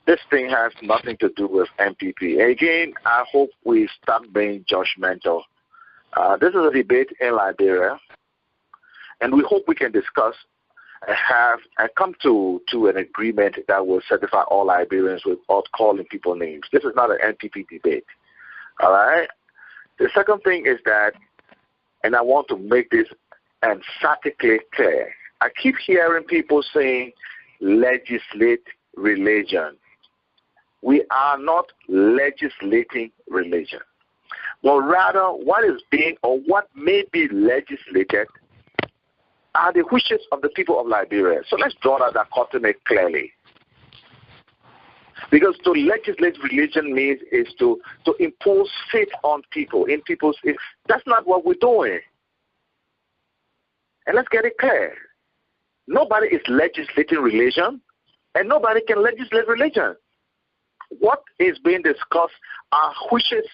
this thing has nothing to do with MPP. Again, I hope we stop being judgmental. This is a debate in Liberia, and we hope we can discuss and come to an agreement that will certify all Liberians without calling people names. This is not an NPP debate. All right? The second thing is that, and I want to make this emphatically clear, I keep hearing people saying legislate religion. We are not legislating religion, but rather what is being or what may be legislated are the wishes of the people of Liberia. So let's draw that dichotomy clearly. Because to legislate religion means is to impose faith on people, in people's. That's not what we're doing. And let's get it clear. Nobody is legislating religion, and nobody can legislate religion. What is being discussed are wishes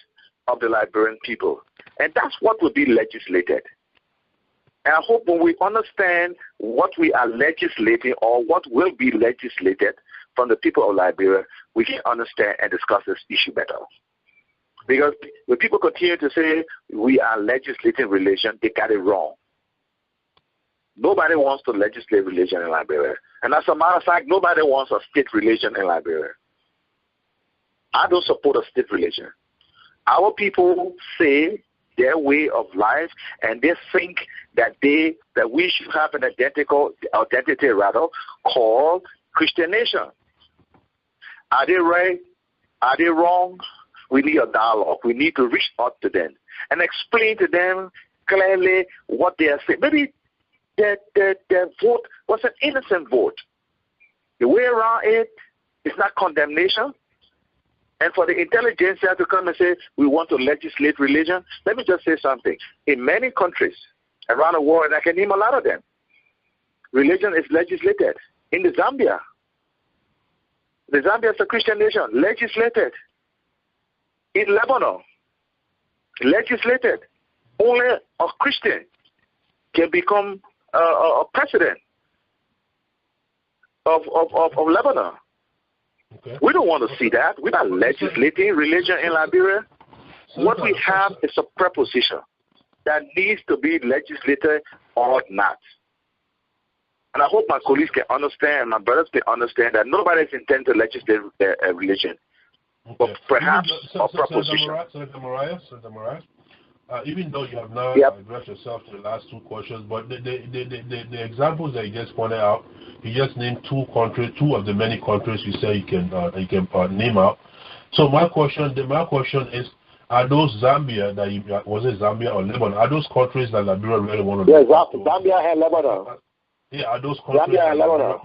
of the Liberian people, and that's what will be legislated. And I hope when we understand what we are legislating or what will be legislated from the people of Liberia, we can understand and discuss this issue better. Because when people continue to say we are legislating religion, they got it wrong. Nobody wants to legislate religion in Liberia. And as a matter of fact, nobody wants a state religion in Liberia. I don't support a state religion. Our people say their way of life, and they think that we should have an identity called Christian nation. Are they right? Are they wrong? We need a dialogue. We need to reach out to them and explain to them clearly what they are saying. Maybe their vote was an innocent vote. The way around it is not condemnation. And for the intelligentsia to come and say, we want to legislate religion, let me just say something. In many countries around the world, and I can name a lot of them, religion is legislated. In the Zambia is a Christian nation, legislated. In Lebanon, legislated. Only a Christian can become a president of Lebanon. Okay. We don't want to see that. We're not legislating religion in Liberia. What we have is a preposition that needs to be legislated or not. And I hope my colleagues can understand, and my brothers can understand that nobody is intending to legislate religion, but perhaps a preposition. Senator Morais, even though you have now addressed yourself to the last two questions, but the examples that you just pointed out, you just named two of the many countries you say you can name out. So my question is, are those Zambia was it Zambia or Lebanon? Are those countries that Liberia really want to? Yes, Zambia and Lebanon. Yeah, are those countries? Zambia and Lebanon.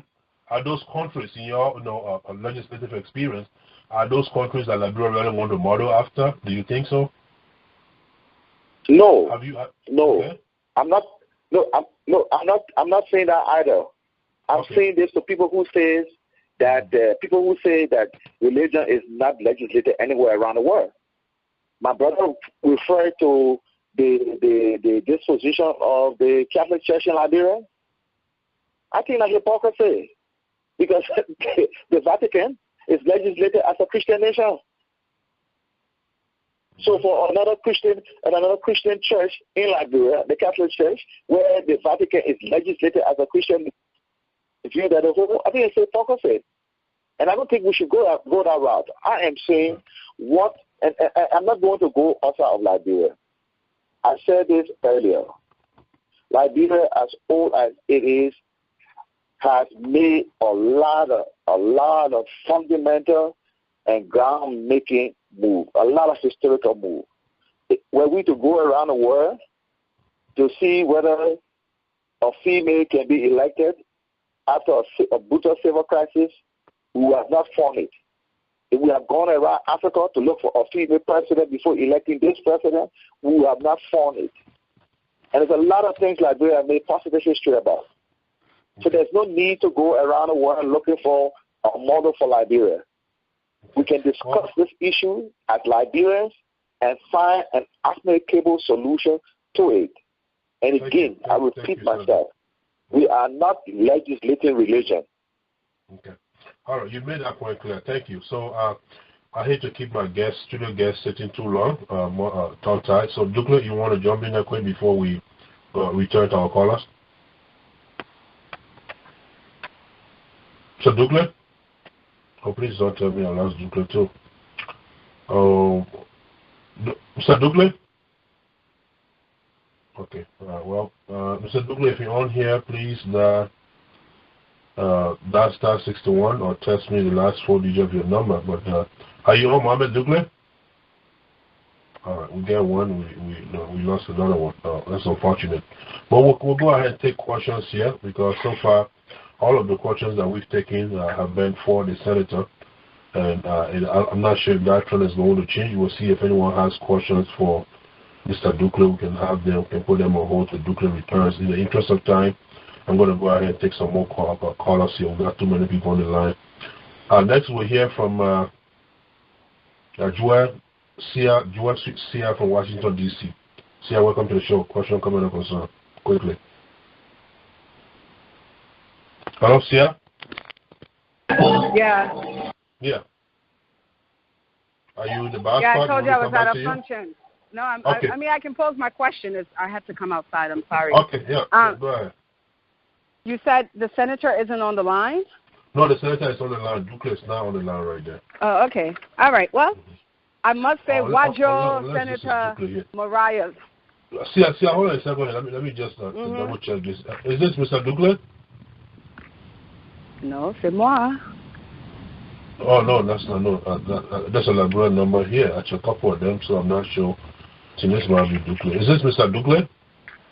Are those countries in your legislative experience? Are those countries that Liberia really want to model after? Do you think so? No. No. Okay. I'm not saying that either. I'm saying this to people who say that religion is not legislated anywhere around the world. My brother referred to the disposition of the Catholic Church in Liberia. I think that's hypocrisy, because the Vatican is legislated as a Christian nation. So for another Christian church in Liberia, the Catholic Church, where the Vatican is legislated as a Christian view, that I think it's hypocrisy. And I don't think we should go that route. I am saying and I'm not going to go outside of Liberia. I said this earlier. Liberia, as old as it is, has made a lot of fundamental and ground-making move, a lot of historical move. Were we to go around the world to see whether a female can be elected after a brutal civil crisis, we have not found it. If we have gone around Africa to look for a female president before electing this president, we have not found it. And there's a lot of things Liberia made positive history about. So there's no need to go around the world looking for a model for Liberia. We can discuss this issue as Liberians and find an applicable solution to it. And again, I repeat myself, we are not legislating religion. Okay. All right, you made that point clear. Thank you. So I hate to keep my studio guests sitting too long, tongue-tied. So Douglas, you want to jump in that quick before we return to our callers? Mr. Dukley? Oh, please don't tell me I lost Dukley too. Oh, Mr. Dukley? Okay, Mr. Dukley, if you're on here, please dial star 61 or text me the last 4 digits of your number. But are you on, Mohammed Dukley? All right, we got one. We lost another one. That's unfortunate. But we'll go ahead and take questions here because so far all of the questions that we've taken have been for the senator. And I'm not sure if that trend is going to change. We'll see if anyone has questions for Mr. Dukley. We can have them, can put them on hold till Dukley returns. In the interest of time, I'm going to go ahead and take some more callers here. We've got too many people on the line. Next, we'll hear from Joel Sia from Washington, D.C. Sia, welcome to the show. Question, comment, or concern? Quickly. Hello, Sia? Yeah. Yeah. Are you in the box? Yeah, I told you I was at a function. No, okay. I mean, I can pose my question. I had to come outside. I'm sorry. Okay, yeah. Go ahead. You said the senator isn't on the line? No, the senator is on the line. Dukley is not on the line right there. Oh, okay. All right. Well, I must say, Wajo, Senator Morais. See, hold on a second. Let me just double check this. Is this Mr. Dukley? No, c'est moi. Oh, no, that's not. No, that's a Liberian number here. Actually, a couple of them, so I'm not sure. So this might be Dukley. Is this Mr. Dukley?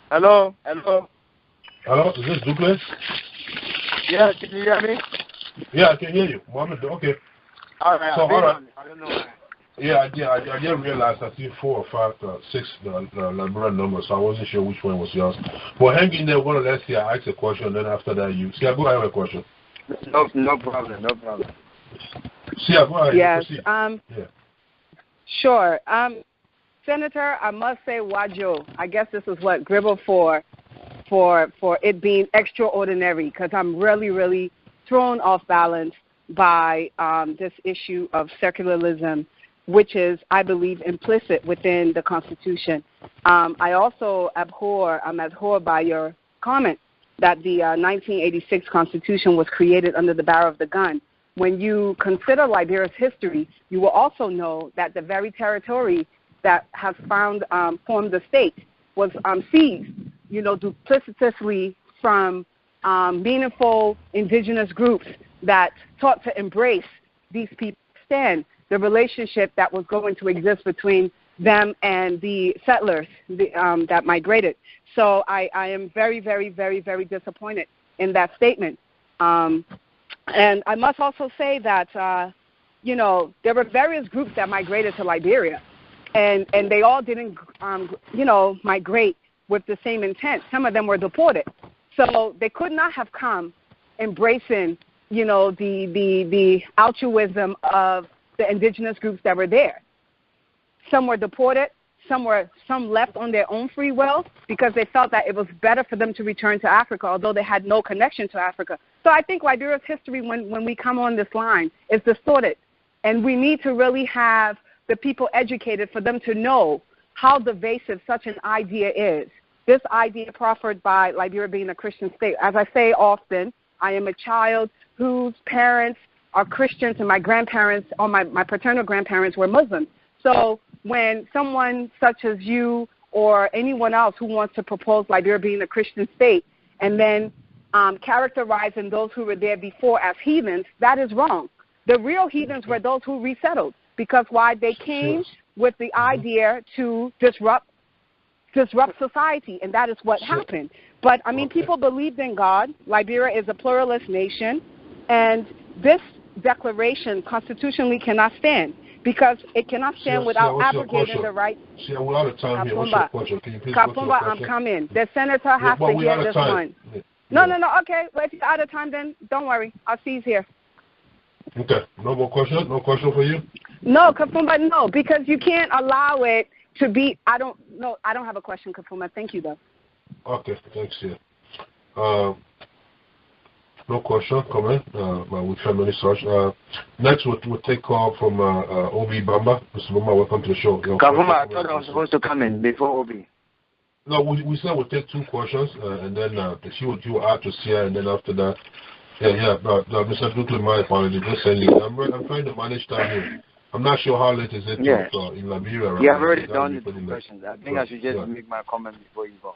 Hello? Hello, is this Dukley? Yeah, can you hear me? Yeah, I can hear you. Mohammed, okay. All right, so, all right. I don't know why. Yeah, I didn't realize I see 4 or 5, 6 Liberian numbers, so I wasn't sure which one was yours. Well, hang in there. We're going to let Sia ask a question, and then after that, you. Sia, go ahead with a question. No problem. Sia, go ahead. Yes. Yeah. Sure. Senator, I must say, Wajo, I guess this is what Gribble for it being extraordinary, because I'm really, really thrown off balance by this issue of secularism, which is, I believe, implicit within the Constitution. I also I'm abhorred by your comment that the 1986 Constitution was created under the barrel of the gun. When you consider Liberia's history, you will also know that the very territory that has formed the state was seized, duplicitously from meaningful indigenous groups that sought to embrace these people, understand the relationship that was going to exist between them and the settlers that migrated. So I am very, very, very, very disappointed in that statement. And I must also say that, there were various groups that migrated to Liberia, and they all didn't, migrate with the same intent. Some of them were deported. So they could not have come embracing, the altruism of the indigenous groups that were there. Some were deported. Some left on their own free will because they felt that it was better for them to return to Africa, although they had no connection to Africa. So I think Liberia's history, when we come on this line, is distorted. And we need to really have the people educated for them to know how divisive such an idea is. This idea proffered by Liberia being a Christian state. As I say often, I am a child whose parents are Christians, and my grandparents, or my paternal grandparents, were Muslims. So when someone such as you or anyone else who wants to propose Liberia being a Christian state and then characterizing those who were there before as heathens, that is wrong. The real heathens were those who resettled, because why? They came with the idea to disrupt society, and that is what happened. But, people believed in God. Liberia is a pluralist nation, and this declaration constitutionally cannot stand, because it cannot stand without abrogating the right. We're out of time here. What's your question? Can you please Kafumba, I'm coming. The senator has to hear this one. No, okay. Well, if you're out of time, then don't worry. I'll cease here. Okay. No more questions? No question for you? No, Kafumba, no, because you can't allow it to be. I don't have a question, Kafumba. Thank you, though. Okay, thanks, yeah. No question, comment with family search. Next, we'll take call from Obi Bamba. Mr. Bamba, welcome to the show. Kafumba, I thought I was supposed to come in before Obi. No, we said we'll take 2 questions, and then you will add to Sia, and then after that, Mr. Dukley, my apologies. Just sending. I'm trying to manage time here. I'm not sure how late is it in Liberia right Yeah, now. I've already done the questions. I think I should just make my comment before you go.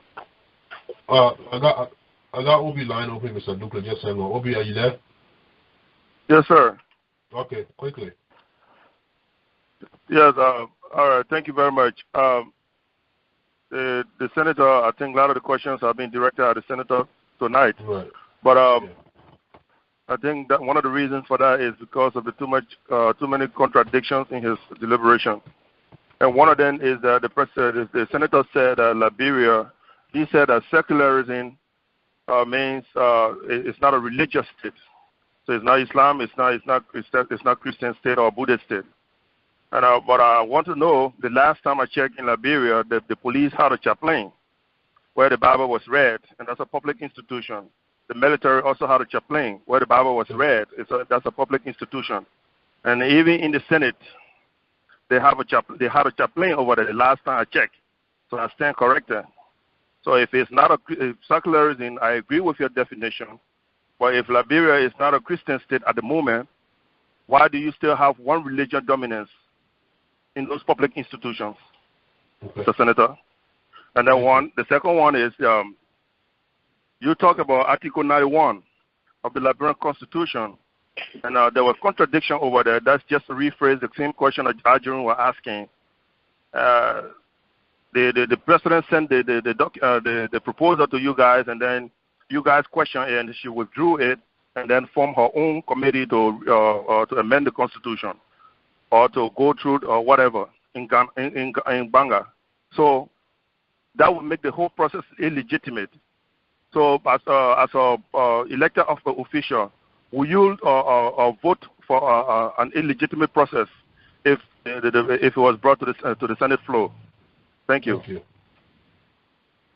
I got Obi line open, Mr. Dukley. Just hang on. Obi, are you there? Yes, sir. Okay, quickly. Yes, all right. Thank you very much. The senator, I think a lot of the questions have been directed at the senator tonight. Right. But I think that one of the reasons for that is because of the too many contradictions in his deliberation. And one of them is that the senator said that Liberia, he said that secularism means it's not a religious state. So it's not Islam, it's not Christian state or Buddhist state. And but I want to know, the last time I checked in Liberia, the police had a chaplain where the Bible was read, and that's a public institution. The military also had a chaplain where the Bible was read. That's a public institution. And even in the Senate, they had a chaplain over there the last time I checked. So I stand corrected. So if it's not if secularism, I agree with your definition. But if Liberia is not a Christian state at the moment, why do you still have one religion dominance in those public institutions, Mr. Senator? And then the second one is you talk about Article 91 of the Liberian Constitution, and there was contradiction over there. That's just to rephrase the same question that Adrian was asking. The president sent the proposal to you guys, and then you guys questioned it, and she withdrew it, and then formed her own committee to amend the Constitution or to go through or whatever in Banga. So that would make the whole process illegitimate. So as a elected official, will you vote for an illegitimate process if it was brought to the Senate floor? Thank you. Thank you.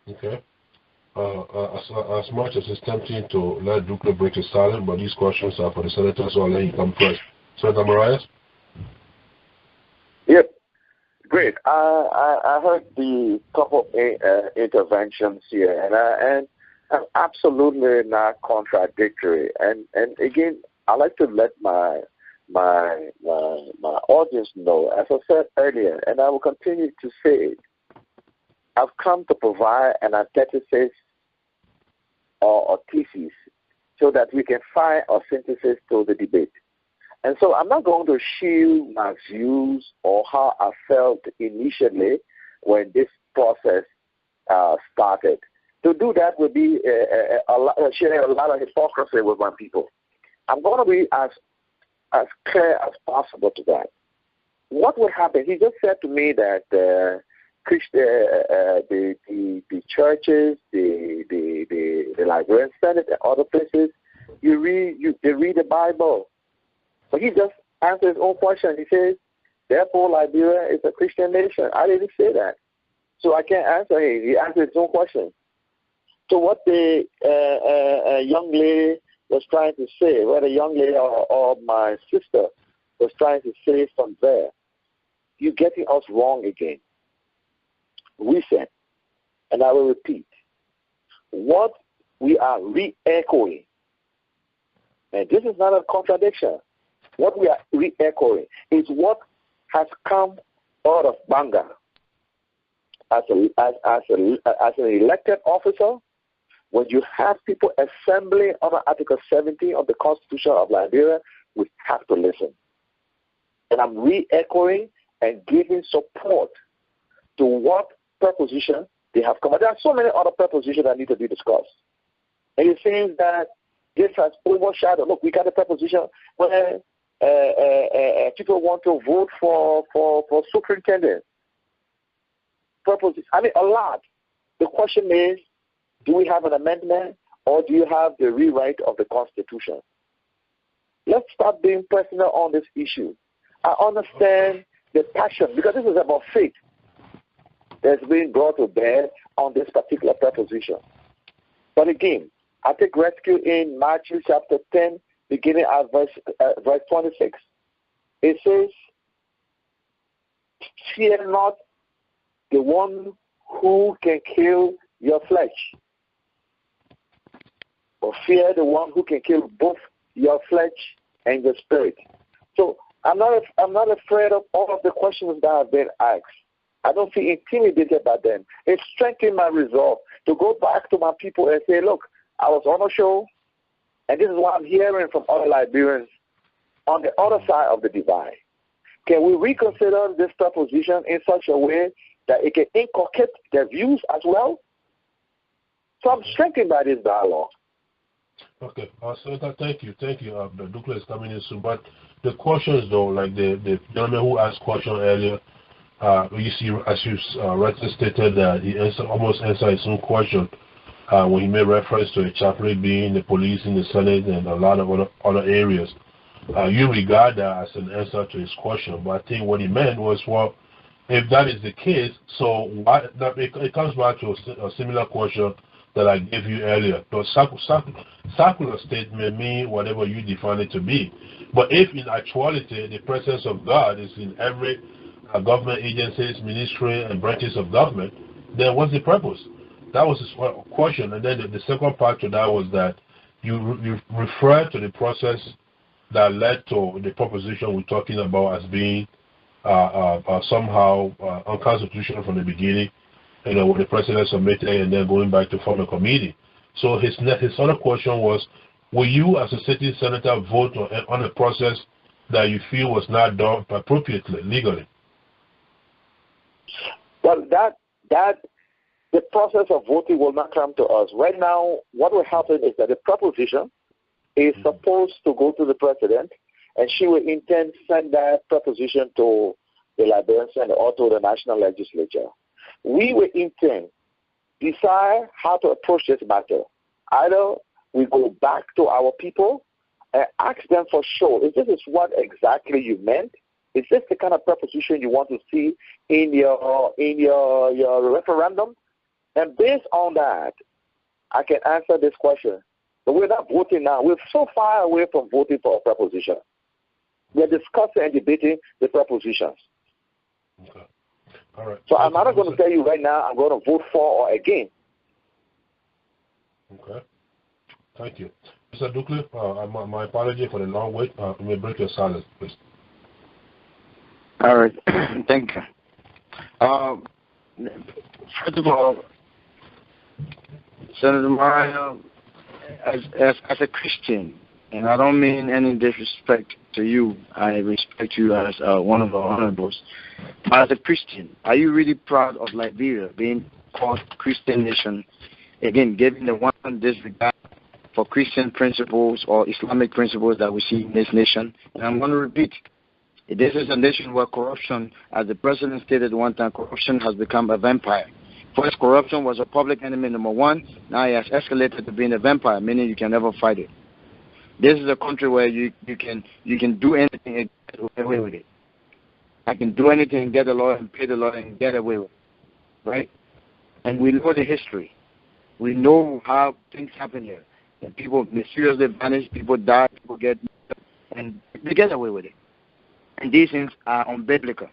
Okay. As much as it's tempting to let Dukley break his silence, but these questions are for the senator, so I'll let you come first. Senator Morais? Yep. Great. I heard the couple of interventions here, and absolutely not contradictory. And again, I like to let my audience know, as I said earlier, and I will continue to say it, I've come to provide an antithesis or a thesis so that we can find a synthesis to the debate. And so I'm not going to shield my views or how I felt initially when this process started. To do that would be sharing a lot of hypocrisy with my people. I'm going to be as clear as possible to that. What would happen? He just said to me that the churches, the Liberian Senate, and other places, they read the Bible. So he just answered his own question. He says, therefore, Liberia is a Christian nation. I didn't say that. So I can't answer him. He answered his own question. So what the young lady was trying to say, whether a young lady or my sister was trying to say from there, you're getting us wrong again. We said, and I will repeat, what we are re-echoing, and this is not a contradiction, what we are re-echoing is what has come out of Banga as an elected officer. When you have people assembling under Article 17 of the Constitution of Liberia, we have to listen. And I'm re-echoing and giving support to what proposition they have come. There are so many other propositions that need to be discussed. And it seems that this has overshadowed. Look, we got a proposition where people want to vote for superintendent. I mean, a lot. The question is, do we have an amendment or do you have the rewrite of the Constitution? Let's start being personal on this issue. I understand the passion, because this is about faith that's being brought to bear on this particular proposition. But again, I take rescue in Matthew chapter 10, beginning at verse 26. It says, fear not the one who can kill your flesh. but fear the one who can kill both your flesh and your spirit. So I'm not afraid of all of the questions that have been asked. I don't feel intimidated by them. It strengthened my resolve to go back to my people and say, look, I was on a show, and this is what I'm hearing from other Liberians on the other side of the divide. Can we reconsider this proposition in such a way that it can inculcate their views as well? So I'm strengthened by this dialogue. Okay, Senator, thank you. The Dukla is coming in soon. But the questions, though, like the gentleman who asked question earlier, you see, as you rightly stated, that he almost answered his own question when he made reference to a chaplain being the police in the Senate and a lot of other areas. You regard that as an answer to his question, but I think what he meant was, well, if that is the case, so why, it comes back to a similar question that I gave you earlier. The circular state may mean whatever you define it to be, but if in actuality the presence of God is in every government agencies, ministry, and branches of government, then what's the purpose? That was his question. And then the second part to that was that you referred to the process that led to the proposition we're talking about as being somehow unconstitutional from the beginning, with the president submitted and then going back to form a committee. So his other question was, will you as a sitting senator vote on a process that you feel was not done appropriately, legally? Well, the process of voting will not come to us. Right now, what will happen is that the proposition is supposed to go to the president, and she will intend to send that proposition to the Liberian Senate or to the national legislature. We will intend decide how to approach this matter. Either we go back to our people and ask them for sure, if this is what exactly you meant, is this the kind of proposition you want to see in your referendum? And based on that, I can answer this question. But we're not voting now. We're so far away from voting for a proposition. We're discussing and debating the propositions. Okay. All right. So I'm not going to tell you right now I'm going to vote for or against. Okay. Thank you. Mr. Dukle, my apology for the long wait. You may break your silence, please. All right. Thank you. First of all, Senator Morais, as a Christian, and I don't mean any disrespect to you, I respect you as one of our honorables, but as a Christian, are you really proud of Liberia being called Christian nation, again, given the one disregard for Christian principles or Islamic principles that we see in this nation? And I'm going to repeat, this is a nation where corruption, as the president stated one time, corruption has become a vampire. First, corruption was a public enemy number one. Now it has escalated to being a vampire, meaning you can never fight it. This is a country where you can do anything and get away with it. I can do anything and get a lawyer and pay the lawyer and get away with it, right? And we know the history. We know how things happen here. And people mysteriously vanish, people die, people get, and they get away with it. And these things are unbiblical.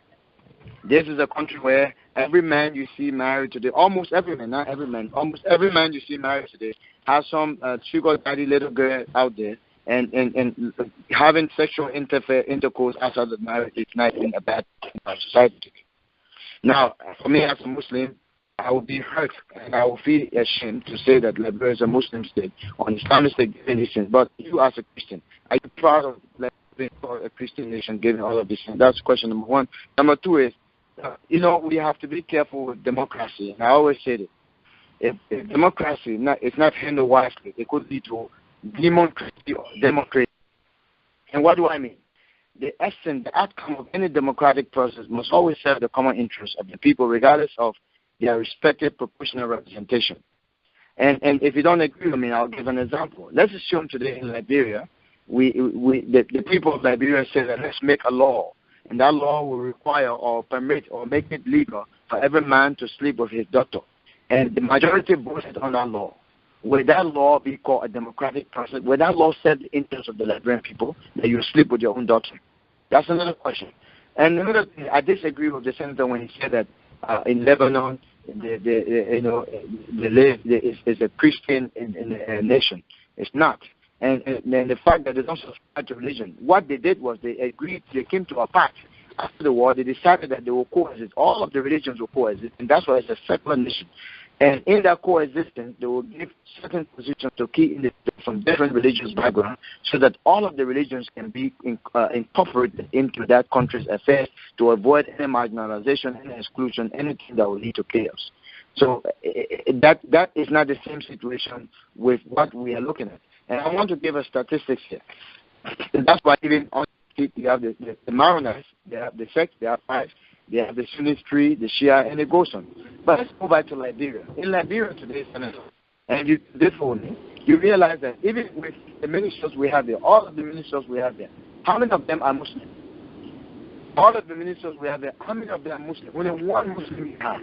This is a country where every man you see married today, almost every man, not every man, almost every man you see married today has some sugar daddy little girl out there, and having sexual intercourse outside of marriage is not in a bad society today. Now, for me as a Muslim, I would be hurt and I would feel ashamed to say that Liberia is a Muslim state or an Islamic state given these things. But you as a Christian, are you proud of being called a Christian nation given all of these things? That's question number one. Number two is, we have to be careful with democracy. And I always say that if democracy is not handled wisely, it could lead to democracy or democracy. And what do I mean? The essence, the outcome of any democratic process must always serve the common interest of the people, regardless of their respective proportional representation. And if you don't agree with me, I'll give an example. Let's assume today in Liberia, the people of Liberia say that let's make a law, and that law will require or permit or make it legal for every man to sleep with his daughter. And the majority voted on that law. Will that law be called a democratic process? Will that law set the interest of the Liberian people that you sleep with your own daughter? That's another question. And another thing, I disagree with the senator when he said that in Lebanon, is a Christian nation. It's not. And the fact that they don't subscribe to religion, what they did was they agreed, they came to a pact. After the war, they decided that they will coexist. All of the religions will coexist, and that's why it's a secular nation. And in that coexistence, they will give certain positions to key individuals from different religious backgrounds so that all of the religions can be incorporated into that country's affairs to avoid any marginalization, any exclusion, anything that will lead to chaos. So that is not the same situation with what we are looking at. And I want to give a statistics here. And that's why even on you have the Morais, they have the sects, they have 5, they have the Sunni 3, the Shia, and it goes on. But let's go back to Liberia. In Liberia today, Senator, and you did for me, you realize that even with the ministers we have there, all of the ministers we have there, how many of them are Muslim? All of the ministers we have there, how many of them are Muslim? Only one Muslim we have.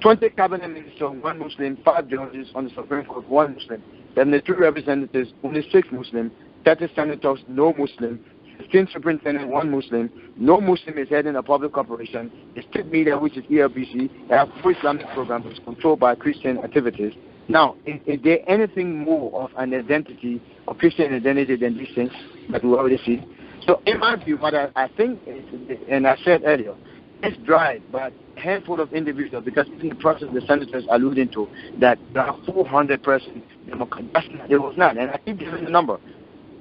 20 cabinet ministers, one Muslim, 5 judges on the Supreme Court, one Muslim. Then the 3 representatives, only 6 Muslim, 30 senators, no Muslim, 15 superintendent, 1 Muslim, no Muslim is heading a public corporation, the state media, which is ELBC, they have a Islamic program which is controlled by Christian activities. Now, is there anything more of an identity, of Christian identity than these things that we already see? So in my view, what I think is, and I said earlier, it's drive by a handful of individuals, because in the process the senators alluding to that there are 400% Democrats. It was not, and I keep giving the number.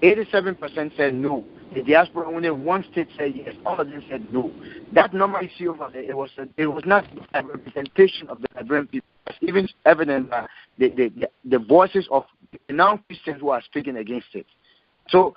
87% said no. The diaspora, only one state said yes. All of them said no. That number you see over there, it was not a representation of the Liberian people. It's even evident by the voices of the non-Christians who are speaking against it. So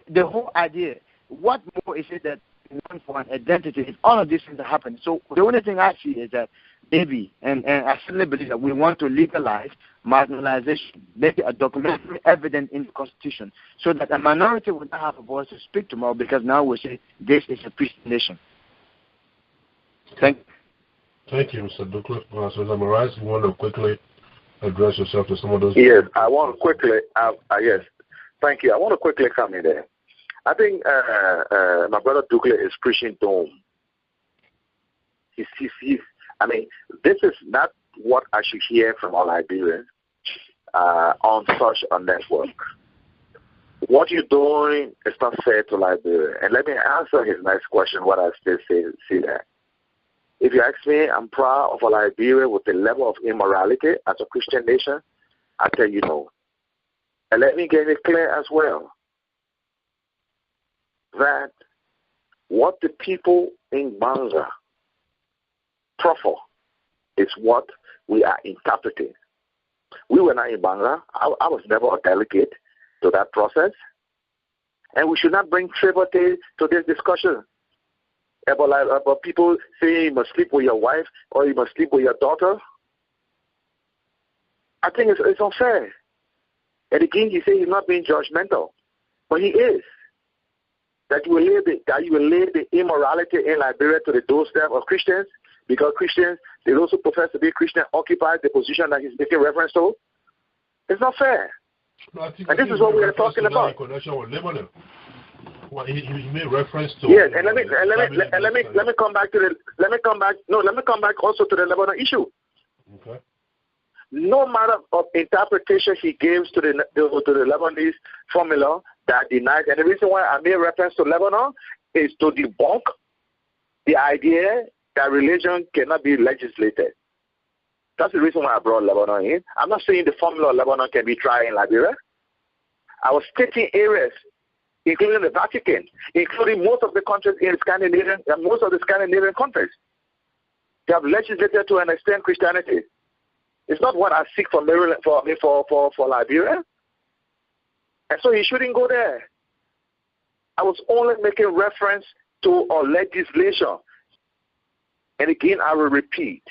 the whole idea, what more is it that we want for an identity if all of these things are happening? So the only thing I see is that maybe, and I certainly believe that we want to legalize marginalization, make it a documentary evident in the Constitution, so that a minority will not have a voice to speak tomorrow, because now we say this is a Christian nation. Thank you, Mr. Douglas. So, Morais, you want to quickly address yourself to some of those? Yes, I want to quickly, yes, thank you. I want to quickly come in there. I think my brother Douglas is preaching doom. I mean, this is not what I should hear from all Liberians on such a network. What you're doing is not fair to Liberia. And let me answer his next question, what I still see there. If you ask me, I'm proud of a Liberia with the level of immorality as a Christian nation. I tell you no. And let me get it clear as well, that what the people in Banga proffer is what we are interpreting. We were not in Banga. I was never a delegate to that process. And we should not bring triviality to this discussion about people saying you must sleep with your wife or you must sleep with your daughter. I think it's unfair. And again, he says he's not being judgmental, but he is. That you will lay the immorality in Liberia to the doorstep of Christians, because Christians, they also profess to be Christian, occupy the position that he's making reference to. It's not fair. No, and this is what we are talking about. In connection with Lebanon. Well, he made reference to. Yes, and let me come back also to the Lebanon issue. Okay. No matter of interpretation he gives to the Lebanese formula that denies, and the reason why I made reference to Lebanon is to debunk the idea that religion cannot be legislated. That's the reason why I brought Lebanon in. I'm not saying the formula of Lebanon can be tried in Liberia. I was stating areas, including the Vatican, including most of the countries in Scandinavia, and most of the Scandinavian countries. They have legislated to an extent Christianity. It's not what I seek for Maryland, for Liberia. And so he shouldn't go there. I was only making reference to our legislation. And again, I will repeat,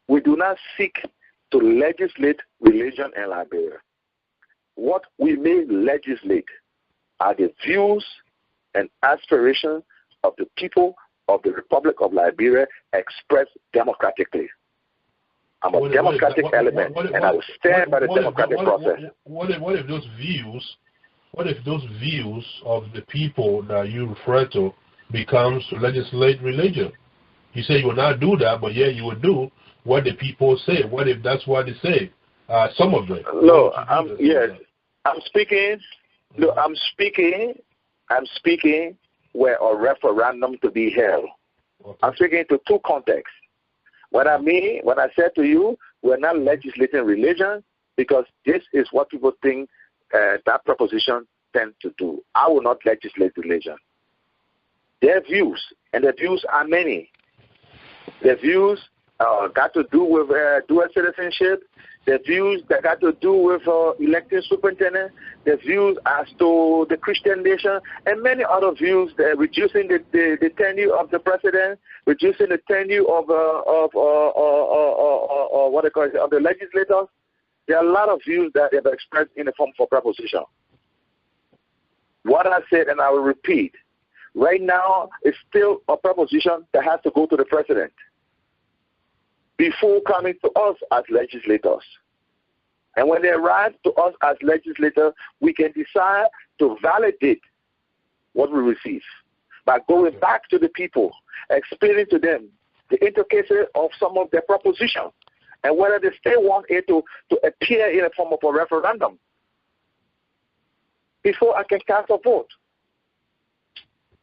we do not seek to legislate religion in Liberia. What we may legislate are the views and aspirations of the people of the Republic of Liberia expressed democratically. I'm a democratic element, and I will stand by the democratic process. What if those views of the people that you refer to becomes to legislate religion? You say you will not do that, but yeah, you will do what the people say. What if that's what they say? Some of them. No, yes. I'm speaking. No, I'm speaking where a referendum to be held. Okay. I'm speaking to two contexts. What I mean when I said to you, we're not legislating religion because this is what people think that proposition tends to do. I will not legislate religion. Their views, and their views are many. Their views got to do with dual citizenship. Their views that got to do with electing superintendent. Their views as to the Christian nation, and many other views. They're reducing the tenure of the president, reducing the tenure of what they call it, of the legislators. There are a lot of views that they've expressed in the form for proposition. What I said, and I will repeat, right now it's still a proposition that has to go to the president before coming to us as legislators. And when they arrive to us as legislators, we can decide to validate what we receive by going back to the people, explaining to them the intricacies of some of their propositions and whether they still want it to appear in the form of a referendum before I can cast a vote.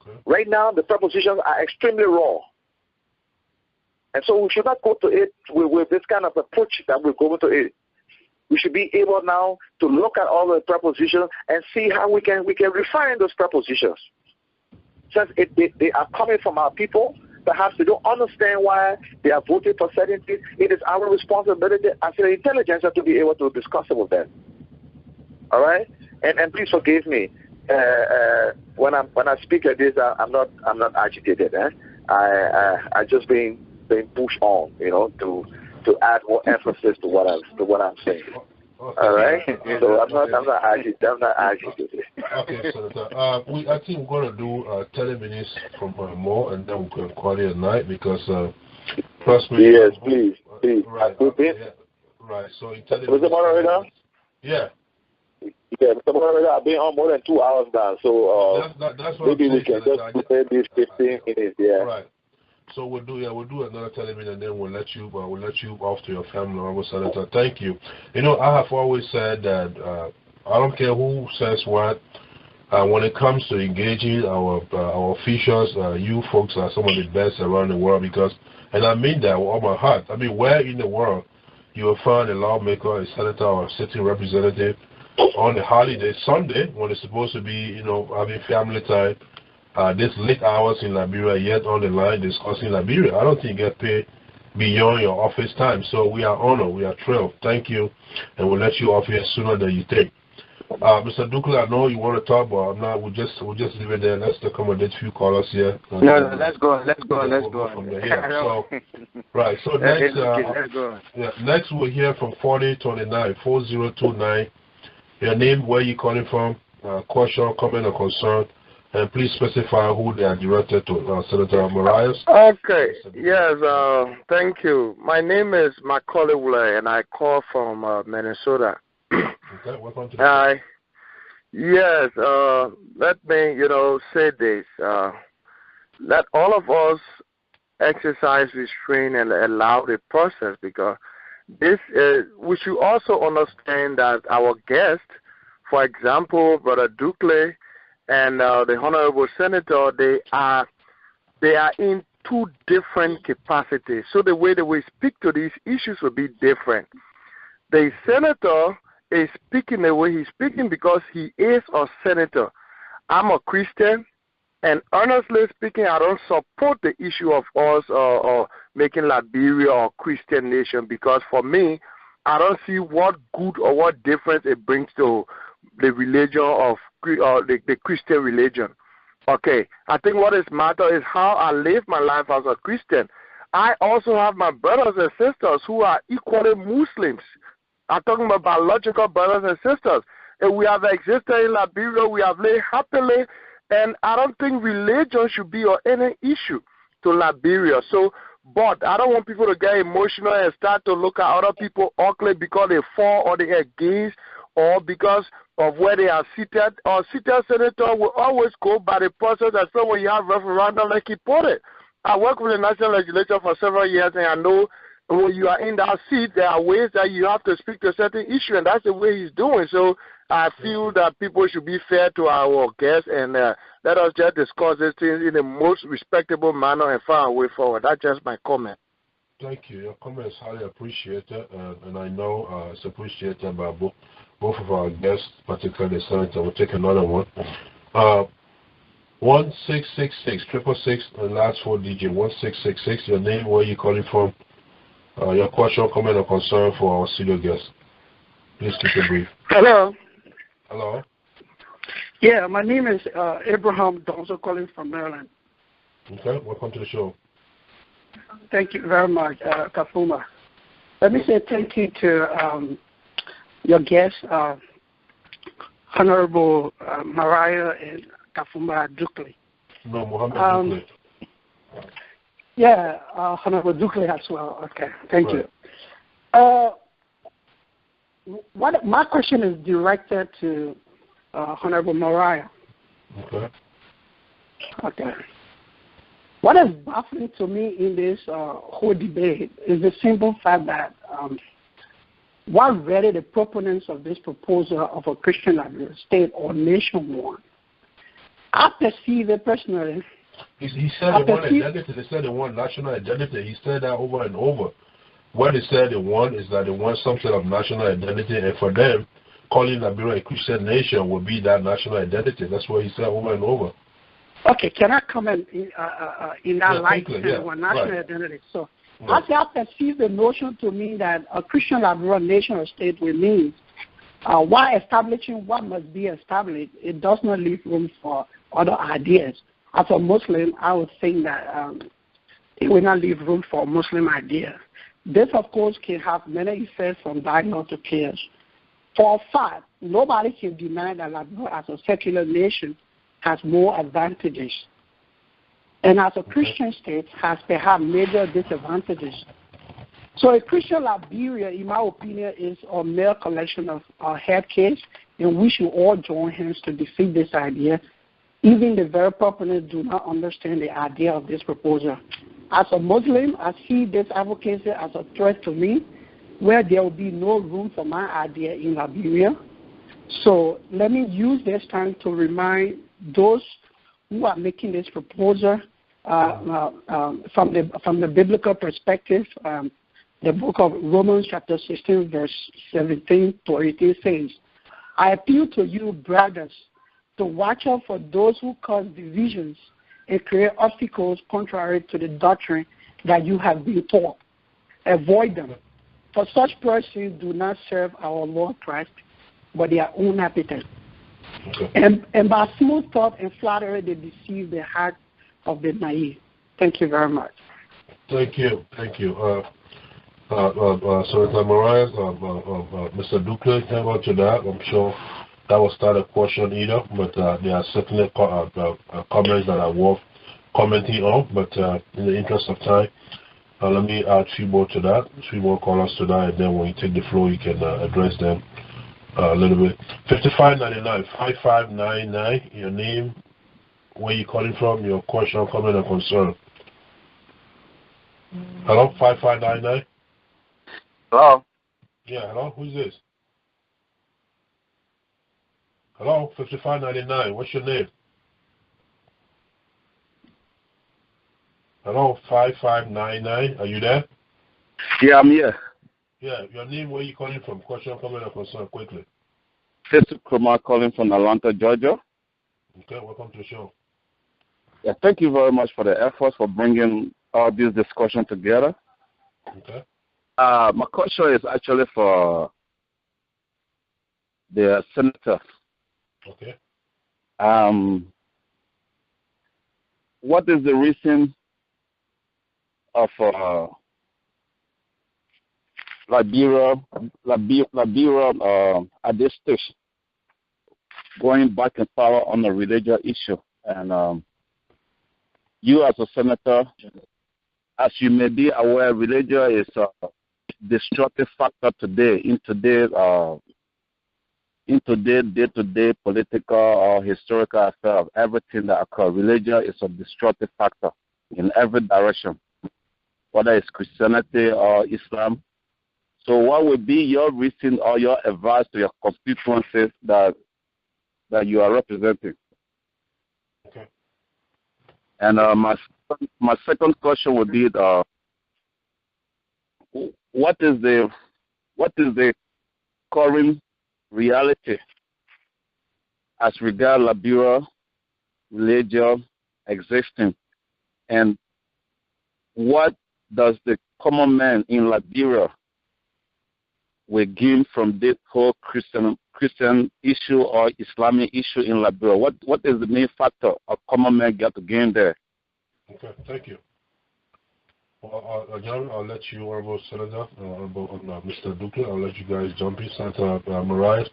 Okay. Right now, the propositions are extremely raw. And so we should not go to it with this kind of approach that we're going to it. We should be able now to look at all the propositions and see how we can refine those propositions. Since they are coming from our people, perhaps they don't understand why they are voting for certain things. It is our responsibility as an intelligence to be able to discuss it with them. All right? And please forgive me. When I speak like this, I'm not agitated. I just being pushed on, to add more emphasis to what I'm saying. All right, so I'm not agitated. Okay, Senator. I think we're going to do 30 minutes from more, and then we can call it a night because trust me. Yes, please. Right. Right. So in 30 minutes. Yeah. Yeah, I've been on more than 2 hours now, so that's what maybe we can just prepare these 15 minutes. Yeah. Right. So we'll do another 30 minutes, and then we'll let you off to your family, Senator. Thank you. I have always said that I don't care who says what. When it comes to engaging our officials, you folks are some of the best around the world and I mean that with all my heart. I mean, where in the world you will find a lawmaker, a senator, or a sitting representative on a holiday, Sunday, when it's supposed to be, having family time, this late hours in Liberia, yet on the line discussing Liberia. I don't think you get paid beyond your office time. So we are honored. We are thrilled. Thank you. And we'll let you off here sooner than you think. Mr. Dukley, I know you want to talk, but I'm not. We'll just leave it there. Let's accommodate a few callers here. No, let's go. Let's go. From there. Yeah. So, right. So next, let's go. Yeah, next we'll hear from 4029. Your name, where you calling from, question, comment, or concern, and please specify who they are directed to. Senator Morais. Okay. Yes. Thank you. My name is Macaulay Wule, and I call from Minnesota. Okay. Welcome to the Yes. Let me, say this. Let all of us exercise restraint and allow the process, because this we should also understand that our guest, for example, Brother Dukley and the Honorable Senator, they are in two different capacities. So the way that we speak to these issues will be different. The senator is speaking the way he's speaking because he is a senator. I'm a Christian, and honestly speaking, I don't support the issue of us or making Liberia a Christian nation, because for me, I don't see what good or what difference it brings to the religion of the Christian religion. Okay, I think what is matter is how I live my life as a Christian. I also have my brothers and sisters who are equally Muslims. I'm talking about biological brothers and sisters. And we have existed in Liberia, we have lived happily, and I don't think religion should be any issue to Liberia. So, but I don't want people to get emotional and start to look at other people ugly because they fall or they are against or because of where they are seated. Our seated senator will always go by the process, and so when you have referendum, like he put it. I worked with the national legislature for several years, and I know when you are in that seat, there are ways that you have to speak to a certain issue, and that's the way he's doing. So I feel that people should be fair to our guests and let us just discuss these things in the most respectable manner and find a way forward. That's just my comment. Thank you. Your comment is highly appreciated, and I know it's appreciated by both of our guests, particularly the Senator. We'll take another one. 1666 666, the last 4 digits, 1666. Your name, where you calling from? Your question, comment, or concern for our studio guest. Please keep it brief. Hello. Hello. Yeah, my name is Abraham Donzo, calling from Maryland. Okay, welcome to the show. Thank you very much, Kafumba. Let me say thank you to your guests, Honorable Morais and Kafumba Dukle. No, Mohammed Dukle. Yeah, Honorable Dukle as well. Okay, thank you. My question is directed to Honorable Morais. Okay. Okay. What is baffling to me in this whole debate is the simple fact that what really the proponents of this proposal of a Christian state or nation want, I perceive it personally. He said they want identity. They said they want national identity. He said that over and over. What they said they want is that they want some sort of national identity, and for them, calling Liberia a Christian nation would be that national identity. That's what he said over and over. Okay, can I comment in that light on national identity? So, I perceive the notion to mean that a Christian Liberian nation or state will mean while establishing what must be established, it does not leave room for other ideas. As a Muslim, I would think that it will not leave room for Muslim ideas. This, of course, can have many effects from dialogue to chaos. For a fact, nobody can deny that Liberia as a secular nation has more advantages. And as a Christian state has perhaps major disadvantages. So a Christian Liberia, in my opinion, is a mere collection of head case, and we should all join hands to defeat this idea. Even the very proponents do not understand the idea of this proposal. As a Muslim, I see this advocacy as a threat to me, where there will be no room for my idea in Liberia. So let me use this time to remind those who are making this proposal from the biblical perspective. The book of Romans chapter 16 verse 17 to 18 says, I appeal to you, brothers, to watch out for those who cause divisions and create obstacles contrary to the doctrine that you have been taught. Avoid them. For such persons do not serve our Lord Christ, but their own appetite. Okay. And by smooth thought and flattery, they deceive the heart of the naive. Thank you very much. Thank you. Thank you. Senator Morais, Mr. Dukle came on to that. I'm sure that was not a question either, but there are certainly comments that are worth commenting on. But in the interest of time, let me add a few more to that, a few more callers to that, and then when you take the floor, you can address them a little bit. 5599, your name, where you calling from, your question, comment, or concern. Hello, 5599. Hello. Yeah, hello. Who's this? Hello, 5599. What's your name? Hello, 5599. Are you there? Yeah, I'm here. Yeah, your name, where you calling from? Question, comment, or concern, quickly. This is Kromah calling from Atlanta, Georgia. Okay, welcome to the show. Yeah, thank you very much for the efforts for bringing all this discussion together. Okay. My question is actually for the senator. Okay. What is the reason of Liberia at this stage going back and forth on the religious issue? And you as a senator, as you may be aware, religion is a destructive factor today in today's day-to-day political or historical affair of everything that occurs. Religion is a destructive factor in every direction. whether it's Christianity or Islam. So what would be your reason or your advice to your constituencies that you are representing? Okay. And my second question would be what is the current reality as regard Liberia religion existing, and what does the common man in Liberia will gain from this whole Christian issue or Islamic issue in Liberia? What is the main factor a common man get to gain there? Okay, thank you. Well, John, I'll let you, Honorable Senator, Mr. Duque, I'll let you guys jump in. Senator Morais,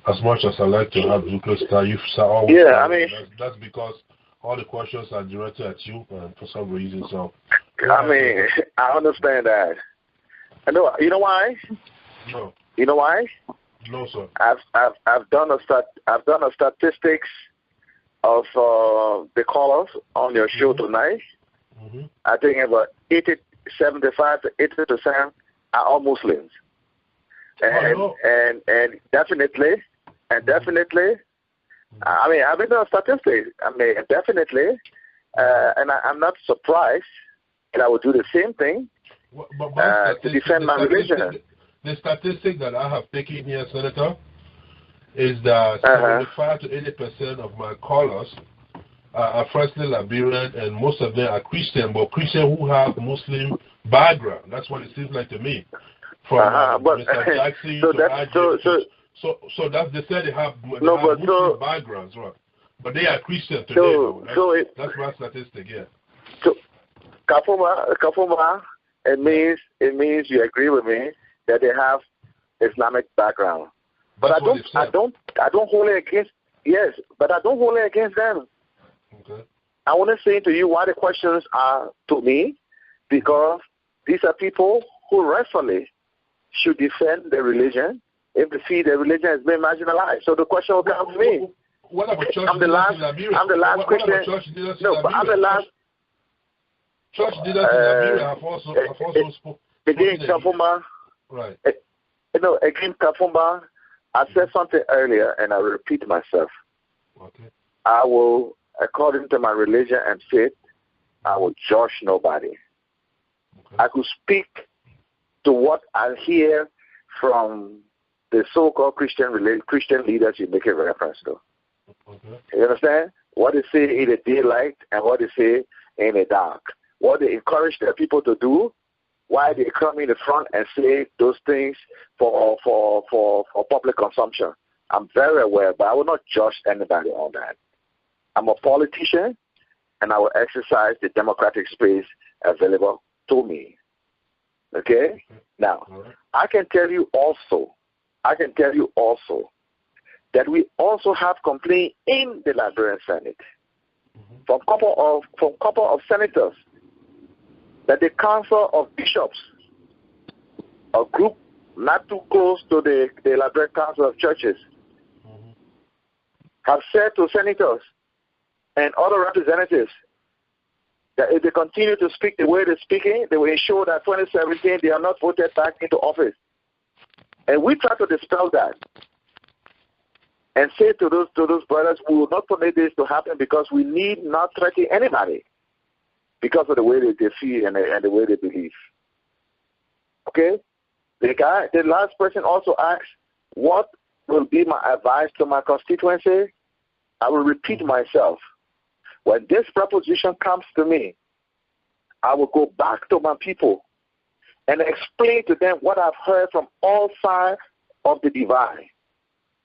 as much as I like to have Duque start, you always that's because all the questions are directed at you for some reason. So I understand that. I know. You know why? No. You know why? No, sir. I've done a statistics of the callers on your show tonight. Mm-hmm. I think about 75 to 80% are all Muslims, and definitely. I mean, I've been doing statistics. I mean, definitely, and I'm not surprised that I would do the same thing to defend my religion. The statistic that I have taken here, Senator, is that 75 to 80% of my callers are firstly Liberian, and most of them are Christian, but Christian who have Muslim background. That's what it seems like to me. From Mr. Jackson to IJ. So that's they said they have Muslim backgrounds, right? But they are Christian today. That's my statistic, yeah. So, Kafumba, it means you agree with me that they have Islamic background. But I don't hold it against. Yes, but I don't hold it against them. Okay. I want to say to you why the questions are to me, because these are people who rightfully should defend their religion if they see their religion has been marginalized. So the question will come to me. What about church I'm the last Christian. No, but I'm the last. Church leaders in Liberia have also spoken. Again, Kafumba. Right. Again, Kafumba, I said something earlier, and I will repeat myself. Okay. I will, according to my religion and faith, I will judge nobody. Okay. I could speak to what I hear from the so-called Christian leaders you make a reference to. Okay. You understand? What they say in the daylight and what they say in the dark. What they encourage their people to do, why they come in the front and say those things for public consumption. I'm very aware, but I will not judge anybody on that. I'm a politician, and I will exercise the democratic space available to me. Okay? Now, I can tell you also that we also have complaint in the Liberian Senate from couple of senators that the Council of Bishops, a group not too close to the Liberian Council of Churches, have said to senators and other representatives that if they continue to speak the way they're speaking, they will ensure that 2017 they are not voted back into office. And we try to dispel that and say to those brothers, we will not permit this to happen because we need not threaten anybody because of the way they feel and the way they believe. Okay? The last person also asked, what will be my advice to my constituency? I will repeat myself. When this proposition comes to me, I will go back to my people and explain to them what I've heard from all sides of the divide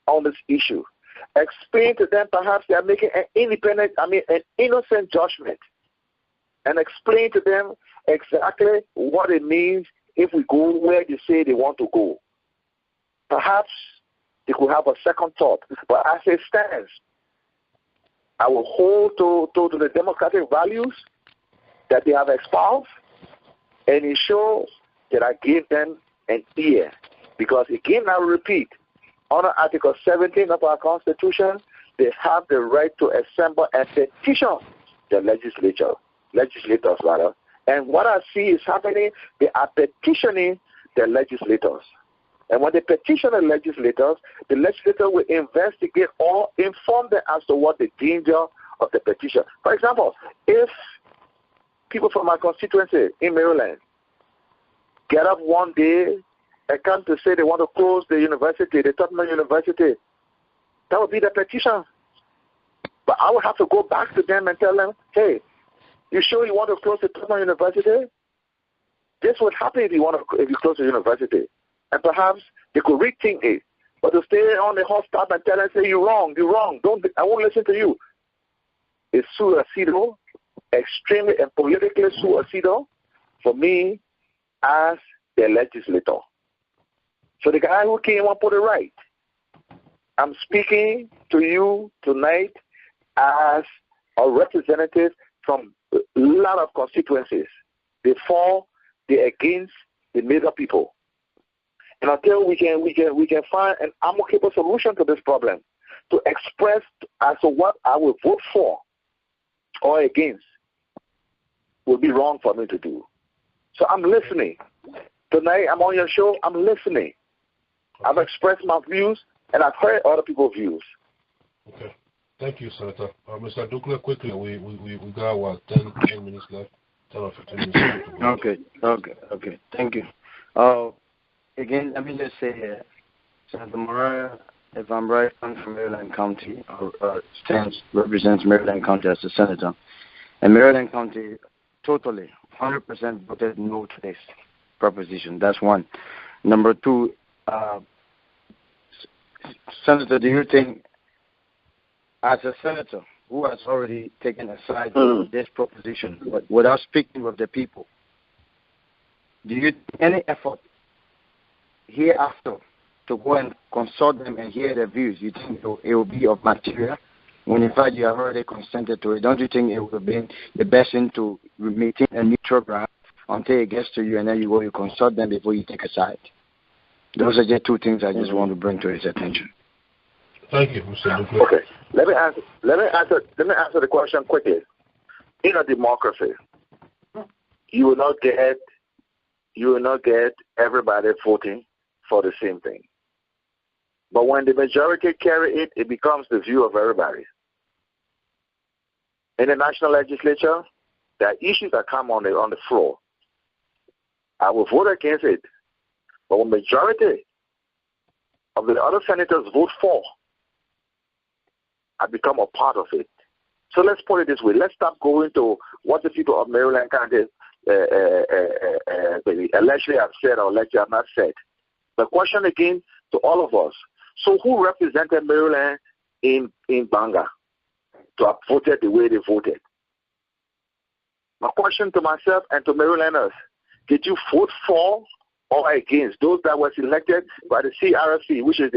on this issue. Explain to them perhaps they are making an innocent judgment. And explain to them exactly what it means if we go where they say they want to go. Perhaps they could have a second thought. But as it stands, I will hold to the democratic values that they have espoused and ensure that I give them an ear. Because again, I will repeat, under Article 17 of our Constitution, they have the right to assemble and petition the legislators And what I see is happening, they are petitioning the legislators. And when they petition the legislators will investigate or inform them as to what the danger of the petition. For example, if people from my constituency in Maryland get up one day and come to say they want to close the university, the Tottenham University, that would be the petition. But I would have to go back to them and tell them, hey, you sure you want to close the Kromah University? This would happen if you close the university. And perhaps they could rethink it. But to stay on the hot stop and tell them, say, you're wrong. I won't listen to you. It's suicidal, extremely and politically suicidal for me as the legislator. So the guy who came up with it right, I'm speaking to you tonight as a representative from a lot of constituencies. They for, they against, the major people. And until we can find an amicable solution to this problem, to express as to what I will vote for or against, will be wrong for me to do. So I'm listening. Tonight I'm on your show, I'm listening. I've expressed my views, and I've heard other people's views. Okay. Thank you, Senator. Mr. Dukla, quickly, we got, 10 minutes left? 10 or 15 minutes left. Okay. Thank you. Again, let me just say here, Senator Morais, if I'm right, I'm from Maryland County, represents Maryland County as a senator. And Maryland County totally, 100% voted no to this proposition. That's one. Number two, Senator, do you think, as a senator who has already taken aside this proposition, but without speaking with the people, do you take any effort hereafter to go and consult them and hear their views? You think it will be of material when in fact you have already consented to it? Don't you think it would have been the best thing to maintain a neutral ground until it gets to you and then you go you consult them before you take a side? Those are just two things I just want to bring to his attention. Thank you, Mr. Dukla. Okay, let me answer the question quickly. In a democracy, you will not get everybody voting for the same thing. But when the majority carry it, it becomes the view of everybody. In the national legislature, there are issues that come on the floor. I will vote against it. But when majority of the other senators vote for, I become a part of it. So let's put it this way. Let's stop going to what the people of Maryland County allegedly have said or allegedly have not said. The question again to all of us. So who represented Maryland in Banga to have voted the way they voted? My question to myself and to Marylanders, did you vote for or against those that were selected by the CRFC, which is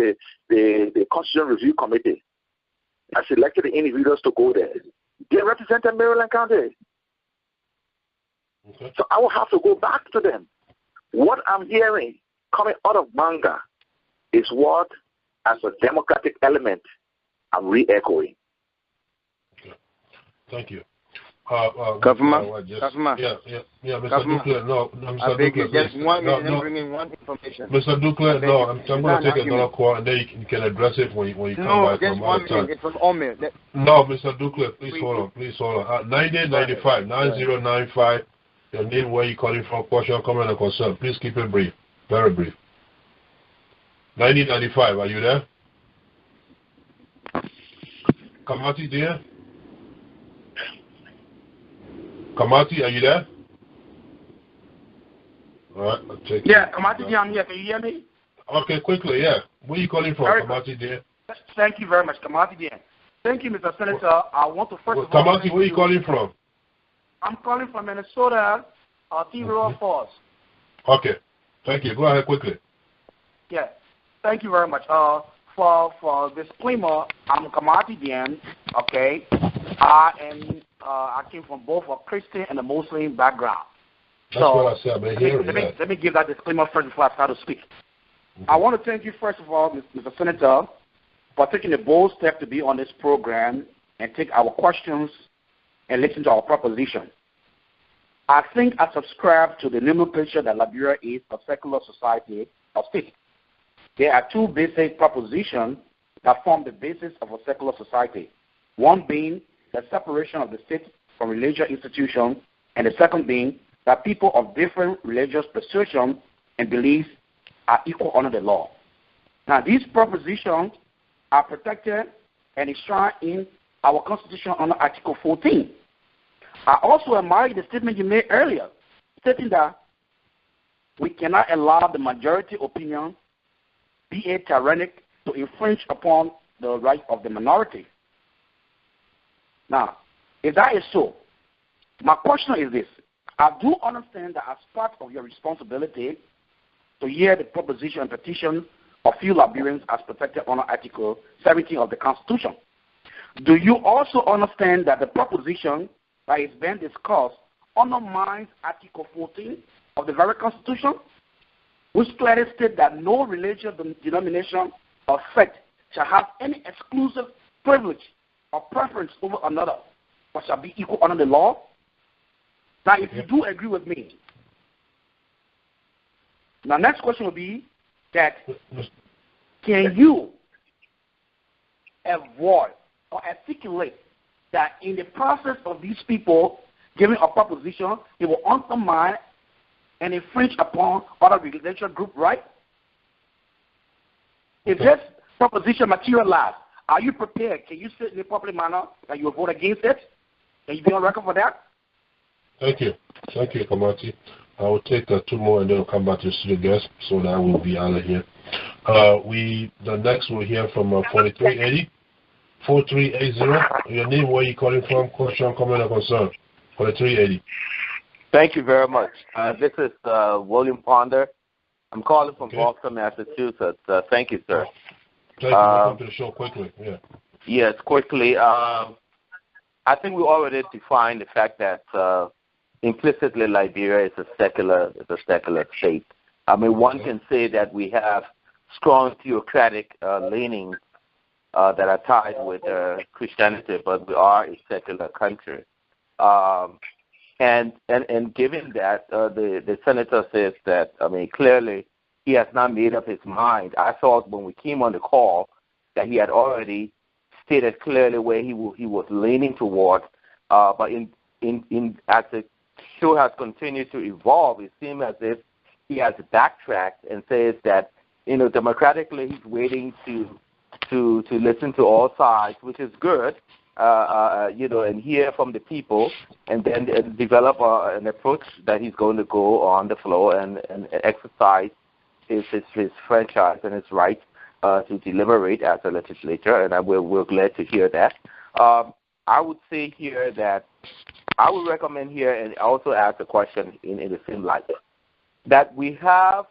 the Constitutional Review Committee, and selected the individuals to go there? They represented Maryland County. Okay. So I will have to go back to them. What I'm hearing coming out of Banga is what, as a democratic element, I'm re-echoing. Okay. Thank you. Kafumba. Yeah, Mr. Dukla, no, Mr. Dukla, just one minute, bringing one information. Mr. Dukla, no, I'm going to take another call, and then you can address it when you come back from our time. It's from Omer. No, Mr. Dukla, please hold on. 9095, your name, where you calling from, question, comment, and concern. Please keep it brief, very brief. 9095, are you there? Kamati, dear? Kamati, are you there? All right, I'll take it. Kamati, I'm here. Can you hear me? Okay, quickly, yeah. Where are you calling from, Kamati, dear? Thank you very much, Kamati, dear. Thank you, Mr. Senator. I want to first of all... Kamati, where are you calling from? I'm calling from Minnesota, T-Rural Falls. Okay, thank you. Go ahead quickly. Yeah, thank you very much. For disclaimer, I'm Kamati Dian, okay? I came from both a Christian and a Muslim background. That's what I said. Let me give that disclaimer first before I start to speak. Okay. I want to thank you, first of all, Mr. Senator, for taking a bold step to be on this program and take our questions and listen to our proposition. I think I subscribe to the nomenclature that Liberia is a secular society or state. There are two basic propositions that form the basis of a secular society. One being the separation of the state from religious institutions, and the second being that people of different religious persuasions and beliefs are equal under the law. Now, these propositions are protected and enshrined in our Constitution under Article 14. I also admire the statement you made earlier, stating that we cannot allow the majority opinion be a tyrannic to infringe upon the right of the minority. Now, if that is so, my question is this. I do understand that as part of your responsibility to hear the proposition and petition of few Liberians as protected under Article 17 of the Constitution, do you also understand that the proposition that is being discussed undermines Article 14 of the very Constitution, which clearly states that no religious denomination or sect shall have any exclusive privilege or preference over another, but shall be equal under the law? Now, if you do agree with me, my next question will be that can you avoid or articulate that in the process of these people giving a proposition, it will undermine and infringe upon other religious group right? If this proposition materializes, are you prepared? Can you say in a public manner that you will vote against it? Can you be on record for that? Thank you. Thank you, Kamati. I will take two more and then we'll come back to the studio guest so that we'll be out of here. The next we'll hear from 4380. 4380. Your name, where you calling from? Question, comment, or concern? 4380. Thank you very much. This is William Ponder. I'm calling from Boston, Massachusetts. Thank you, sir. Thank you. Welcome to the show quickly. Yeah. Yes, quickly. I think we already defined the fact that implicitly Liberia is a secular state. I mean, one can say that we have strong theocratic leanings that are tied with Christianity, but we are a secular country. And given that, the senator says that, I mean, clearly he has not made up his mind. I thought when we came on the call that he had already stated clearly where he was leaning toward. But as the show has continued to evolve, it seems as if he has backtracked and says that, democratically he's waiting to listen to all sides, which is good. And hear from the people, and then develop an approach that he's going to go on the floor and exercise his franchise and his right to deliberate as a legislature, and we're glad to hear that. I would say here that I would recommend here, and also ask a question in the same light, that we have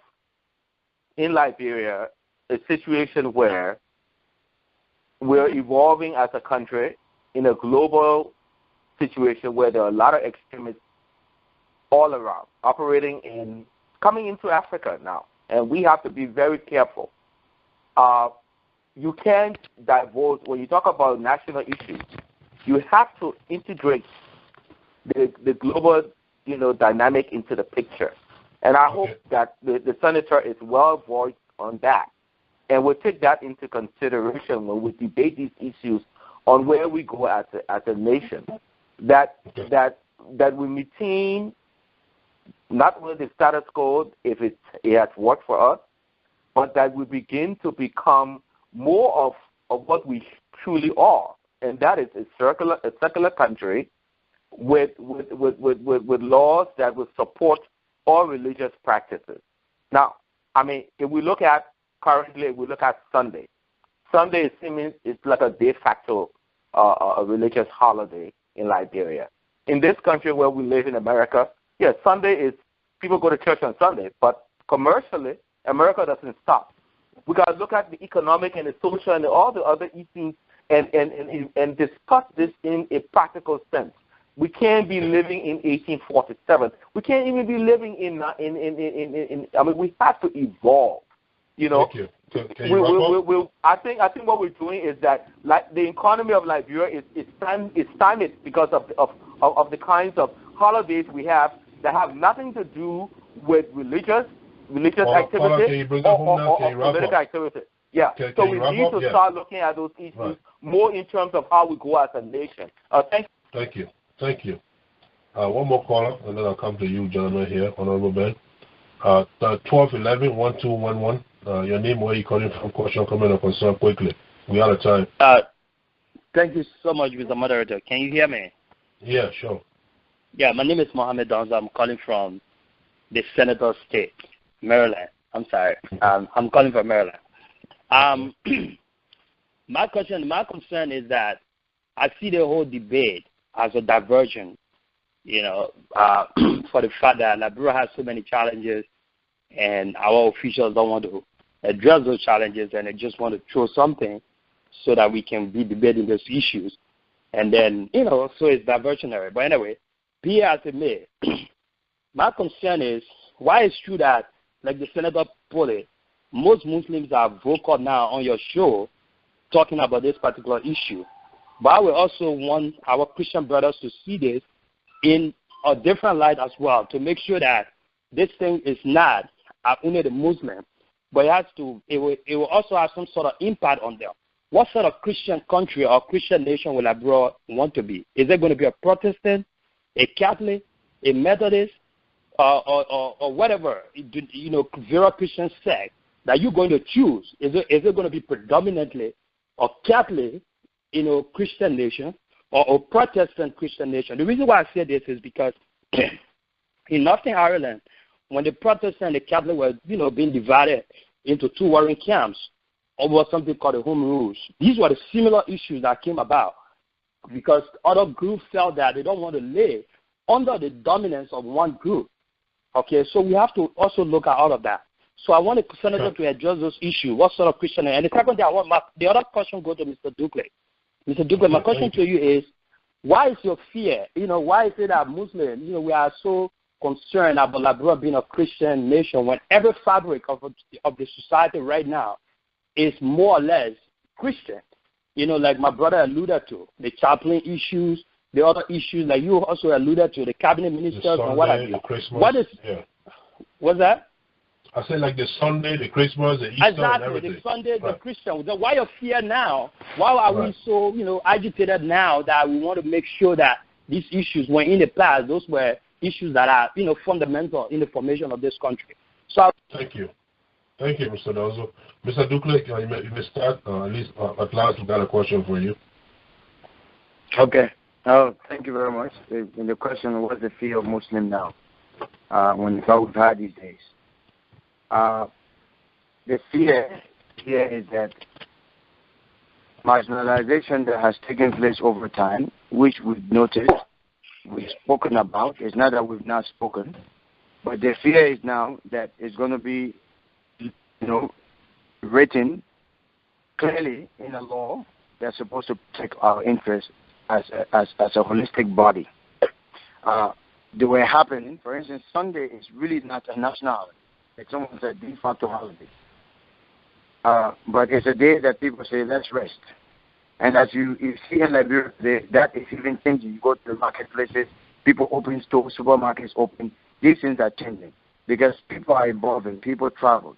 in Liberia a situation where we're evolving as a country in a global situation where there are a lot of extremists all around, coming into Africa now. And we have to be very careful. You can't divulge, when you talk about national issues, you have to integrate the global, dynamic into the picture. And I hope that the senator is well voiced on that. And we'll take that into consideration when we debate these issues on where we go as a nation, that we maintain not only the status quo if it has worked for us, but that we begin to become more of what we truly are, and that is a secular country with laws that will support all religious practices. Now, I mean, if we look at Sunday. Sunday is like a de facto a religious holiday in Liberia. In this country where we live in America, yes, Sunday is, people go to church on Sunday, but commercially, America doesn't stop. We got to look at the economic and the social and all the other issues and discuss this in a practical sense. We can't be living in 1847. We can't even be living in I mean, we have to evolve. Thank you. I think what we're doing is that, like, the economy of Liberia is stymied because of the kinds of holidays we have that have nothing to do with religious Caller, activity can you bring that home now? Can you wrap political up? activity. Yeah. Can So you we wrap need up? to Yeah. start looking at those issues more in terms of how we go as a nation. Thank you. One more caller, and then I'll come to you, gentlemen, here, Honorable Ben. 1211-1211. Your name, where you calling from, question, comment, or concern quickly. We out of time. Thank you so much, Mr. Moderator. Can you hear me? Yeah, sure. Yeah, my name is Mohammed Donza. I'm calling from the Senator State, Maryland. I'm sorry. I'm calling from Maryland. My concern is that I see the whole debate as a diversion, for the fact that Liberia has so many challenges and our officials don't want to address those challenges and they just want to throw something so that we can be debating those issues. And then, so it's diversionary. But anyway, be as it may, my concern is why it's true that, like the Senator put it, most Muslims are vocal now on your show talking about this particular issue. But I will also want our Christian brothers to see this in a different light as well, to make sure that this thing is not only the Muslim, but it will also have some sort of impact on them. What sort of Christian country or Christian nation will Liberia want to be? Is it going to be a Protestant, a Catholic, a Methodist, or whatever, various Christian sect that you're going to choose? Is it going to be predominantly a Catholic, Christian nation, or a Protestant Christian nation? The reason why I say this is because in Northern Ireland, when the Protestant and the Catholic were, being divided into two warring camps over something called the Home Rules, these were the similar issues that came about because other groups felt that they don't want to live under the dominance of one group. Okay, so we have to also look at all of that. So I want the Senator to address those issues. What sort of Christian? And the second thing, the other question goes to Mr. Dukley. Mr. Dukley, my question to you is, why is your fear? Why is it that Muslims, we are so concerned about Liberia being a Christian nation when every fabric of the society right now is more or less Christian? Like my brother alluded to, the chaplain issues, the other issues, like you also alluded to, the cabinet ministers and what have you. What's that? I said like the Sunday, the Christmas, the Easter, and everything. The Sunday, the Christian. Why your fear now? Why are we so, agitated now that we want to make sure that these issues, when in the past, those were issues that are, fundamental in the formation of this country? So Thank you, Mr. Dozo. Mr. Dukley, you may start. At least at last, we got a question for you. Okay. Oh, thank you very much. The question was the fear of Muslim now, when we've had these days. The fear here is that marginalization that has taken place over time, which we've noticed, we've spoken about. It's not that we've not spoken, but the fear is now that it's going to be, written clearly in a law that's supposed to protect our interests as a holistic body. They were happening. For instance, Sunday is really not a national holiday. Like someone said, de facto holiday. But it's a day that people say, let's rest. And as you see in Liberia today, that is even changing. You go to the marketplaces, people open stores, supermarkets open. These things are changing because people are evolving, people travel.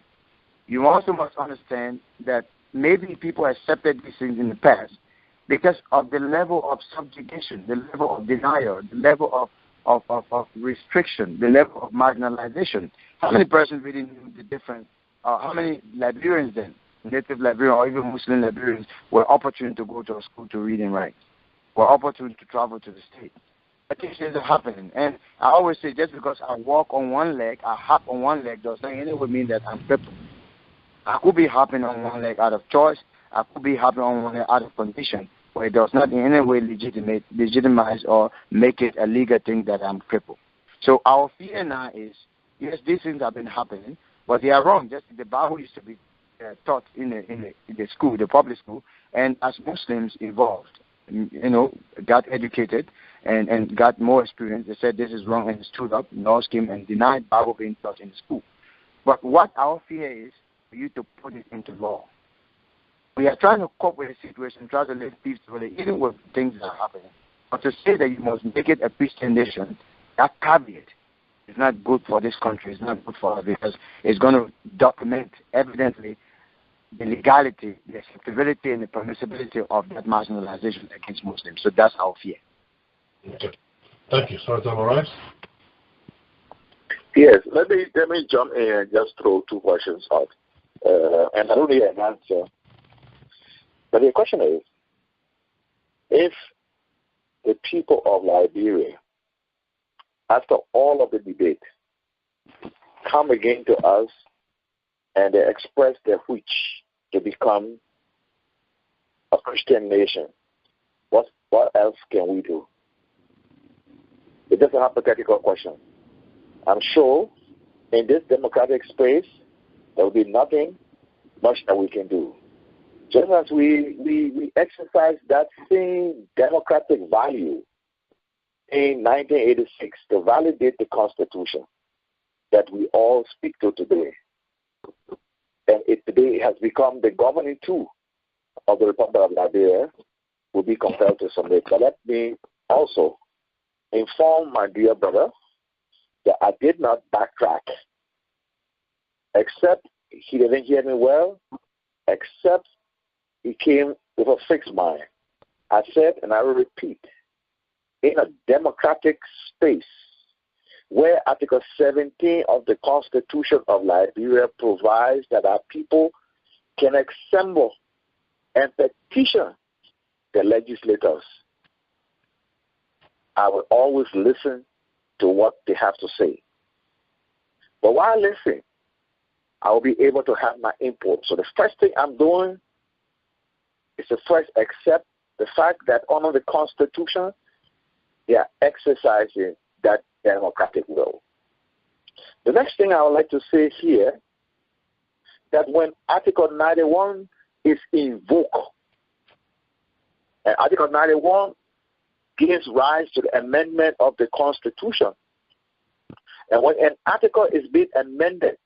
You also must understand that maybe people accepted these things in the past because of the level of subjugation, the level of denial, the level of restriction, the level of marginalization. How many persons really knew the difference? How many Liberians then, native Liberians or even Muslim Liberians, were opportune to go to a school to read and write, were opportune to travel to the States? But these things are happening. And I always say just because I walk on one leg, I hop on one leg, does not anyway mean that I'm crippled. I could be hopping on one leg out of choice. I could be hopping on one leg out of condition, but it does not in any way legitimize or make it a legal thing that I'm crippled. So our fear now is, yes, these things have been happening, but they are wrong. Just the Bible used to be taught in the school, the public school, and as Muslims evolved, got educated and got more experience, they said this is wrong and stood up, laws came and denied Bible being taught in the school. But what our fear is for you to put it into law. We are trying to cope with the situation, try to live peacefully, even with things that are happening. But to say that you must make it a Christian nation, that caveat It's not good for this country. It's not good for us because it's going to document evidently the legality, the acceptability, and the permissibility of that marginalization against Muslims. So that's our fear. Okay. Thank you. Senator Morais? Yes, let me jump in and just throw two questions out. And I don't need an answer. But the question is, if the people of Liberia, after all of the debate, come again to us and they express their wish to become a Christian nation, what else can we do? It's just a hypothetical question. I'm sure in this democratic space, there will be nothing much that we can do. Just as we exercise that same democratic value in 1986 to validate the Constitution that we all speak to today. And it today has become the governing tool of the Republic of Liberia, will be compelled to submit. But let me also inform my dear brother that I did not backtrack, except he didn't hear me well, except he came with a fixed mind. I said, and I will repeat, in a democratic space where Article 17 of the Constitution of Liberia provides that our people can assemble and petition the legislators, I will always listen to what they have to say. But while listening, I will be able to have my input. So the first thing I'm doing is to first accept the fact that under the Constitution, they are exercising that democratic will. The next thing I would like to say here, that when Article 91 is invoked, and Article 91 gives rise to the amendment of the Constitution, and when an article is being amended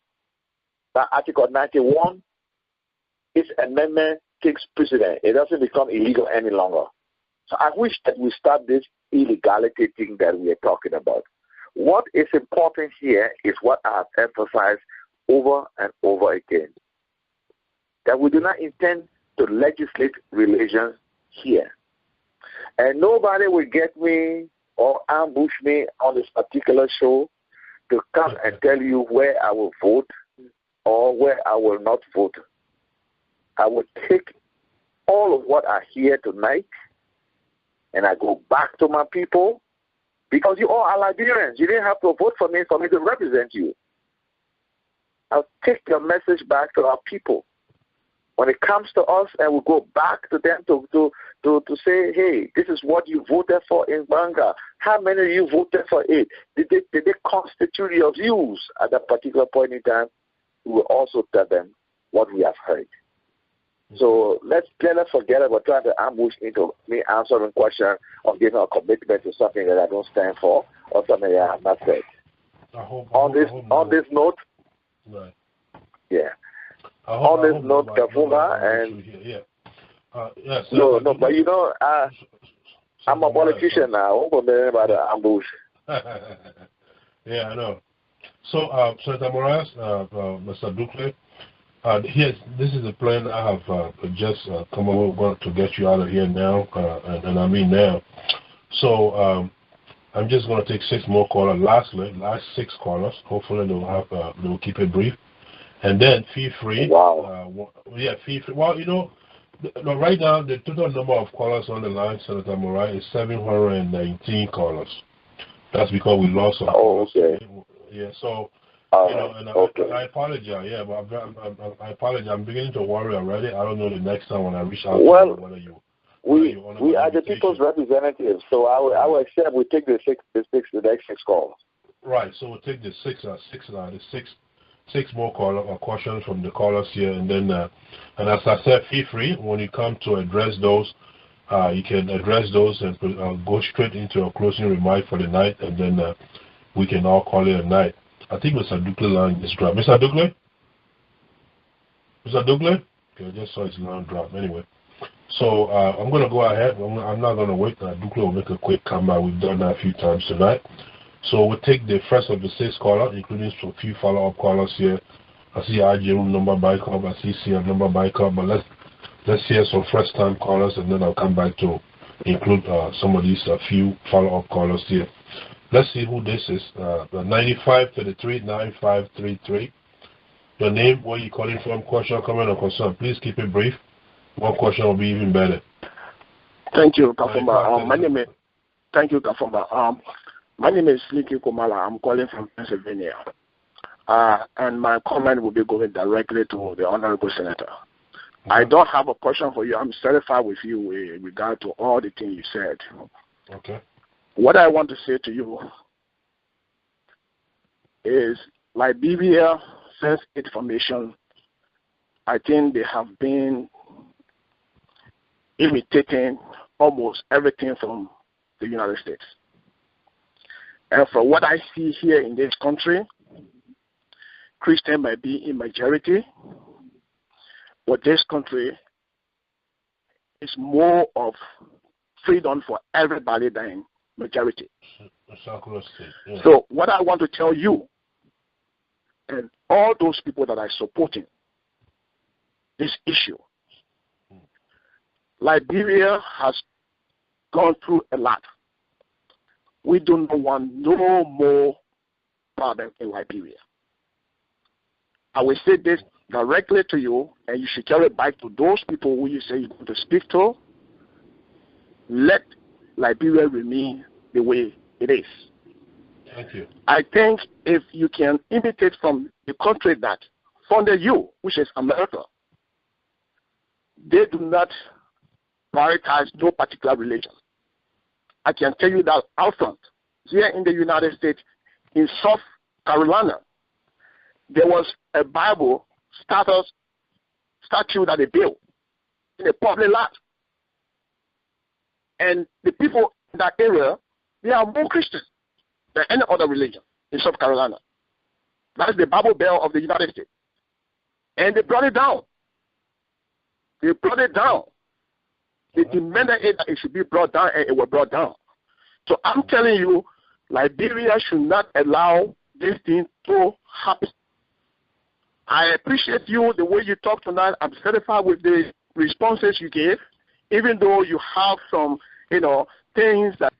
by Article 91, its amendment takes precedence. It doesn't become illegal any longer. So I wish that we start this illegality thing that we are talking about. What is important here is what I have emphasized over and over again, that we do not intend to legislate religion here. And nobody will get me or ambush me on this particular show to come and tell you where I will vote or where I will not vote. I will take all of what I hear tonight and I go back to my people, because you all are Liberians. You didn't have to vote for me to represent you. I'll take your message back to our people. When it comes to us, and we'll go back to them to say, hey, this is what you voted for in Banga. How many of you voted for it? Did they constitute your views at that particular point in time? We will also tell them what we have heard. So let's forget about trying to ambush into me answering questions or giving a commitment to something that I don't stand for or something that I have not said. On this note, right. Yeah. On this note, Kafumba, and yes, but you know, I'm a politician now. I won't be about the ambush. Yeah, I know. So, Senator Morais, Mr. Ducle, this is the plan I have just come over to get you out of here now, and I mean now. So I'm just going to take 6 more callers. Last 6 callers. Hopefully they'll keep it brief, and then feel free. Wow. Feel free. Well, you know, right now the total number of callers on the line, Senator Morais, is 719 callers. That's because we lost some. Oh, okay. Yeah. So. You know, and okay. I apologize. Yeah, but I apologize. I'm beginning to worry already. I don't know the next time when I reach out to you whether you. We are the people's representatives, so I will accept. We take the next 6 calls. Right. So we'll take the six more questions from the callers here, and then and as I said, feel free when you come to address those. You can address those and go straight into a closing remark for the night, and then we can all call it a night. I think Mr. Ducle line just dropped. Mr. Ducle? Mr. Ducle? Okay, I just saw his line drop. Anyway, so I'm going to go ahead. I'm not going to wait. Ducle will make a quick comeback. We've done that a few times tonight. So we'll take the first of the 6 callers, including a few follow-up callers here. I see RJ room number back up, I see CR number back up, but let's hear some first-time callers, and then I'll come back to include some of these few follow-up callers here. Let's see who this is. 9533-9533. Your name, where you calling from, question, comment, or concern. Please keep it brief. One question will be even better. Thank you, Kafumba. Thank you, Kafumba. My name is Liki Kumala. I'm calling from Pennsylvania. And my comment will be going directly to the Honorable Senator. I don't have a question for you. I'm satisfied with you with regard to all the things you said. Okay. What I want to say to you is Liberia sends information. I think they have been imitating almost everything from the United States. And from what I see here in this country, Christian might be in majority, but this country is more of freedom for everybody than majority. Yeah. So what I want to tell you and all those people that are supporting this issue, Liberia has gone through a lot. We do not want no more problem in Liberia. I will say this directly to you, and you should carry it back to those people who you say you're going to speak to. Let Liberia remain the way it is. Thank you. I think if you can imitate from the country that funded you, which is America, they do not prioritize no particular religion. I can tell you that out front. Here in the United States, in South Carolina, there was a Bible statue that they built in a public lot. And the people in that area, they are more Christian than any other religion in South Carolina. That's the Bible Belt of the United States. And they brought it down. They brought it down. They demanded that it should be brought down, and it was brought down. So I'm telling you, Liberia should not allow this thing to happen. I appreciate you, the way you talk tonight. I'm satisfied with the responses you gave, even though you have some, things that...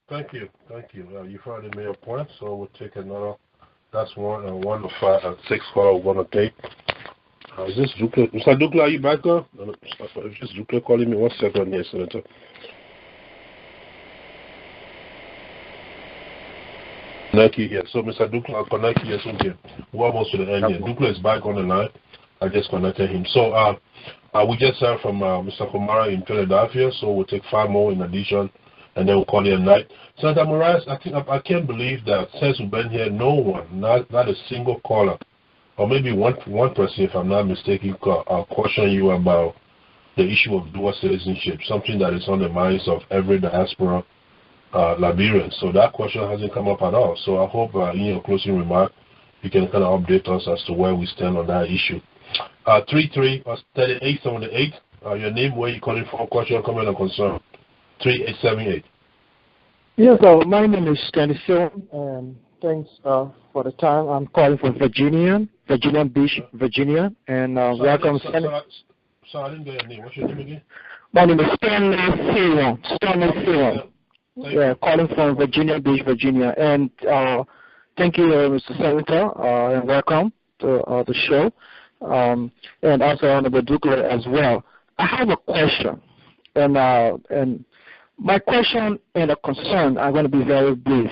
Thank you. You've already made a point, so we'll take another. That's one of 5 and 6 call we're going to take. Is this Dukla? Mr. Dukla, are you back there? It's just Dukla calling me. 1 second here, Senator. Konaki here. So, Mr. Dukla, Konaki here soon here. We're almost to the end here. Dukla is back on the line. I just connected him. So, we just heard from Mr. Komara in Philadelphia, so we'll take 5 more in addition, and then we'll call it a night. Senator Morais, I can't believe that since we've been here, no one, not a single caller, or maybe one person, if I'm not mistaken, question you about the issue of dual citizenship, something that is on the minds of every diaspora Liberian. So that question hasn't come up at all. So I hope in your closing remark, you can kind of update us as to where we stand on that issue. 3878, your name, where you calling from, question, comment, or concern. 3878. Yes, my name is Stanisel, and thanks for the time. I'm calling from Virginia Beach, Virginia, and welcome. So I didn't get your name. What's your name again? My name is Stanley Sewell. Yeah, calling from Virginia Beach, Virginia, and thank you, Mr. Senator, and welcome to the show, and also Honorable Dukla as well. I have a question, and my question and a concern, I'm going to be very brief,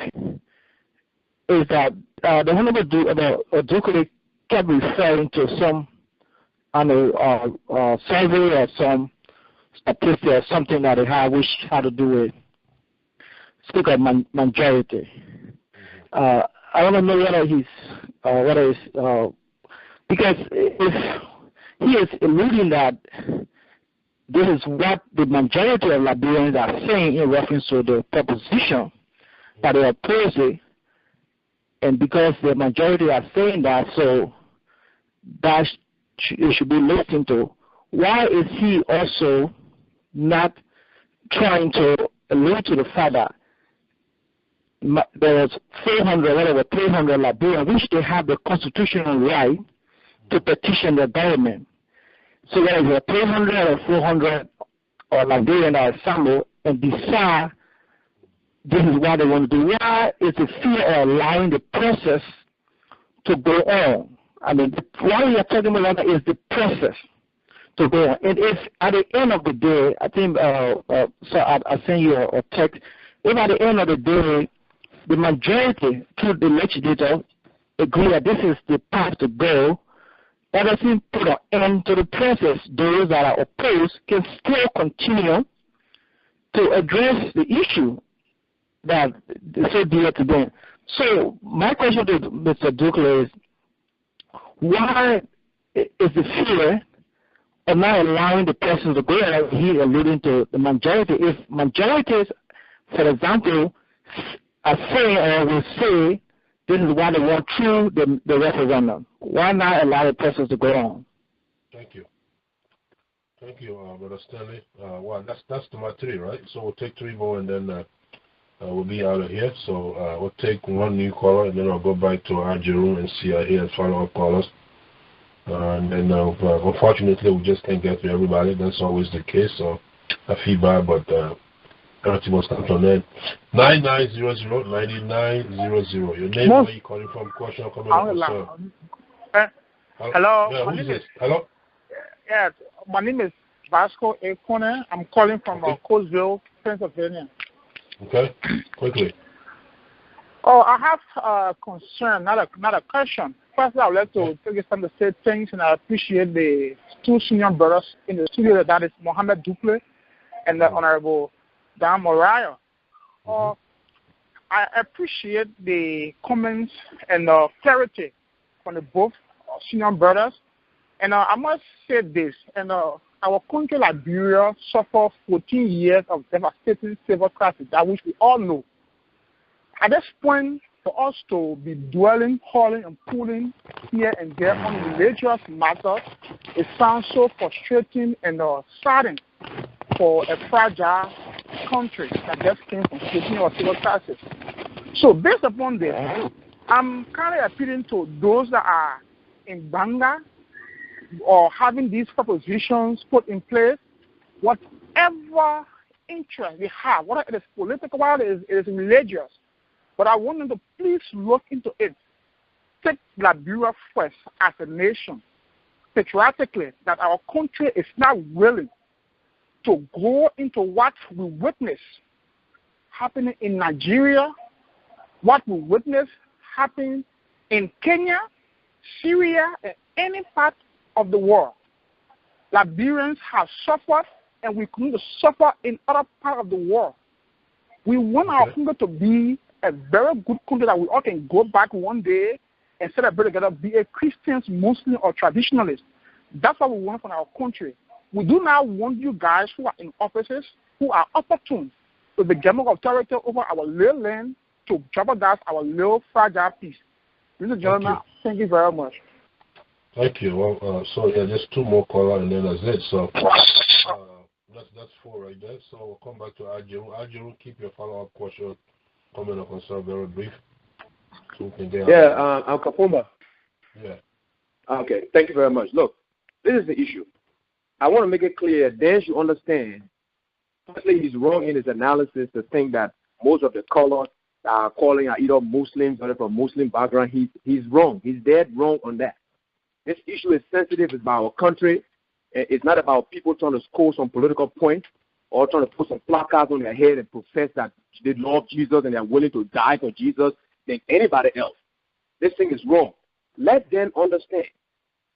is that the Honorable Dukla kept referring to some survey or some statistic or something that they have which had to do with speak of majority. I want to know whether he's because if he is alluding that this is what the majority of Liberians are saying in reference to the proposition that they oppose it, and because the majority are saying that, so that it should be listened to. Why is he also not trying to allude to the fact that there was 400, whatever, 300 Liberians, which they have the constitutional right to petition the government. So whether it's 300 or 400 or Liberians are assembled and decide this is what they want to do. Why is the fear of allowing the process to go on? I mean, what we are talking about is the process to go on. And if at the end of the day, I think, so I'll send you a text, if at the end of the day, the majority through the legislature agree that this is the path to go, that doesn't put an end to the process. Those that are opposed can still continue to address the issue that is so dear to them. So my question to Mr. Ducle is, why is the fear of not allowing the person to go, like he alluding to the majority? If majorities, for example, are saying or will say this is what they want through the referendum, why not allow the process to go on? Thank you. Thank you, Brother Stanley. Well, that's number 3, right? So we'll take 3 more and then we'll be out of here. So we'll take one new caller and then I'll go back to our room and CIA and follow-up callers. And then unfortunately we just can't get to everybody. That's always the case. So I feel bad, but everything must come to an end. 9900-9900. Your name, where you calling from? Question or comment? Hello. Yeah, who is this? Hello? Yes, my name is Vasco Ekone. I'm calling from Coatesville, Pennsylvania. Okay, quickly. Oh, I have a concern, not a question. First, I would like to take this time to say thanks, and I appreciate the 2 senior brothers in the studio, that is Mohammed Duple and the Honorable Dan Morais. I appreciate the comments and the clarity from the both senior brothers. And I must say this, and our country, Liberia, suffered 14 years of devastating civil crisis, that which we all know. At this point, for us to be dwelling, hauling, and pulling here and there on religious matters, it sounds so frustrating and saddening for a fragile country that just came from 14 years of civil crisis. So based upon this, I'm kind of appealing to those that are in Banga or having these propositions put in place, whatever interest they have, whether it is political, whether it is religious, but I want them to please look into it. Take Liberia first as a nation, patriotically, that our country is not willing to go into what we witness happening in Nigeria, what we witness happening in Kenya, Syria, and any part of the world. Liberians have suffered, and we continue to suffer in other parts of the world. We want our country to be a very good country that we all can go back one day and celebrate together, be a Christian, Muslim, or traditionalist. That's what we want from our country. We do not want you guys who are in offices, who are opportune to the gamut of authority over our little land to jeopardize our little fragile peace. Ladies and gentlemen, thank you very much. Thank you. Well, so yeah, just 2 more callers and then that's it. So that's 4 right there. So we'll come back to Ajiru. Ajiru, keep your follow-up question, comment or concern very brief. So we can get I'm Kafumba. Yeah. Okay, thank you very much. Look, this is the issue. I want to make it clear that Dan should understand. Firstly, he's wrong in his analysis to think that most of the callers that are calling are either Muslims or from Muslim background. He's wrong. He's dead wrong on that. This issue is sensitive. It's about our country. It's not about people trying to score some political points or trying to put some placards on their head and profess that they love Jesus and they're willing to die for Jesus than anybody else. This thing is wrong. Let them understand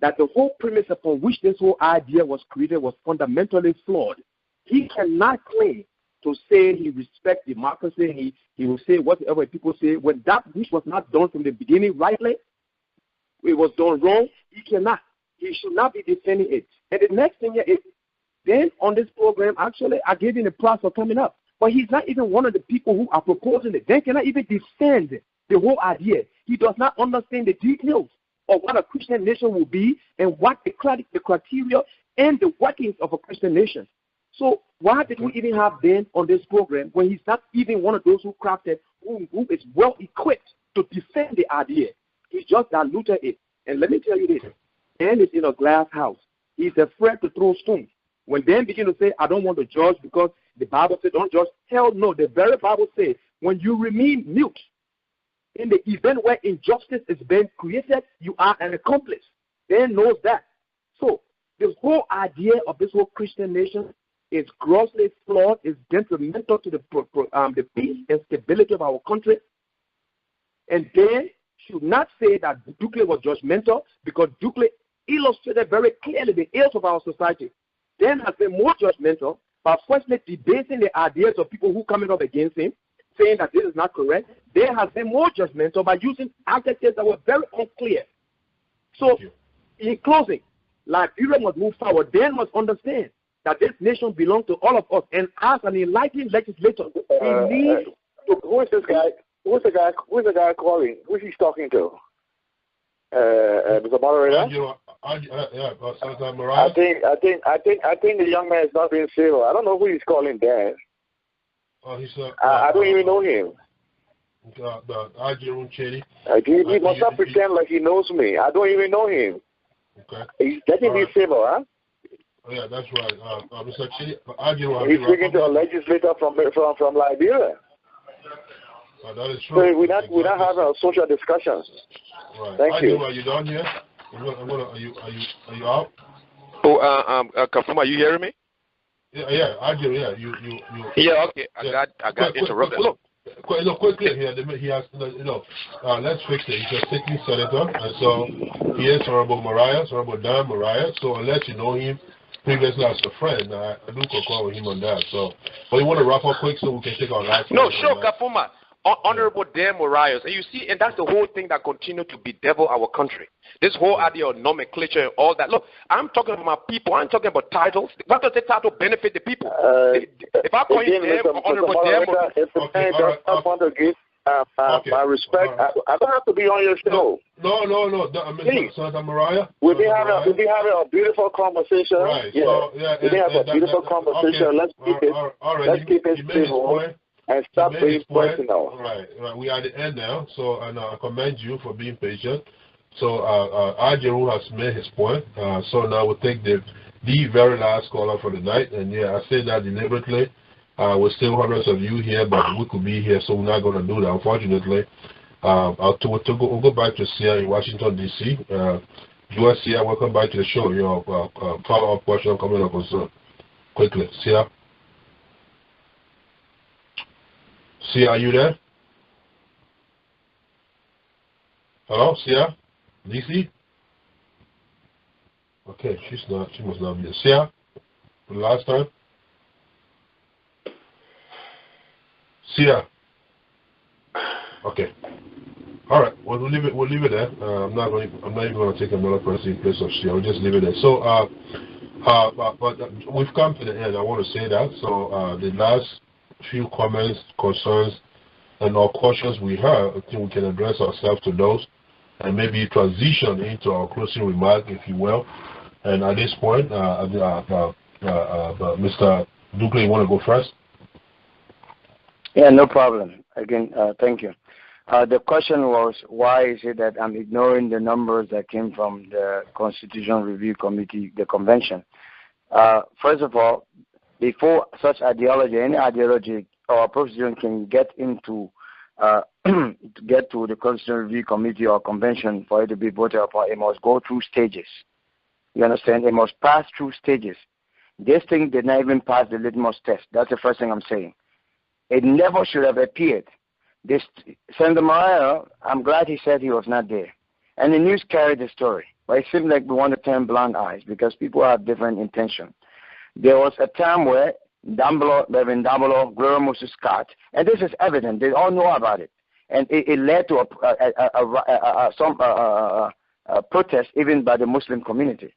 that the whole premise upon which this whole idea was created was fundamentally flawed. He cannot claim to say he respects democracy. He will say whatever people say when that which was not done from the beginning rightly, it was done wrong. He cannot. He should not be defending it. And the next thing is, then on this program, actually, I gave him the prize for coming up. But he's not even one of the people who are proposing it. They cannot even defend the whole idea. He does not understand the details of what a Christian nation will be and what the criteria and the workings of a Christian nation. So why did we even have Ben on this program when he's not even one of those who crafted who is well equipped to defend the idea. He just diluted it. And let me tell you this. Dan is in a glass house. He's afraid to throw stones. When Dan begin to say, I don't want to judge because the Bible says don't judge, hell no. The very Bible says when you remain mute in the event where injustice is being created, you are an accomplice. Dan knows that. So this whole idea of this whole Christian nation is grossly flawed, is detrimental to the peace and stability of our country. And Dan should not say that Dukley was judgmental, because Dukley illustrated very clearly the ills of our society. Dan has been more judgmental by firstly debating the ideas of people who coming up against him, saying that this is not correct. Dan has been more judgmental by using adjectives that were very unclear. So, in closing, Liberia must move forward. Dan must understand that this nation belongs to all of us, and as an enlightened legislator, he needs to. Who is this guy? Who's the guy calling? Who is he talking to? Mr. Moderator? Senator Morais. I think the young man is not being civil. I don't know who he's calling Dan. I don't even know him. He must not pretend like he knows me. I don't even know him. Okay. He's getting me civil, huh? Oh, yeah, that's right. Mr. Chidi, he's speaking to a legislator from Liberia. That is true. So we're not having a social discussion. Right. Thank you. Are you done here? Are you out? Kafumba, are you hearing me? Yeah, you. Yeah, okay. I got interrupted. Look. Quickly here, he has, let's fix it. He's a sitting senator, and so he is Honorable Dan Morais. So unless you know him previously as a friend, I do concur with him on that. So, but you want to wrap up quick so we can take our last. No, sure, Kafumba. Honorable Dan Morais, and you see, and that's the whole thing that continues to bedevil our country. This whole idea of nomenclature and all that. Look, I'm talking about my people. I'm talking about titles. What does the title benefit the people? If I call you Dan, Honorable Dan, if the man does not want to give my respect, I don't have to be on your show. No. Senator Morais. We'll be having a beautiful conversation. Right. Yeah. So, yeah, we'll be having a beautiful conversation. Okay. Let's keep it civil. And stop being personal. Right. We are at the end now, so and I commend you for being patient. So Ajiru has made his point. So now we'll take the very last caller for the night. And yeah, I say that deliberately. We're still hundreds of you here, but we could be here, so we're not going to do that, unfortunately. We'll go back to Sia in Washington, D.C. U.S. Sia, welcome back to the show. Your follow-up question coming up also. Quickly, Sia. Sia, are you there? Hello, Sia? DC? Okay, she's not. She must not be there. Sia? For the last time? Sia? Okay. All right. Well, we'll leave it there. I'm not even going to take another person in place of Sia. We'll just leave it there. So, but we've come to the end. I want to say that. So, the last few comments, concerns, and our questions we have, I think we can address ourselves to those and maybe transition into our closing remark, if you will. And at this point, Mr. Dukley, you want to go first? Yeah, no problem. Again, thank you. The question was, why is it that I'm ignoring the numbers that came from the Constitutional Review Committee, the convention? First of all, before such ideology, any ideology or proposition can get into to get to the Constitutional Review Committee or convention for it to be voted upon, it must go through stages. You understand? It must pass through stages. This thing did not even pass the litmus test. That's the first thing I'm saying. It never should have appeared. This Senator Morais, I'm glad he said he was not there. And the news carried the story. But it seems like we want to turn blind eyes because people have different intentions. There was a time where Reverend Dambolo, Gloria Moses Scott, and this is evident. They all know about it. And it led to some protest even by the Muslim community,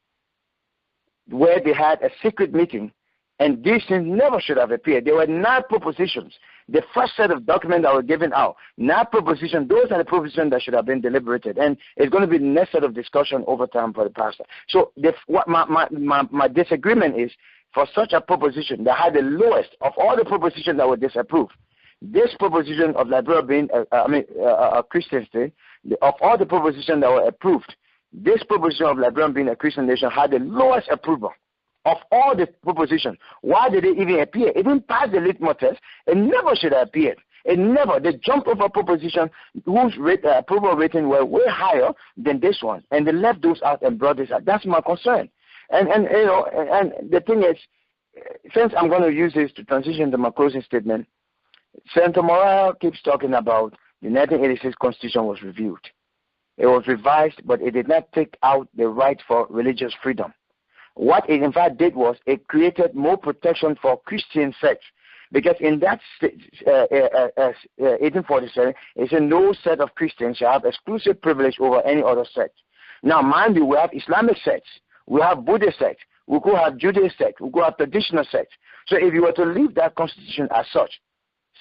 where they had a secret meeting, and these things never should have appeared. There were 9 propositions. The first set of documents that were given out, 9 propositions, those are the propositions that should have been deliberated. And it's going to be the next set of discussion over time for the pastor. So what my disagreement is, for such a proposition that had the lowest of all the propositions that were disapproved, this proposition of Liberia being, a Christian state, of all the propositions that were approved, this proposition of Liberia being a Christian nation had the lowest approval of all the propositions. Why did it even appear? It didn't pass the litmus test. It never should have appeared. It never. They jumped over proposition whose approval rating were way higher than this one, and they left those out and brought this out. That's my concern. And the thing is, since I'm going to use this to transition to my closing statement, Senator Morais keeps talking about the 1986 Constitution was reviewed. It was revised, but it did not take out the right for religious freedom. What it in fact did was it created more protection for Christian sects, because in that 1847, it said no set of Christians shall have exclusive privilege over any other sect. Now, mind you, we have Islamic sects, we have Buddhist sects, we could have Judaist sects, we could have traditional sects. So if you were to leave that constitution as such,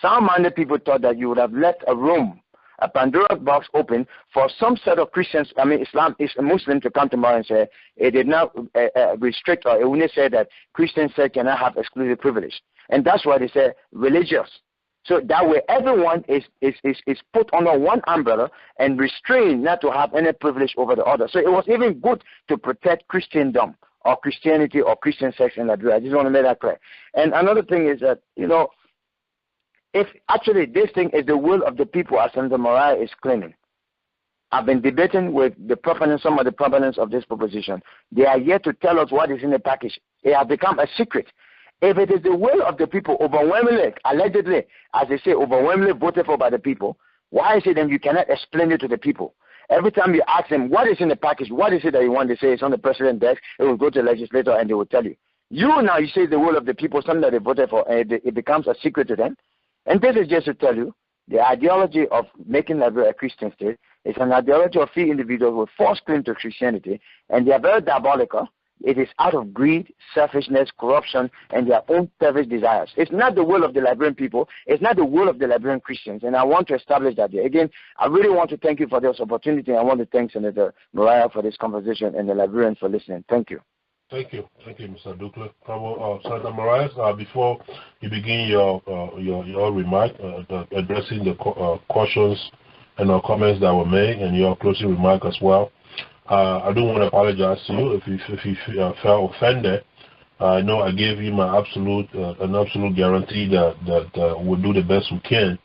sound-minded people thought that you would have left a room, a Pandora's box open for some set of Christians, Muslims to come tomorrow and say it did not restrict, or it wouldn't say that Christians cannot have exclusive privilege. And that's why they say religious. So that way everyone is put under one umbrella and restrained not to have any privilege over the other. So it was even good to protect Christendom or Christianity or Christian sects in Liberia. I just want to make that clear. And another thing is that, if actually this thing is the will of the people, as Senator Morais is claiming, I've been debating with some of the proponents of this proposition. They are yet to tell us what is in the package. It has become a secret. If it is the will of the people, overwhelmingly, allegedly, as they say, overwhelmingly voted for by the people, why is it then you cannot explain it to the people? Every time you ask them, what is in the package, what is it that you want, they say it's on the president's desk, it will go to the legislator and they will tell you. You say the will of the people, something that they voted for, and it becomes a secret to them. And this is just to tell you, the ideology of making Liberia a Christian state is an ideology of few individuals with false claim to Christianity, and they are very diabolical. It is out of greed, selfishness, corruption, and their own selfish desires. It's not the will of the Liberian people. It's not the will of the Liberian Christians, and I want to establish that here. Again, I really want to thank you for this opportunity. I want to thank Senator Morais for this conversation and the Liberians for listening. Thank you. Thank you, Mr. Ducle. Senator Morais, before you begin your remark, addressing the cautions and comments that were made, and your closing remark as well, I do want to apologize to you if you felt offended. I know I gave you my an absolute guarantee that we'll do the best we can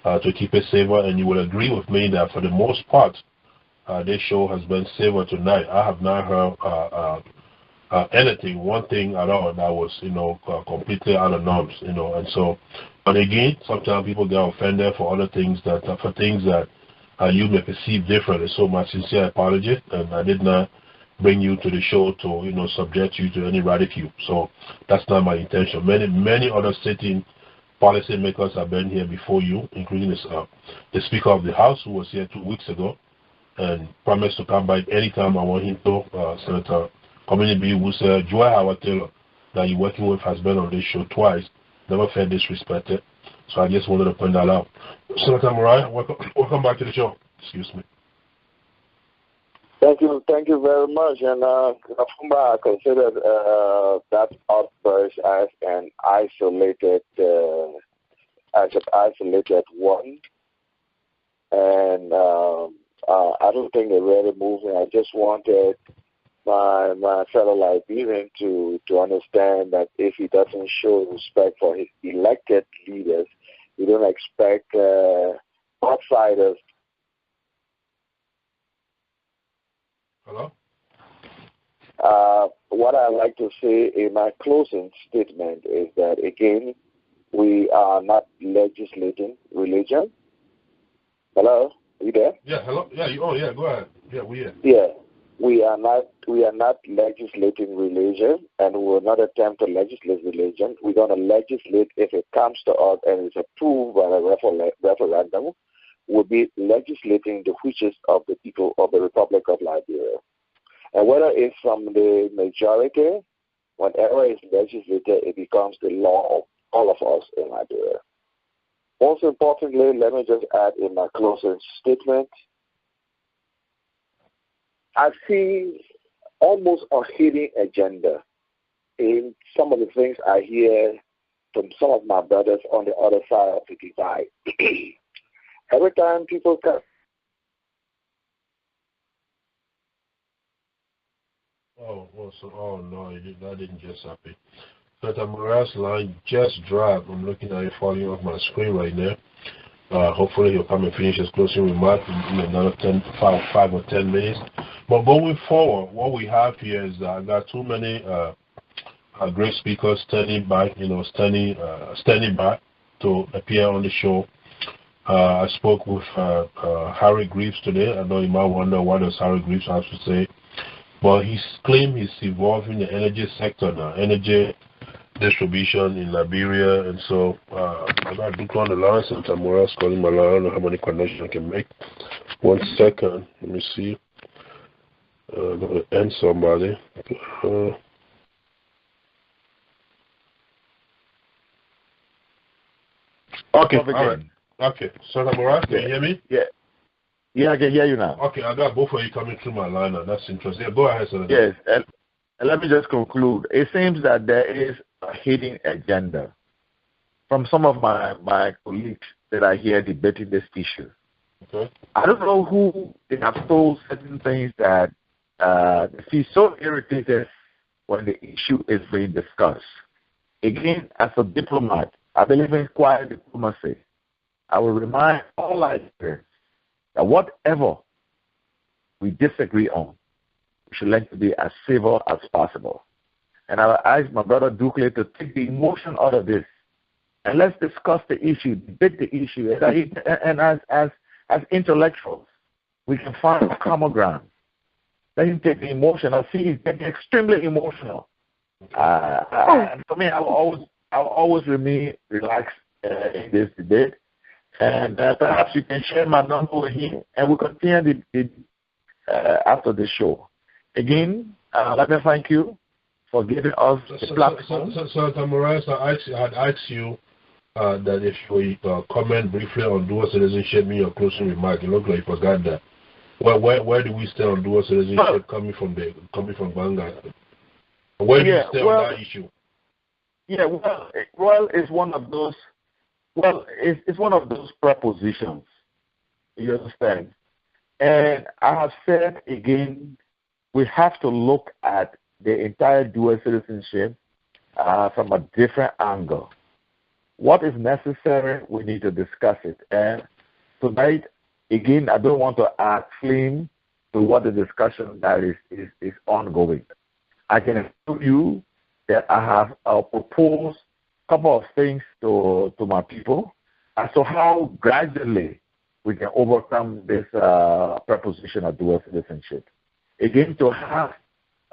to keep it safer, and you will agree with me that for the most part, this show has been safer tonight. I have not heard one thing at all that was, completely out of norms, and so, but again, sometimes people get offended for other things that you may perceive differently. So my sincere apology, and I did not bring you to the show to, subject you to any ridicule. So that's not my intention. Many other sitting policy makers have been here before you, including the Speaker of the House, who was here 2 weeks ago, and promised to come back anytime I want him to. Senator Community B, who said Joy Howard Taylor, that you're working with, has been on this show twice, never felt disrespected. So I just wanted to point that out. Senator Morais, welcome back to the show. Excuse me. Thank you very much. And Kafumba, I considered that outburst as an isolated one, and I don't think it really moved me. I just wanted my fellow Liberian to understand that if he doesn't show respect for his elected leaders, you don't expect outsiders. Hello? What I like to say in my closing statement is that, again, we are not legislating religion. Hello? Are you there? Yeah, hello? Yeah, go ahead. Yeah, we are. Yeah. We are not legislating religion, and we will not attempt to legislate religion. We're going to legislate if it comes to us and is approved by a referendum. We'll be legislating the wishes of the people of the Republic of Liberia. And whether it's from the majority, whenever it's legislated, it becomes the law of all of us in Liberia. Most importantly, let me just add in my closing statement, I see almost a hidden agenda in some of the things I hear from some of my brothers on the other side of the divide. Every time people come. Oh no, that didn't just happen. Senator Morais' line just dropped. I'm looking at it falling off my screen right now. Hopefully he'll come and finish his closing remark in another 5 or 10 minutes. But going forward, what we have here is I got too many great speakers standing by to appear on the show. I spoke with Harry Greaves today. I know you might wonder what does Harry Greaves have to say. But he's claimed he's involved in the energy sector now, energy distribution in Liberia, and so I got Duke on the line, Senator Morais calling my line. I don't know how many connections I can make. 1 second, let me see. I'm going to end somebody. Okay, all right. Okay, Senator Morais, can you hear me? Yeah. Yeah, I can hear you now. Okay, I got both of you coming through my line now. That's interesting. Yeah, go ahead, Senator. Yes, and let me just conclude. It seems that there is a hidden agenda from some of my colleagues that I hear debating this issue. Okay. I don't know who they have told certain things that they feel so irritated when the issue is being discussed. Again, as a diplomat, I believe in quiet diplomacy. I will remind all Liberians that whatever we disagree on, we should learn to be as civil as possible. And I will ask my brother Dukley to take the emotion out of this, and let's discuss the issue, debate the issue, and as intellectuals, we can find a common ground. Let him take the emotion. I see he's getting extremely emotional. And for me, I will always remain relaxed in this debate. And perhaps you can share my number with him, and we'll continue after the show. Again, let me thank you for giving us the platform. Senator Morais, I had asked you that if you comment briefly on dual citizenship in your closing remark. It looked like you forgot that. Where do we stand on dual citizenship coming from Banga? Where do you stand on that issue? Yeah, well, it's one of those. Well, it's one of those prepositions. You understand? And I have said again, we have to look at the entire dual citizenship from a different angle. What is necessary, we need to discuss it. And tonight, again, I don't want to add flame to what the discussion that is ongoing. I can tell you that I have proposed a couple of things to my people as to how gradually we can overcome this preposition of dual citizenship. Again, to have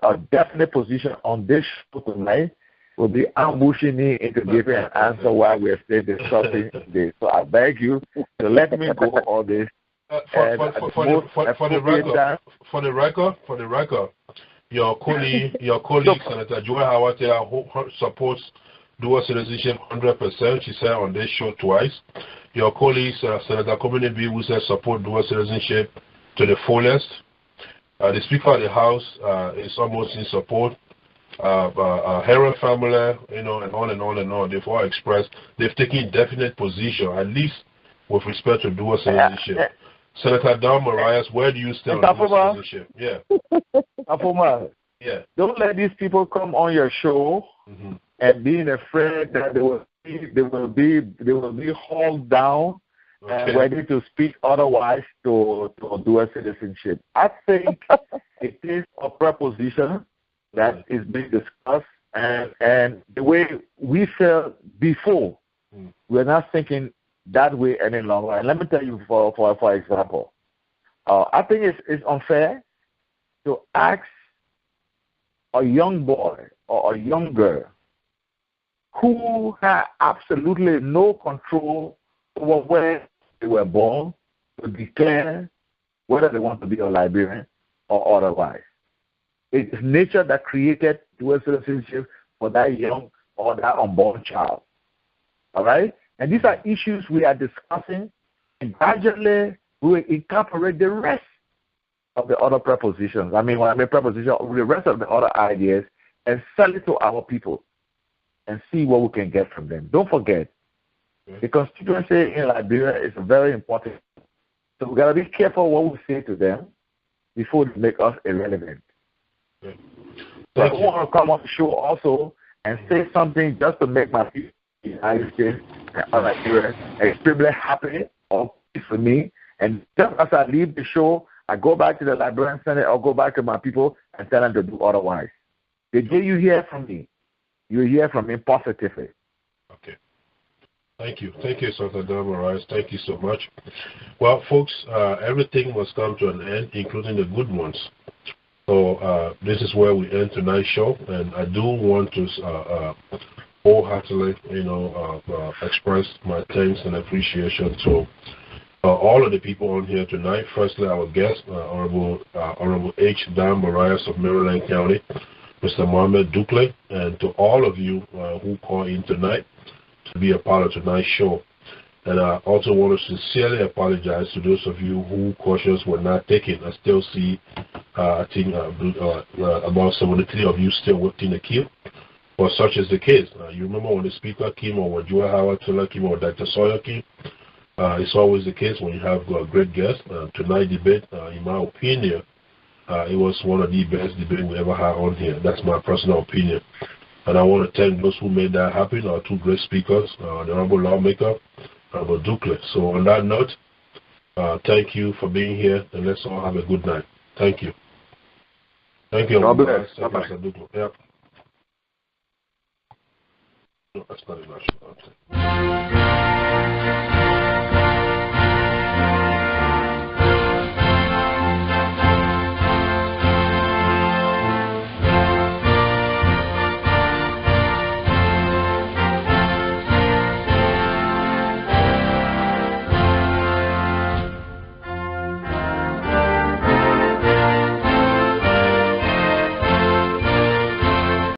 a definite position on this show tonight will be ambushing me into giving an answer while we're still discussing this. So I beg you to let me go on this. For the record, your colleague Senator Joy Hawate supports dual citizenship 100%. She said on this show twice. Your colleague Senator Komene B, who says support dual citizenship to the fullest. The Speaker of the House is almost in support. Heron family, and on and on and on. They've all expressed, they've taken definite position, at least with respect to dual citizenship. Senator Don Morais, where do you stand on dual citizenship? Yeah. Kafumba, yeah. Don't let these people come on your show and being afraid that they will be hauled down and ready to speak otherwise to dual citizenship. I think it is a preposition that is being discussed, and the way we felt before, we're not thinking that way any longer. And let me tell you, for example, I think it's unfair to ask a young boy or a young girl who had absolutely no control over where they were born to declare whether they want to be a Liberian or otherwise. It is nature that created dual citizenship for that young or that unborn child. All right? And these are issues we are discussing, and gradually we will incorporate the rest of the other prepositions. I mean, when I mean preposition, the rest of the other ideas, and sell it to our people. and see what we can get from them. Don't forget, the constituency in Liberia is very important. So we got to be careful what we say to them before they make us irrelevant. So I want to come on the show also and say something just to make my people in the United States and Nigeria extremely happy or peace for me. And just as I leave the show, I go back to the Liberian Senate or go back to my people and tell them to do otherwise. The day you hear from me, you hear from me positively. Okay. Thank you. Thank you, Senator Morais. Thank you so much. Well, folks, everything must come to an end, including the good ones. So this is where we end tonight's show, and I do want to wholeheartedly, express my thanks and appreciation to all of the people on here tonight. Firstly, our guest, Honorable H. Dan Morais of Maryland County, Mr. Mohamed Dukley, and to all of you who call in tonight to be a part of tonight's show. And I also want to sincerely apologize to those of you who questions were not taken. I still see, I think, about 73 of you still within the queue. But such is the case. You remember when the speaker came, or when Joel Howard Taylor came, or Dr. Sawyer came. It's always the case when you have a great guest. Tonight's debate, in my opinion, it was one of the best debates we ever had on here. That's my personal opinion. And I want to thank those who made that happen, our two great speakers, the Honorable Lawmaker, Honorable Dukley. So on that note, thank you for being here, and let's all have a good night. Thank you. Thank you, Honorable. Thank you, Mr. Dukley. Yep. No, that's not enough.